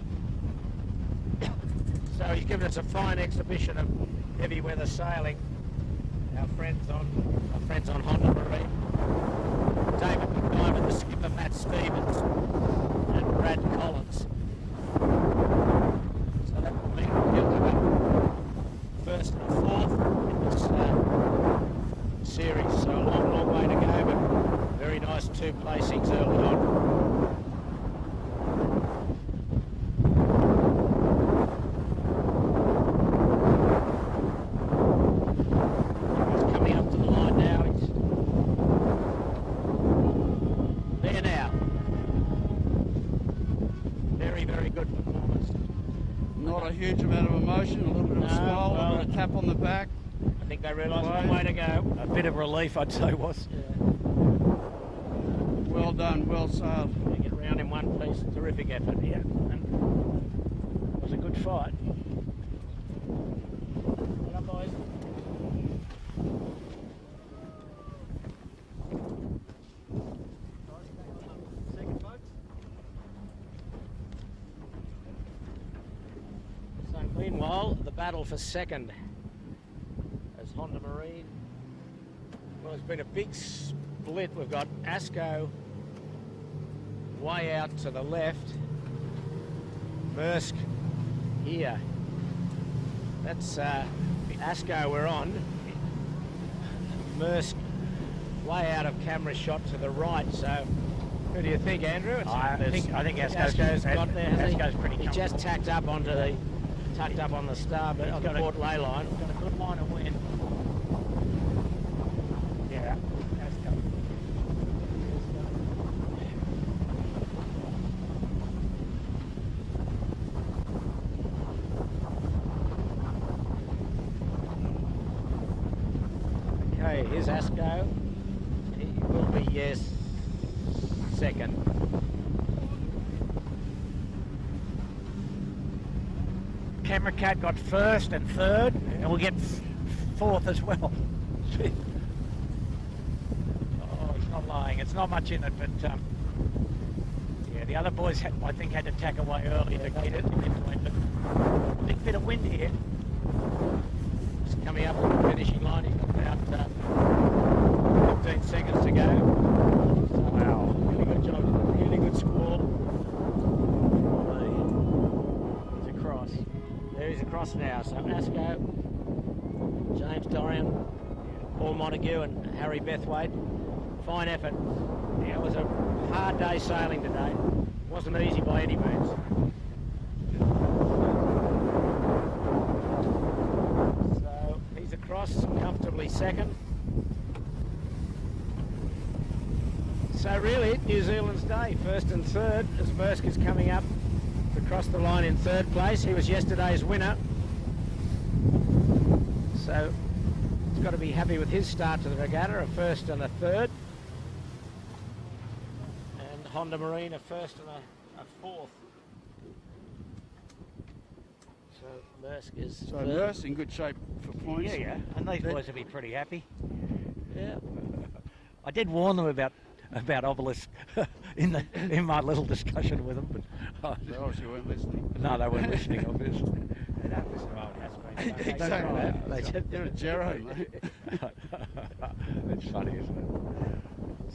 So he's given us a fine exhibition of heavy weather sailing. Our friends on Honda Marine. David McDiamond, the skipper, Matt Stevens, and Brad Collins. So that will mean he'll go up first and fourth in this series. So a long, long way to go, but very nice 2 placings early on. He's coming up to the line now. He's there now. Very, very good performance. Not a huge amount of emotion, a little bit of a smile, a little bit of a tap on the back. I think they realised one way to go. A bit of relief, I'd say, was. Yeah. Well done, well sailed. Get round in one piece, terrific effort here. And it was a good fight. Well done, boys. So meanwhile, the battle for second as Honda Marine. Well, there's been a big split. We've got Asco way out to the left. Maersk here. That's Asco we're on. Maersk way out of camera shot to the right. So who do you think, Andrew? I think Asco's got there. Asco's pretty He just tacked up onto the on the starboard on the port ley line. Got a good line of wind. Yeah, Asco. Okay, here's Asco. He will be, yes, second. Camera Cat got first and third, and we'll get fourth as well. Oh, he's not lying. It's not much in it, but yeah, the other boys, I think, had to tack away early to get it into it. But a big bit of wind here. Just coming up to the finishing line. He's got about 15 seconds to go. So, wow, really good job. Really good squall. He's across. There he's across now. So Asco, James Dorian, Paul Montague and Harry Bethwaite. Fine effort. Yeah, it was a hard day sailing today. It wasn't easy by any means. So he's across comfortably second. So really, New Zealand's day, first and third, as Maersk is coming up across the line in third place. He was yesterday's winner. So he's got to be happy with his start to the regatta, a first and a third. And Honda Marine a first and a fourth. So Maersk is So Maersk in good shape for points. Yeah, and these boys will be pretty happy. Yeah. I did warn them about Obelisk in my little discussion with them. But They obviously weren't listening. no, they weren't listening, obviously. They don't listen to old Hasbeen. Exactly. They're a Gero, mate. It's funny, isn't it?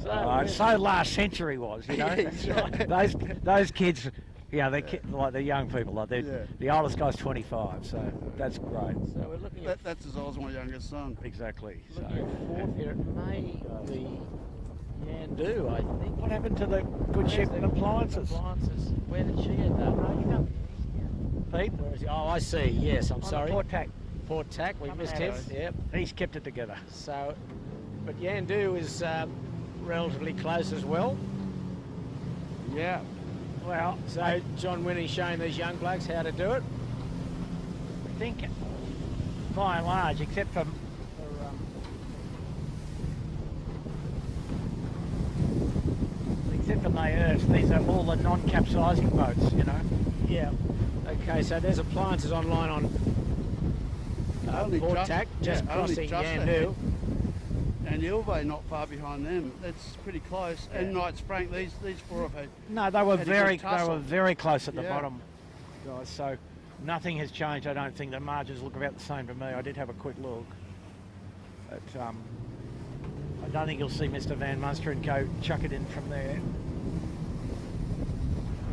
So, so last century was, you know. those kids, like the young people, like the oldest guy's 25, so that's great. So we're looking at That's as old as my youngest son. Exactly. looking at fourth here. It may be Yandu, I think. What happened to the good ship and appliances? Where did she end up? Pete? Where is he? Oh, I see. Yes, I'm sorry. Port tack. Port tack. We missed him. Yep. He's kept it together. So, but Yandu is relatively close as well. Yeah. Well, so John Winnie's showing these young blokes how to do it. I think, by and large, except for Mayers, these are all the non-capsizing boats, you know. Yeah. Okay, so there's appliances online on Port tack, just crossing Yandu. And Ilve not far behind them. That's pretty close. Yeah. And Knights Frank, these four have had. No, they were had a very good tussle. close at the bottom, guys. So nothing has changed. I don't think the margins look about the same to me. I did have a quick look, but I don't think you'll see Mr. Van Munster and Co chuck it in from there.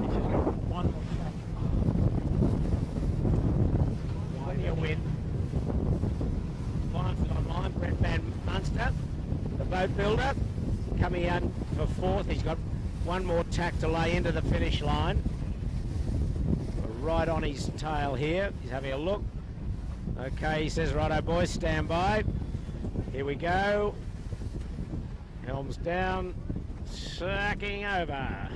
He's just got one more track. Plenty of wind. Appliances online. Brett Van Munster, the boat builder, coming in for fourth. He's got one more tack to lay into the finish line. Right on his tail here. He's having a look. Okay, he says, righto boys, stand by. Here we go. Helms down, sucking over.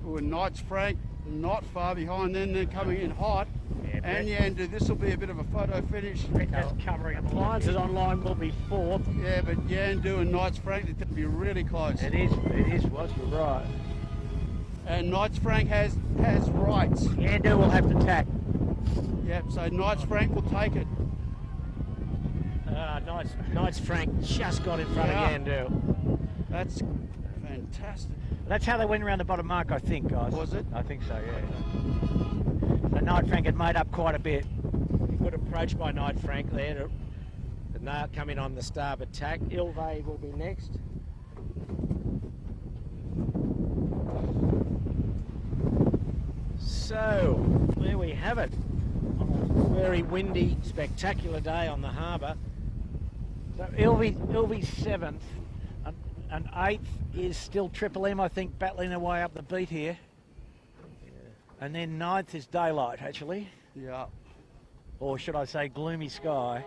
Well, Knights Frank not far behind them. They're coming in hot. And Yandu, this will be a bit of a photo finish. That's covering them. Appliances online will be fourth. Yeah, but Yandu and Knights Frank, it's going to be really close. It is, was you're right. And Knights Frank has rights. Yandu will have to tack. Yep, so Knights Frank will take it. Knights Frank just got in front of Yandu. That's fantastic. That's how they went around the bottom mark, I think, guys. Was it? I think so, yeah. So Knight Frank had made up quite a bit. Good approach by Knight Frank there. And they'll come in on the starboard tack. Ilve will be next. So, there we have it. On a very windy, spectacular day on the harbour. So Ilve's 7th, and 8th is still Triple M, I think, battling their way up the beat here. Yeah. And then 9th is Daylight, actually. Yeah. Or should I say Gloomy Sky.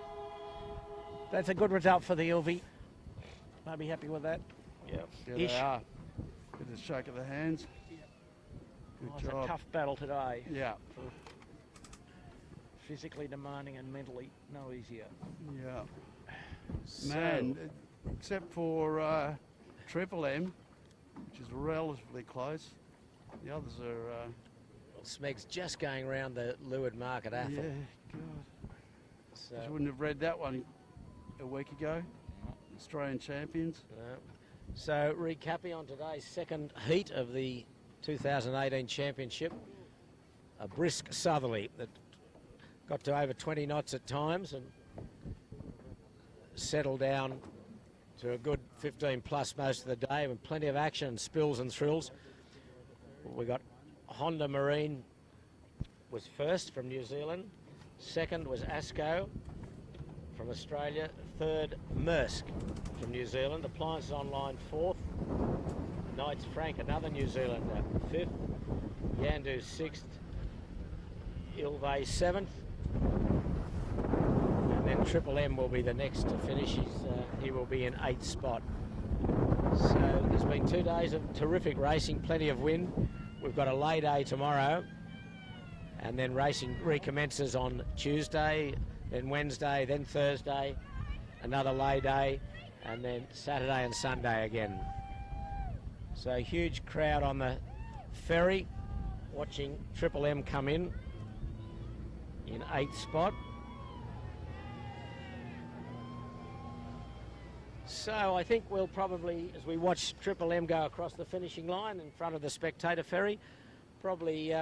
That's a good result for the Ilve. I'll be happy with that. Yeah, they are. With a shake of the hands. Good job. It's a tough battle today. Yeah. Physically demanding and mentally no easier. Yeah. Man, except for Triple M, which is relatively close, the others are... Well, Smeg's just going around the leeward mark at Athol. Yeah, God. So, I wouldn't have read that one a week ago. Australian champions. No. So, recapping on today's second heat of the 2018 championship, a brisk southerly that got to over 20 knots at times and settled down to a good 15 plus most of the day with plenty of action, spills and thrills. We got Honda Marine was first from New Zealand, second was Asco from Australia, third Maersk from New Zealand, Appliances Online fourth, Knights Frank, another New Zealander, fifth, Yandu sixth, Ilve seventh, and then Triple M will be the next to finish. He will be in 8th spot. So there's been 2 days of terrific racing, plenty of wind. We've got a lay day tomorrow, and then racing recommences on Tuesday, then Wednesday, then Thursday, another lay day, and then Saturday and Sunday again. So huge crowd on the ferry watching Triple M come in 8th spot. So I think we'll probably, as we watch Triple M go across the finishing line in front of the spectator ferry, probably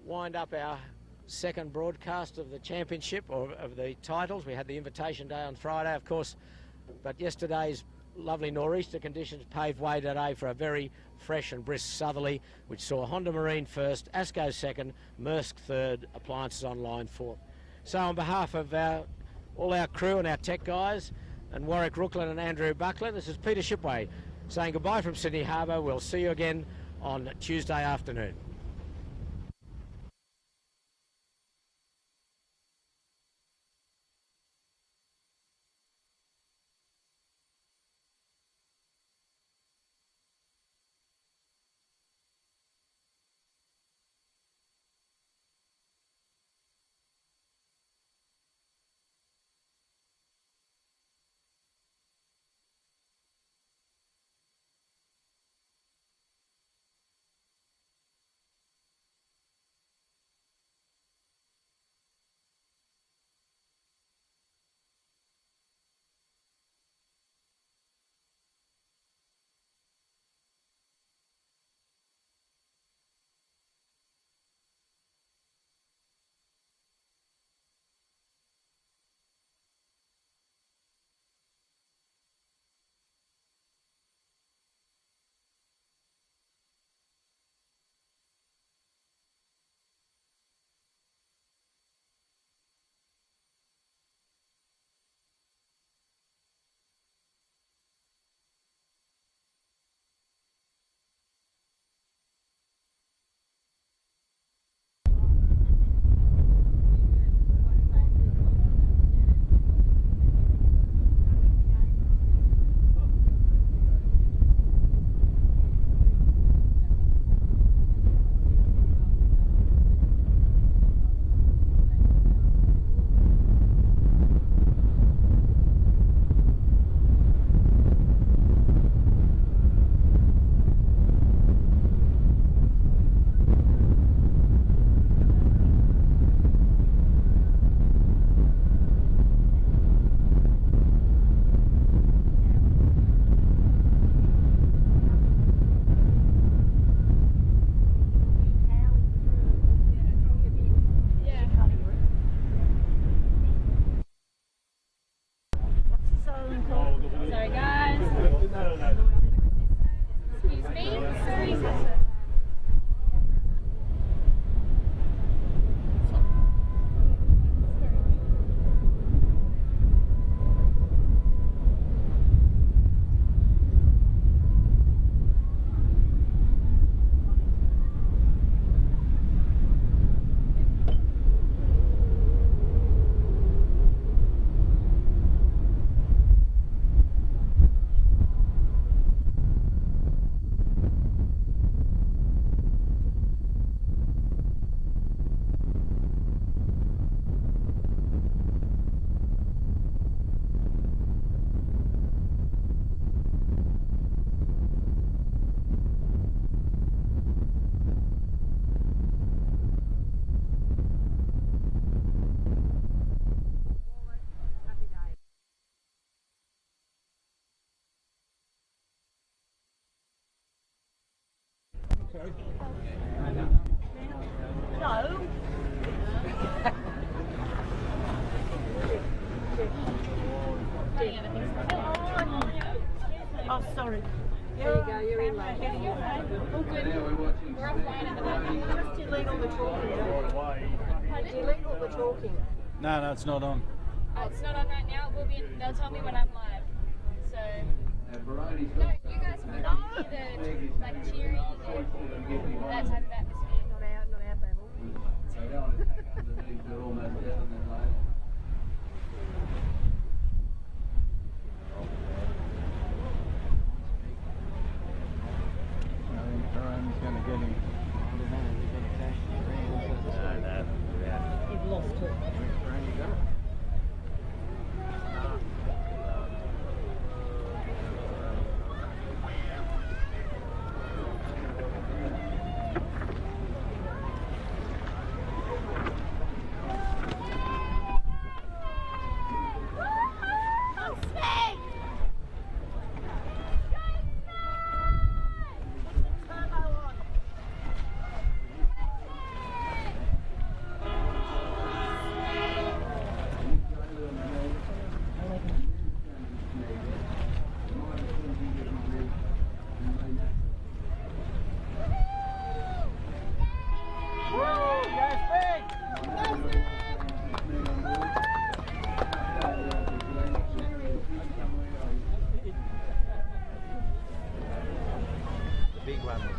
wind up our second broadcast of the championship or of the titles. We had the invitation day on Friday, of course, but yesterday's lovely nor'easter conditions paved way today for a very fresh and brisk southerly, which saw Honda Marine first, Asco second, Maersk third, Appliances Online fourth. So on behalf of all our crew and our tech guys, and Warwick Rooklin and Andrew Buckler, this is Peter Shipway saying goodbye from Sydney Harbour. We'll see you again on Tuesday afternoon. No. Oh, sorry. There you go, you're in late. All good. We're offline at the moment. Just delete all the talking. Delete all the talking. No, it's not on. It's not on right now. We'll be. They'll tell me when I'm live. So. No, you guys can hear the like cheering and that type of atmosphere. Not our babble. Aaron's going to get him. You've lost it. Aaron, you got it?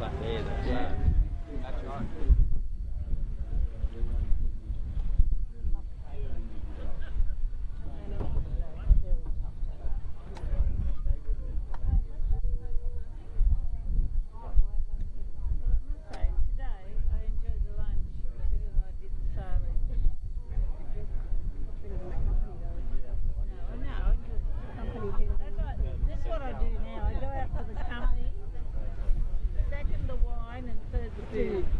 back there. Though, Yeah. So. That's right. Second the wine and third the food.